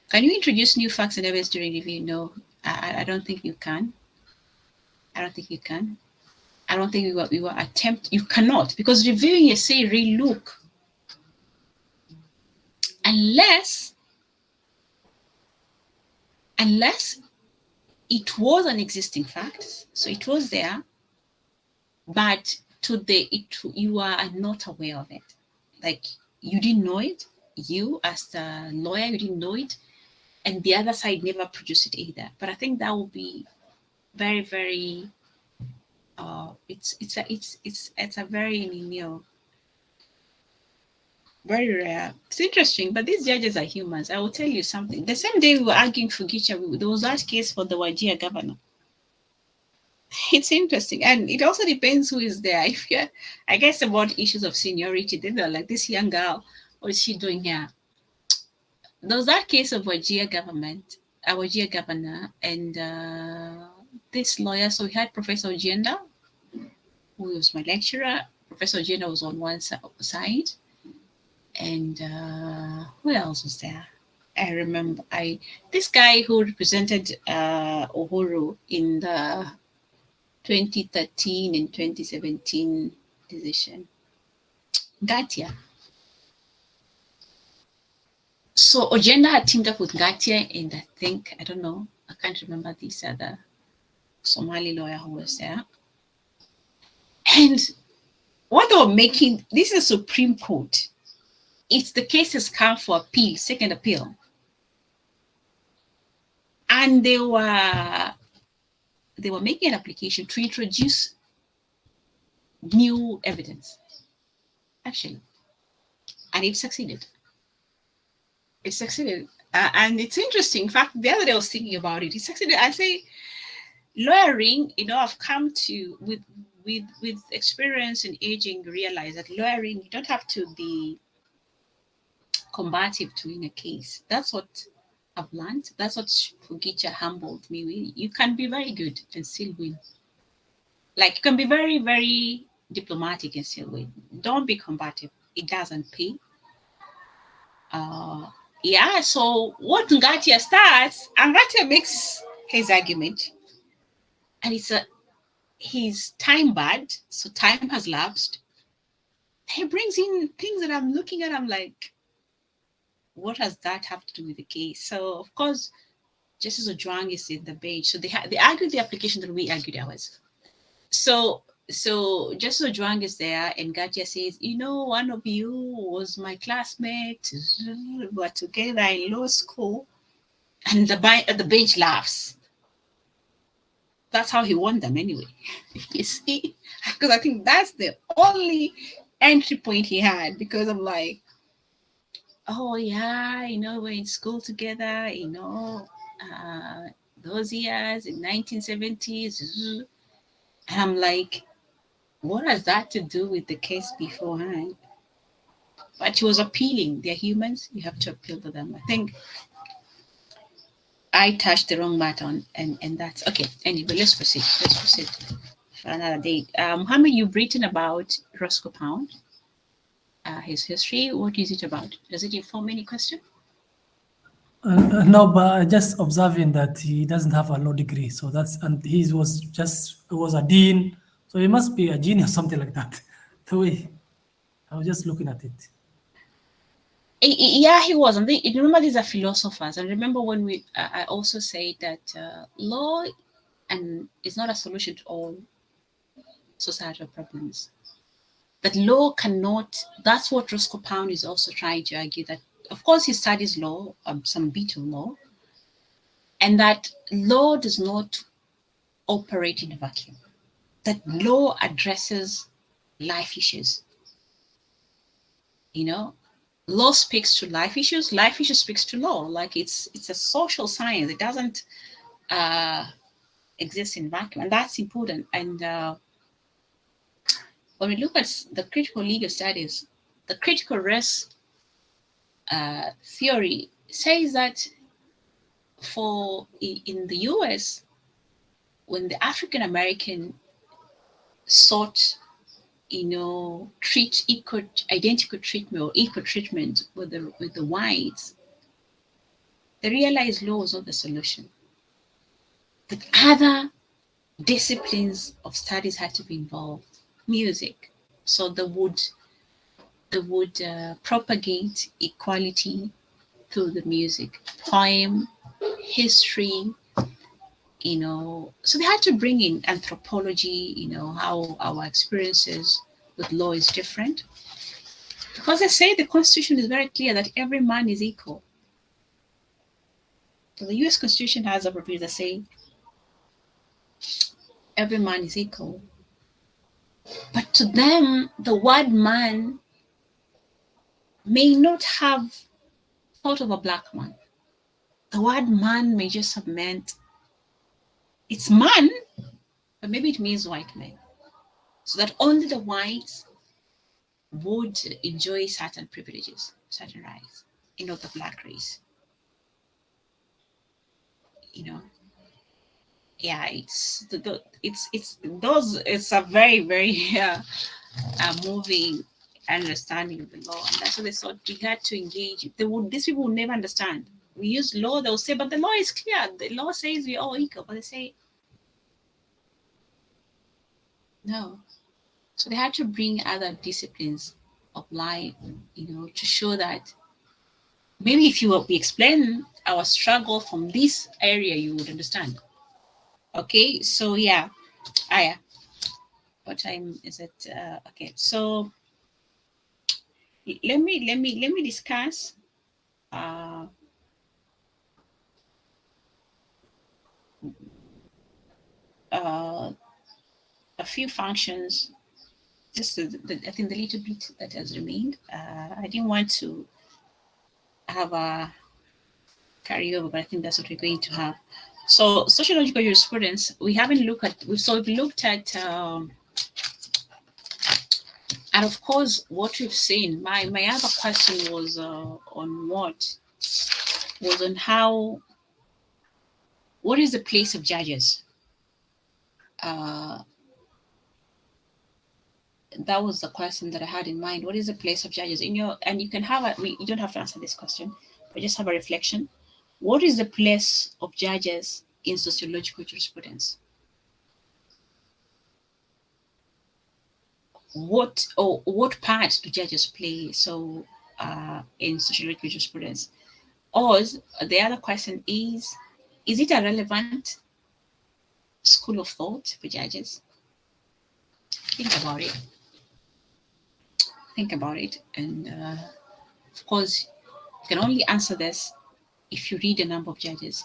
Can you introduce new facts and evidence during review? No, I don't think you can. I don't think you can. I don't think we were attempt. You cannot, because reviewing, you say relook, unless it was an existing fact, so it was there, but you are not aware of it, like you didn't know it. You as the lawyer, you didn't know it, and the other side never produced it either. But I think that will be very, very. It's a very very rare. It's interesting, but these judges are humans. I will tell you something. The same day we were arguing for Gicha, there was that case for the Wajir governor. It's interesting, and it also depends who is there. If you're, I guess, about issues of seniority, then they're like, this young girl, what is she doing here? There was that case of Wajir governor, and this lawyer. So we had Professor Ojenda, who was my lecturer. Professor Jenna was on one side, and who else was there? I remember this guy who represented Uhuru in the 2013 and 2017 decision, Gatia. So Ojenda had teamed up with Gatia, and I think, I don't know, I can't remember this other Somali lawyer who was there. And what they were making, this is Supreme Court. It's the cases come for appeal, second appeal. And they were making an application to introduce new evidence, actually. And it succeeded. It succeeded. And it's interesting. In fact, the other day I was thinking about it. It succeeded. I say, lawyering, I've come to, with experience and aging, realize that lawyering, you don't have to be combative to win a case. That's what I've learned. That's what Fugicha humbled me with. You can be very good and still win. Like, you can be very, very diplomatic and still win. Don't be combative. It doesn't pay. Yeah, so what Ngatia starts, Ngatia makes his argument, and he's time bad, so time has lapsed. He brings in things that I'm looking at, I'm like, what does that have to do with the case? So, of course, Justice Ojwang is in the bench. So they argued the application that we argued ours. So Justice Ojwang is there, and Gatia says, one of you was my classmate. We were together in law school. And the bench laughs. That's how he won them anyway. You see? Because I think that's the only entry point he had, because I'm like, oh yeah, we're in school together, those years in 1970s. And I'm like, what has that to do with the case beforehand? But he was appealing. They're humans. You have to appeal to them. I think I touched the wrong button, and that's okay. Anyway, let's proceed for another day. Mohammed, you've written about Roscoe Pound, his history. What is it about? Does it inform any question? No, but just observing that he doesn't have a law degree, so and he was a dean, so he must be a genius, something like that. The way I was just looking at it. Yeah, he was. And remember, these are philosophers. And remember when I also say that law is not a solution to all societal problems. That law cannot. That's what Roscoe Pound is also trying to argue. That, of course, he studies law, some bit of law, and that law does not operate in a vacuum. That law addresses life issues. Law speaks to life issues speaks to law. Like, it's a social science. It doesn't exist in vacuum, and that's important. And when we look at the critical legal studies, the critical race theory says that in the US, when the African American sought treat identical treatment or equal treatment with the whites, they realized law was not the solution. That other disciplines of studies had to be involved. Music, so they would propagate equality through the music. Poem, history, so they had to bring in anthropology, how our experiences with law is different. Because they say the Constitution is very clear that every man is equal. So the US Constitution has a provision that say every man is equal. But to them, the word man may not have thought of a black man. The word man may just have meant it's man, but maybe it means white man. So that only the whites would enjoy certain privileges, certain rights, the black race. yeah, it's a very very moving understanding of the law, and that's what they thought we had to engage. These people would never understand. We use law, they'll say, but the law is clear. The law says we're all equal, but they say no. So they had to bring other disciplines of life, to show that maybe if we explain our struggle from this area, you would understand. Okay, so yeah, yeah. What time is it? Okay, so let me discuss uh, a few functions. Just I think the little bit that has remained. I didn't want to have a carryover, but I think that's what we're going to have. So sociological jurisprudence, we haven't looked at. We've looked at, and of course, what we've seen. My other question was on how. What is the place of judges? That was the question that I had in mind. What is the place of judges in your? And you can have you don't have to answer this question, but just have a reflection. What is the place of judges in sociological jurisprudence? What part do judges play? So in sociological jurisprudence, or the other question is it a relevant school of thought for judges? Think about it. Think about it, and of course, you can only answer this if you read a number of judges,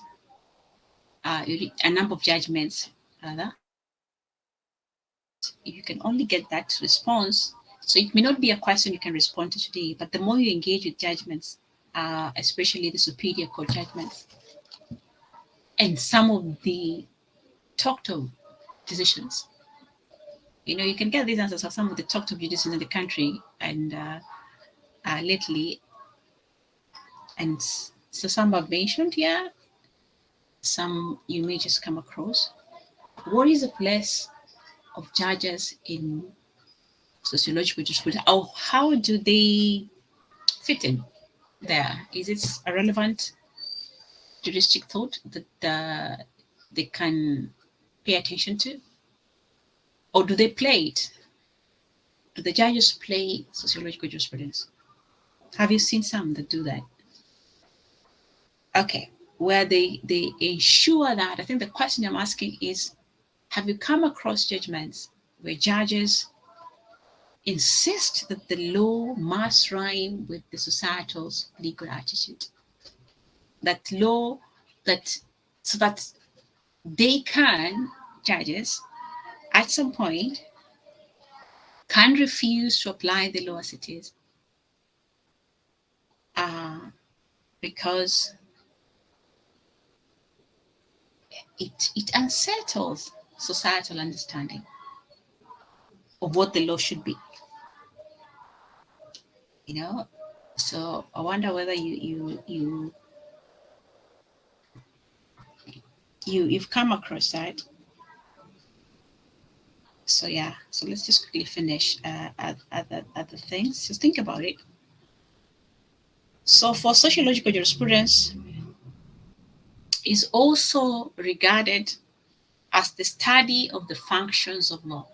you read a number of judgments, rather. You can only get that response. So it may not be a question you can respond to today, but the more you engage with judgments, especially the superior court judgments, and some of the talked of decisions, you can get these answers of some of the talked of decisions in the country and lately. And so some I've mentioned here, some you may just come across. What is the place of judges in sociological jurisprudence? Or how do they fit in there? Is it a relevant juristic thought that they can pay attention to? Or do they play it? Do the judges play sociological jurisprudence? Have you seen some that do that? Okay, where they ensure that, I think the question I'm asking is, have you come across judgments where judges insist that the law must rhyme with the societal's legal attitude? That law, so that they can, judges, at some point, can refuse to apply the law as it is, because it unsettles societal understanding of what the law should be. So I wonder whether you've come across that. So yeah, so let's just quickly finish other things. Just think about it. So for sociological jurisprudence is also regarded as the study of the functions of law.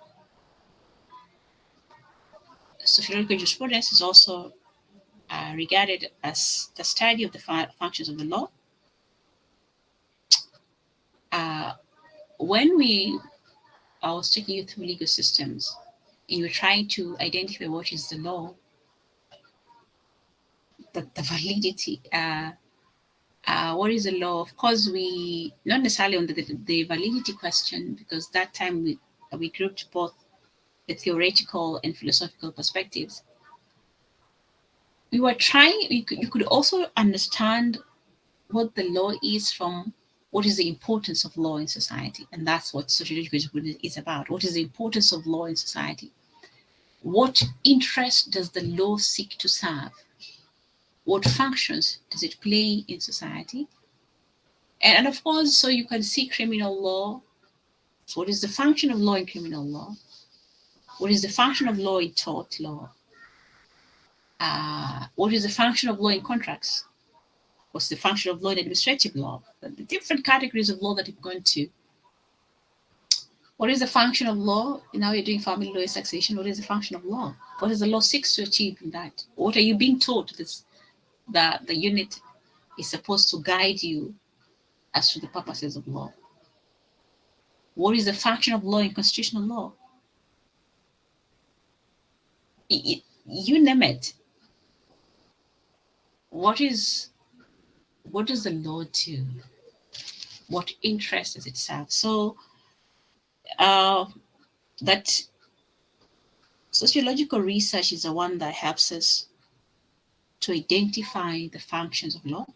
Sociological jurisprudence is also regarded as the study of the functions of the law. When I was taking you through legal systems, and you're trying to identify what is the law, the validity, what is the law? Of course, we not necessarily on the validity question, because that time we grouped both the theoretical and philosophical perspectives. We were trying, you could also understand what the law is from what is the importance of law in society. And that's what sociological jurisprudence is about. What is the importance of law in society? What interest does the law seek to serve? What functions does it play in society? And of course, so you can see criminal law What is the function of law in criminal law? What is the function of law in tort law? What is the function of law in contracts? What's the function of law in administrative law? The different categories of law that you're going to. What is the function of law? Now you're doing family law and taxation. What is the function of law? What does the law seeks to achieve in that? What are you being taught that the unit is supposed to guide you as to the purposes of law? What is the function of law in constitutional law? You name it. What does the law do? What interest does it serve? So that sociological research is the one that helps us to identify the functions of law.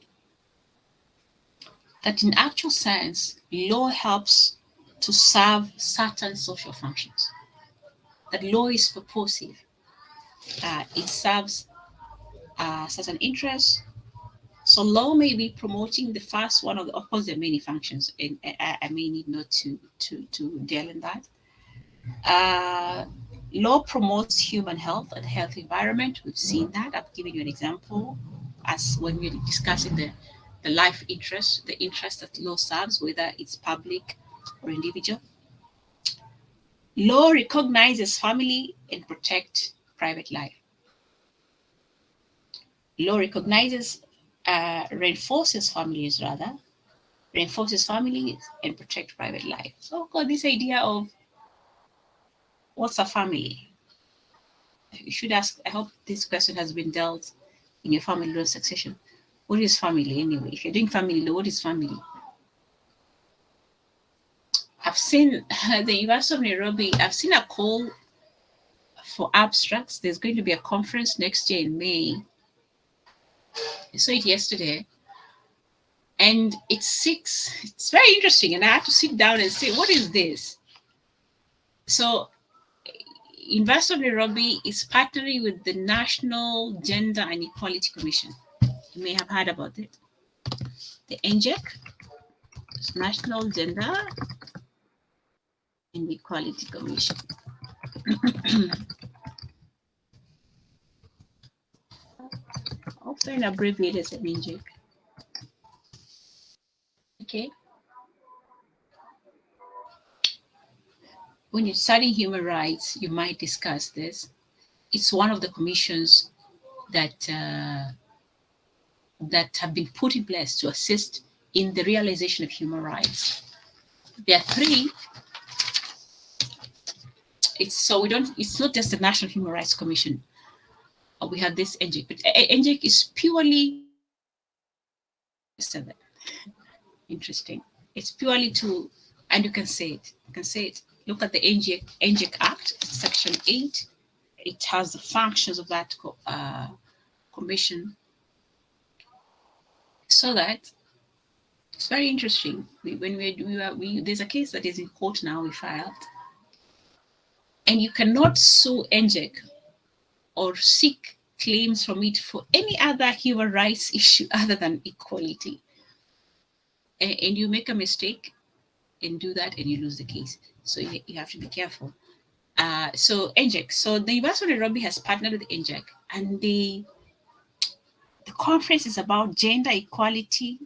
That in actual sense, law helps to serve certain social functions. That law is purposive. It serves certain interests. So law may be promoting the first one of course, there are many functions, and I may need not to deal in that. Law promotes human health and healthy environment. We've seen that. I've given you an example as when we're discussing the life interest, the interest that law serves, whether it's public or individual. Law recognizes family and protects private life. Law recognizes, reinforces families and protect private life. So got this idea of what's a family? You should ask, I hope this question has been dealt in your family law section. What is family anyway? If you're doing family law, what is family? I've seen the University of Nairobi, I've seen a call for abstracts. There's going to be a conference next year in May. I saw it yesterday. And it's very interesting. And I had to sit down and say, what is this? So University of Nairobi is partnering with the National Gender and Equality Commission. You may have heard about it. The NGEC, National Gender and Equality Commission. Often abbreviated as NGEC. Okay. When you're studying human rights, you might discuss this. It's one of the commissions that have been put in place to assist in the realization of human rights. There are three. It's not just the National Human Rights Commission. We have this NGEC, but NGEC is purely interesting. It's purely to, and you can say it. You can say it. Look at the NGEC Act, Section 8. It has the functions of that commission. So that it's very interesting. There's a case that is in court now. We filed, and you cannot sue NGEC or seek claims from it for any other human rights issue other than equality. And you make a mistake and do that, and you lose the case. So you have to be careful. So NGEC. So the University of Nairobi has partnered with NGEC, and the conference is about gender equality,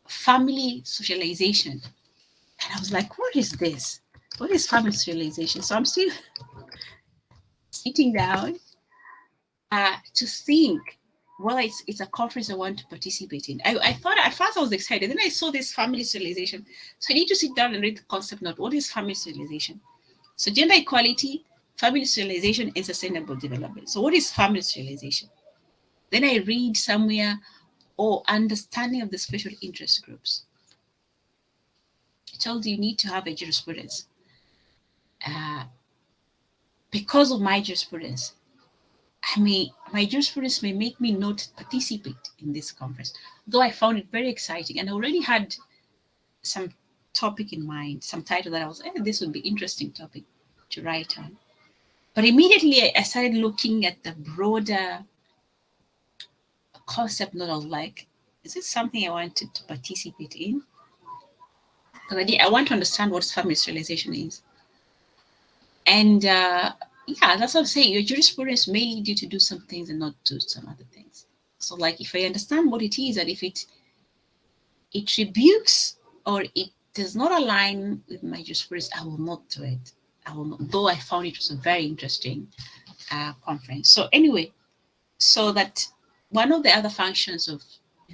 family socialization. And I was like, what is this? What is family socialization? So I'm still sitting down to think, well, it's a conference I want to participate in. I thought at first I was excited. Then I saw this family socialization. So I need to sit down and read the concept note. What is family socialization? So gender equality, family socialization, and sustainable development. So what is family socialization? Then I read somewhere, understanding of the special interest groups. I told you need to have a jurisprudence. Because of my jurisprudence, my jurisprudence may make me not participate in this conference, though I found it very exciting. And I already had some topic in mind, some title that I was, this would be interesting topic to write on. But immediately I started looking at the broader concept, not of like, is this something I wanted to participate in? because I want to understand what family sterilization is. And yeah, that's what I'm saying. Your jurisprudence may lead you to do some things and not do some other things. So, like, if I understand what it is, and if it rebukes or it does not align with my jurisprudence, I will not do it. I will not, though I found it was a very interesting conference. So anyway, so that one of the other functions of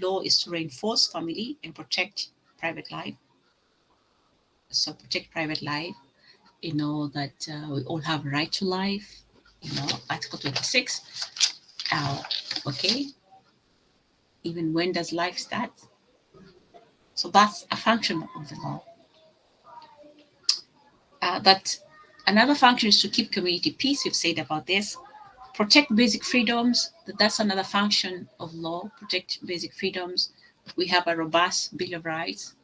law is to reinforce family and protect private life. So protect private life, that we all have a right to life, Article 26. Okay, even when does life start? So that's a function of the law. That another function is to keep community peace. We've said about this. Protect basic freedoms. That's another function of law. Protect basic freedoms. We have a robust Bill of Rights.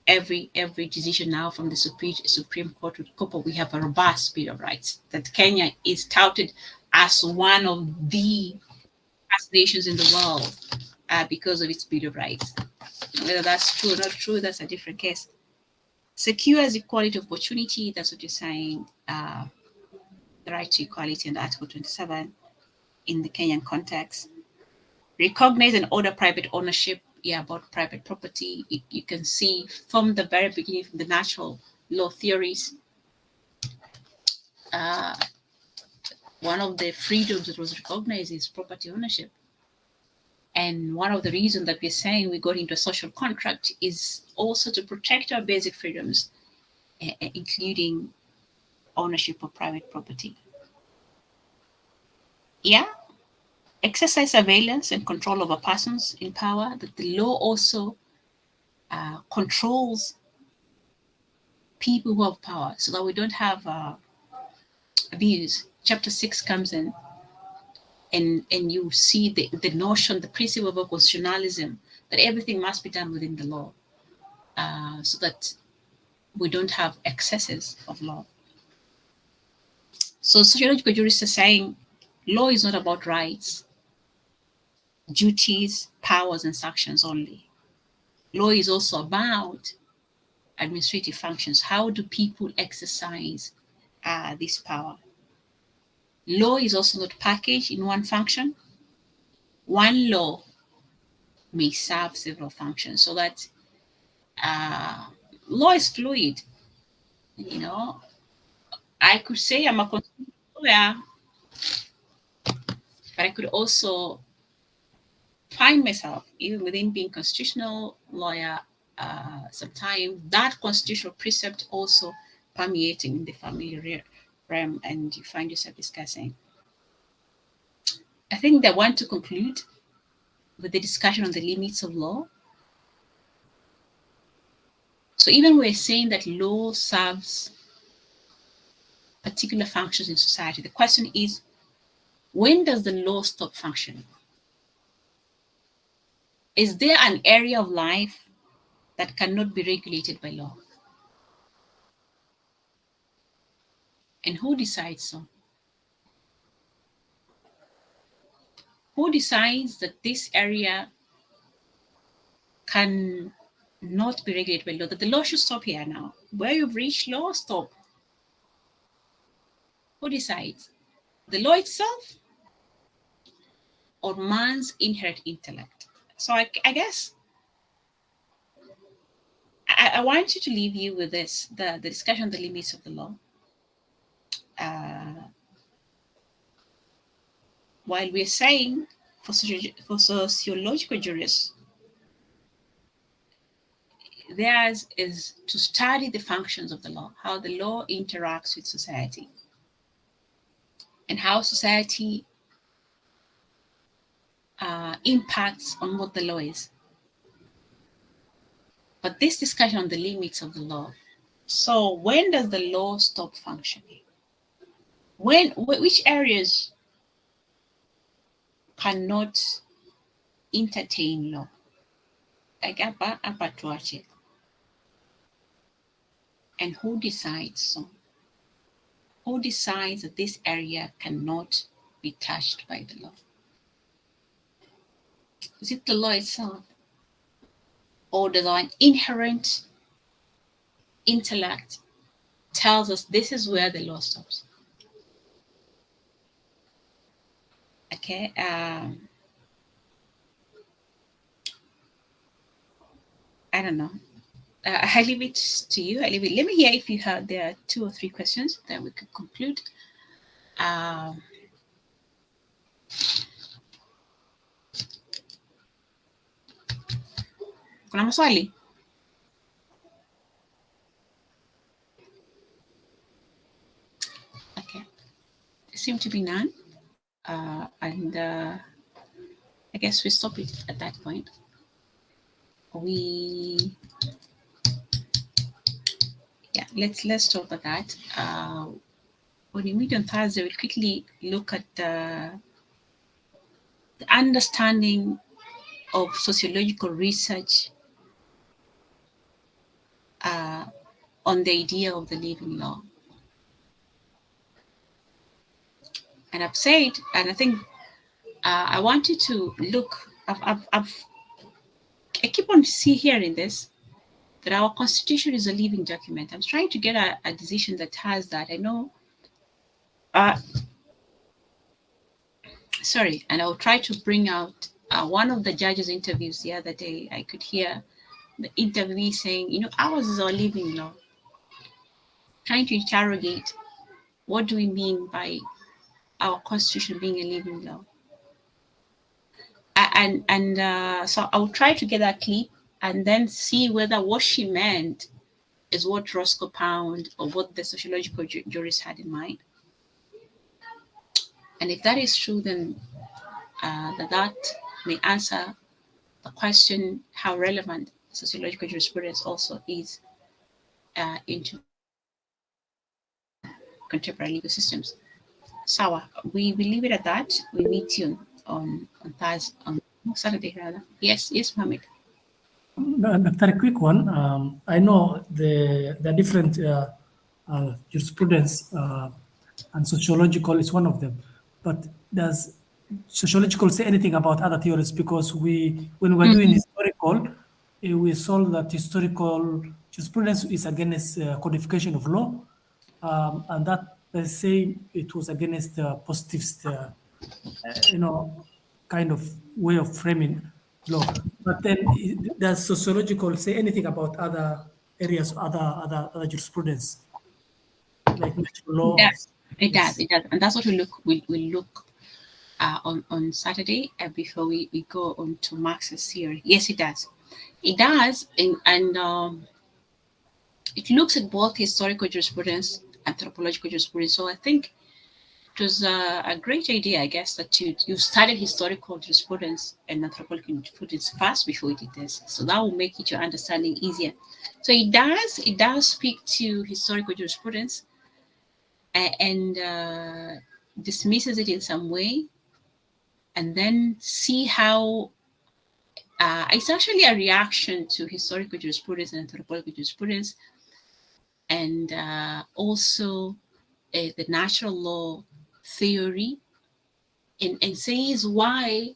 Every decision now from the Supreme Court with COPA, we have a robust Bill of Rights that Kenya is touted as one of the best nations in the world because of its Bill of Rights. Whether that's true or not true, that's a different case. Secures equality of opportunity. That's what you're saying. The right to equality under Article 27 in the Kenyan context. Recognize and order private ownership. Yeah, about private property. You can see from the very beginning, from the natural law theories, one of the freedoms that was recognized is property ownership. And one of the reasons that we're saying we got into a social contract is also to protect our basic freedoms, including ownership of private property. Yeah, exercise surveillance and control over persons in power. That the law also controls people who have power, so that we don't have abuse. Chapter 6 comes in, and you see the notion, the principle of constitutionalism, that everything must be done within the law, so that we don't have excesses of law. So sociological jurists are saying law is not about rights, duties, powers, and sanctions only. Law is also about administrative functions. How do people exercise this power? Law is also not packaged in one function. One law may serve several functions, so that law is fluid. I could say I'm a constitutional lawyer, but I could also find myself, even within being constitutional lawyer, sometimes that constitutional precept also permeating in the family realm, and you find yourself discussing. I think I want to conclude with the discussion on the limits of law. So even we're saying that law serves particular functions in society, the question is, when does the law stop functioning? Is there an area of life that cannot be regulated by law? And who decides so? Who decides that this area can not be regulated by law, that the law should stop here now? Where you've reached law, stop. Who decides? The law itself or man's inherent intellect? So I guess I want you to leave you with this, the discussion on the limits of the law. While we're saying for sociological jurists, theirs is to study the functions of the law, how the law interacts with society, and how society impacts on what the law is. But this discussion on the limits of the law. So when does the law stop functioning? Which areas cannot entertain law? And who decides so? Who decides that this area cannot be touched by the law? Is it the law itself? Or does an inherent intellect tells us this is where the law stops. Okay. I don't know. I leave it to you. Let me hear if you have there are 2 or 3 questions that we could conclude. Kuna maswali? Okay. There seem to be none. And I guess we stop it at that point. Let's stop at that. When we meet on Thursday, we'll quickly look at the understanding of sociological research on the idea of the living law. And I've said, and I think I want you to look. I keep on hearing this, that our constitution is a living document. I'm trying to get a decision that has that. I know. Sorry, and I'll try to bring out one of the judges' interviews the other day. I could hear the interviewee saying, ours is our living law. Trying to interrogate, what do we mean by our constitution being a living law? So I'll try to get that clip and then see whether what she meant is what Roscoe Pound or what the sociological jurist had in mind. And if that is true, then that may answer the question how relevant sociological jurisprudence also is into contemporary legal systems. Sawa, we leave it at that. We meet you on Thursday, on Saturday rather. Yes, Mohammed. After a quick one, I know the different jurisprudence and sociological is one of them, but does sociological say anything about other theories? Because when we're doing historical, we saw that historical jurisprudence is against codification of law, and that they say it was against positivist, kind of way of framing law. But then, does sociological say anything about other areas, other jurisprudence, like natural law? It does, and that's what we look on Saturday before we go on to Marx's theory. Yes, it does. It does, and it looks at both historical jurisprudence, anthropological jurisprudence. So I think it was a great idea, I guess, that you studied historical jurisprudence and anthropological jurisprudence first before you did this. So that will make it your understanding easier. So it does speak to historical jurisprudence and dismisses it in some way, and then see how it's actually a reaction to historical jurisprudence and anthropological jurisprudence, and also the natural law theory, and says why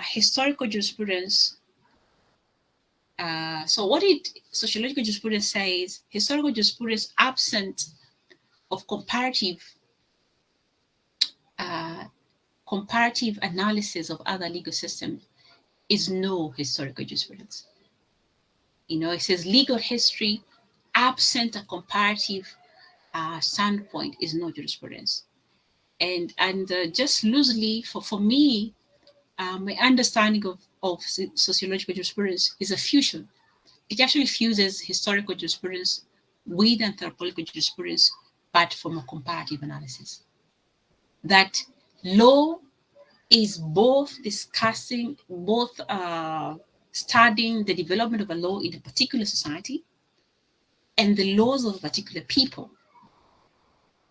historical jurisprudence. So what sociological jurisprudence says, historical jurisprudence absent of comparative analysis of other legal systems is no historical jurisprudence. It says legal history absent a comparative standpoint is no jurisprudence. And just loosely, for me, my understanding of sociological jurisprudence is a fusion. It actually fuses historical jurisprudence with anthropological jurisprudence, but from a comparative analysis. That law is both discussing, studying the development of a law in a particular society and the laws of a particular people,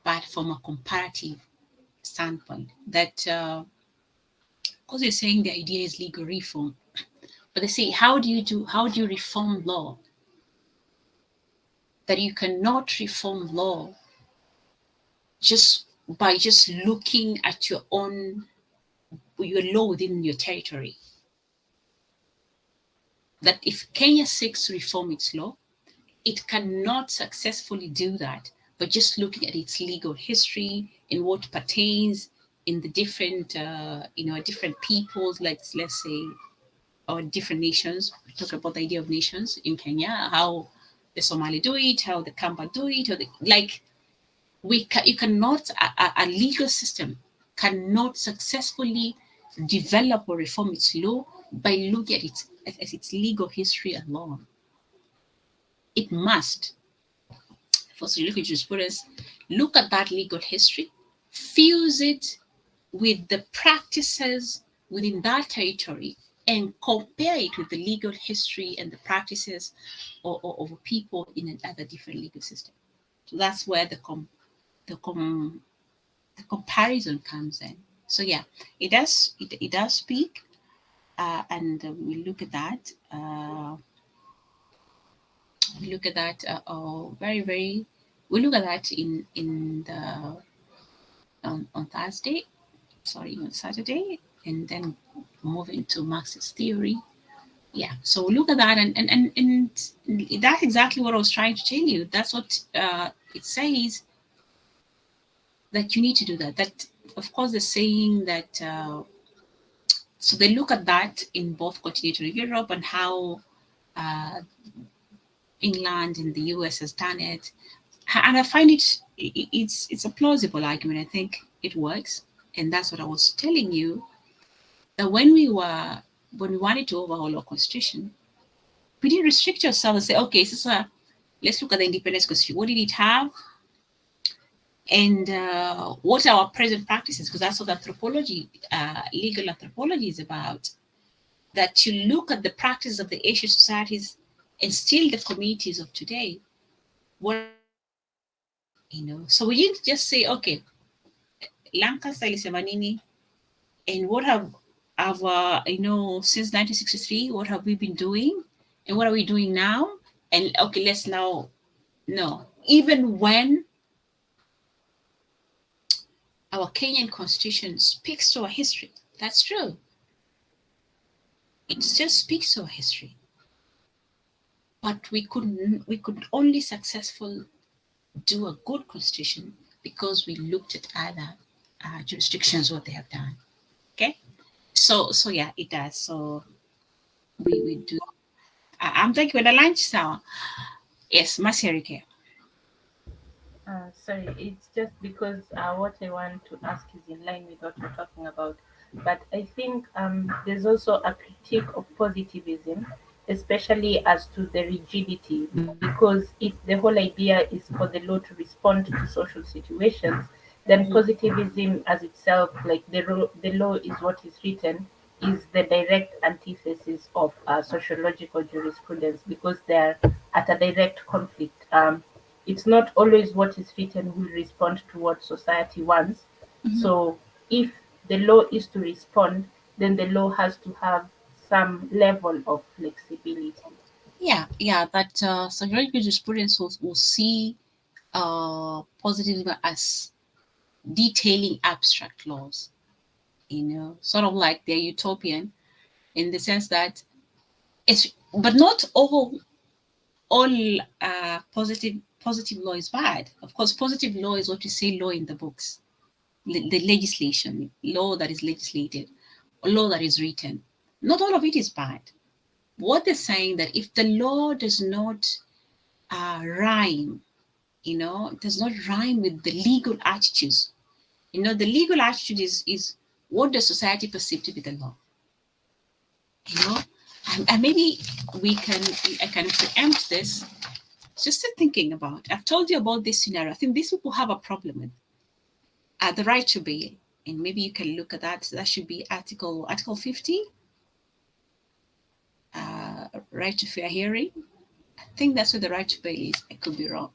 but from a comparative standpoint. That, because they're saying the idea is legal reform, but they say, how do you reform law? That you cannot reform law just by looking at your law within your territory. That if Kenya seeks to reform its law, it cannot successfully do that by just looking at its legal history and what pertains in the different, different peoples, like let's say, or different nations. We talk about the idea of nations in Kenya, how the Somali do it, how the Kamba do it, or you cannot, a legal system cannot successfully develop or reform its law by looking at its legal history alone. It must, first you look at jurisprudence, look at that legal history, fuse it with the practices within that territory, and compare it with the legal history and the practices of people in another different legal system. So that's where the comparison comes in. So yeah, it does speak, and we look at that. We look at that. Very. We look at that in the on Thursday. Sorry, on Saturday, and then move into Marxist theory. Yeah, so look at that, and that's exactly what I was trying to tell you. That's what it says, that you need to do that. That, of course, they're saying that. So they look at that in both continental Europe and how England and the US has done it, and I find it's a plausible argument. I think it works, and that's what I was telling you, that when we wanted to overhaul our constitution, we didn't restrict ourselves and say, okay, so let's look at the independence constitution. What did it have? And what are our present practices? Because that's what anthropology, legal anthropology is about. That you look at the practice of the Asian societies and still the communities of today. What, so we didn't just say, okay, Lancaster ilisema nini, and what have our, since 1963, what have we been doing, and what are we doing now? And okay, let's now, no, even when our Kenyan constitution speaks to our history, that's true. It just speaks to our history. But we could only successfully do a good constitution because we looked at other jurisdictions, what they have done. Okay, so yeah, it does. So we do. I'm thinking with the lunch sour. Yes, Masirike. Sorry, it's just because what I want to ask is in line with what you're talking about. But I think there's also a critique of positivism, especially as to the rigidity, because if the whole idea is for the law to respond to social situations, then positivism as itself, like the law is what is written, is the direct antithesis of sociological jurisprudence, because they're at a direct conflict. It's not always what is written will respond to what society wants. So if the law is to respond, then the law has to have some level of flexibility. Yeah. That sociological jurisprudence will see positivism as detailing abstract laws. Sort of like they're utopian in the sense that but not all positive law is bad. Of course, positive law is what you say law in the books, the legislation, law that is legislated, or law that is written. Not all of it is bad. What they're saying that if the law does not rhyme, does not rhyme with the legal attitudes. The legal attitude is what does society perceive to be the law. And maybe I can preempt this. Just thinking about, I've told you about this scenario. I think these people have a problem with the right to bail, and maybe you can look at that. That should be Article 50, right to fair hearing. I think that's what the right to bail is. I could be wrong.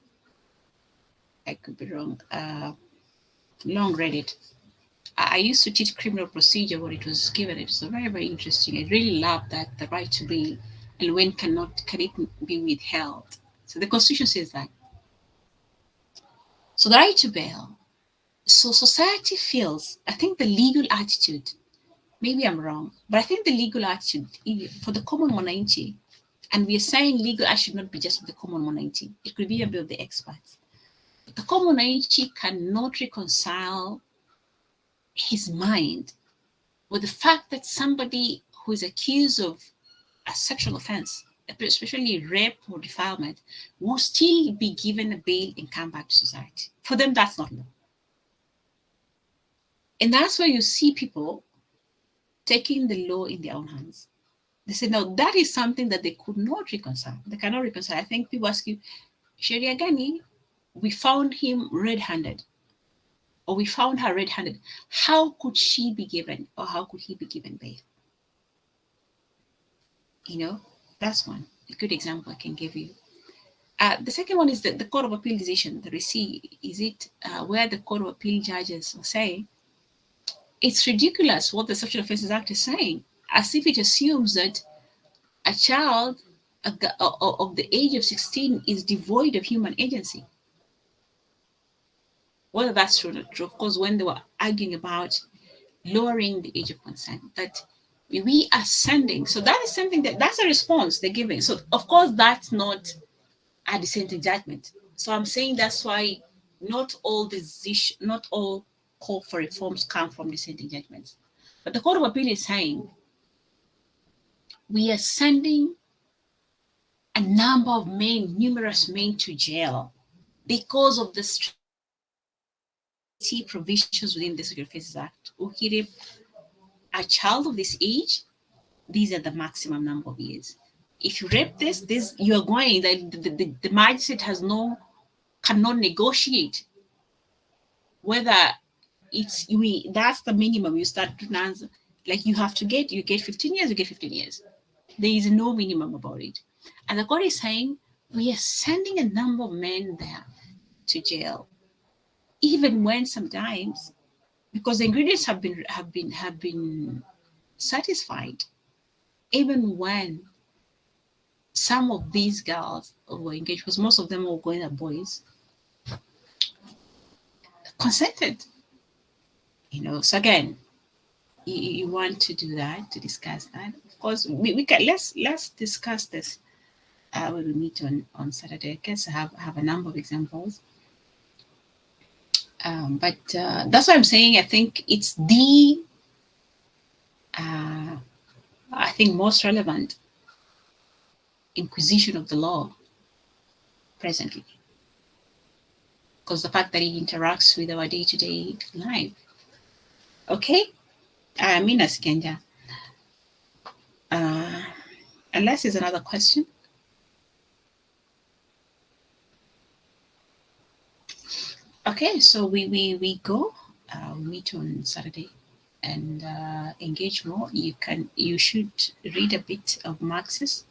Long read it. I used to teach criminal procedure when it was given. It was very, very interesting. I really loved that, the right to bail, and when can it be withheld. So the Constitution says that. So the right to bail. So society feels, I think the legal attitude, maybe I'm wrong, but I think the legal attitude for the common mwananchi And we are saying legal act should not be just of the common monarchy. It could be a bit of the experts. But the common monarchy cannot reconcile his mind with the fact that somebody who is accused of a sexual offense, especially rape or defilement, will still be given a bail and come back to society. For them, that's not law. And that's where you see people taking the law in their own hands. They say, no, that is something that they could not reconcile. They cannot reconcile. I think people ask you, Sharia Gani, we found him red-handed, or we found her red-handed. How could she be given, or how could he be given bail? You know, that's one, a good example I can give you. The second one is the Court of Appeal decision, the receipt. Is it where the Court of Appeal judges are saying, it's ridiculous what the Sexual Offences Act is saying, as if it assumes that a child of the age of 16 is devoid of human agency. Whether that's true or not true, of course, when they were arguing about lowering the age of consent, that we are sending, so that is something that's a response they're giving. So of course that's not a dissenting judgment. So I'm saying that's why not all call for reforms come from dissenting judgments. But the Court of Appeal is saying we are sending a number of men, numerous men, to jail because of the provisions within the Sexual Offences Act. Ukirip a child of this age, these are the maximum number of years. If you rape this you are going, the magistrate cannot negotiate whether that's the minimum you start to answer. Like you get 15 years, you get 15 years. There is no minimum about it. And the court is saying we are sending a number of men there to jail, even when sometimes, because the ingredients have been satisfied, even when some of these girls were engaged, because most of them were going at boys, consented. So again, you want to do that, to discuss that. Of course, we can let's discuss this when we meet on Saturday. I guess I have a number of examples. But that's what I'm saying. I think it's the most relevant inquisition of the law presently, because the fact that it interacts with our day-to-day life. Okay, Mina Sikenja. Unless there's another question. Okay, so we go meet on Saturday and engage more. You should read a bit of Marx's.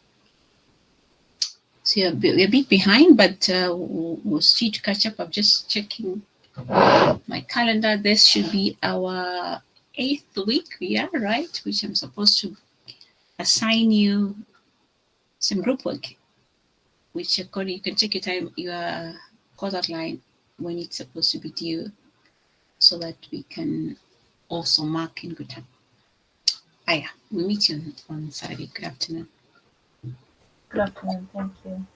So we're a bit behind, but we'll see to catch up. I'm just checking my calendar. This should be our 8th week, yeah, right? Which I'm supposed to assign you some group work, which according you can check your course outline when it's supposed to be due, so that we can also mark in good time. Yeah, we'll meet you on Saturday. Good afternoon. Good afternoon. Thank you.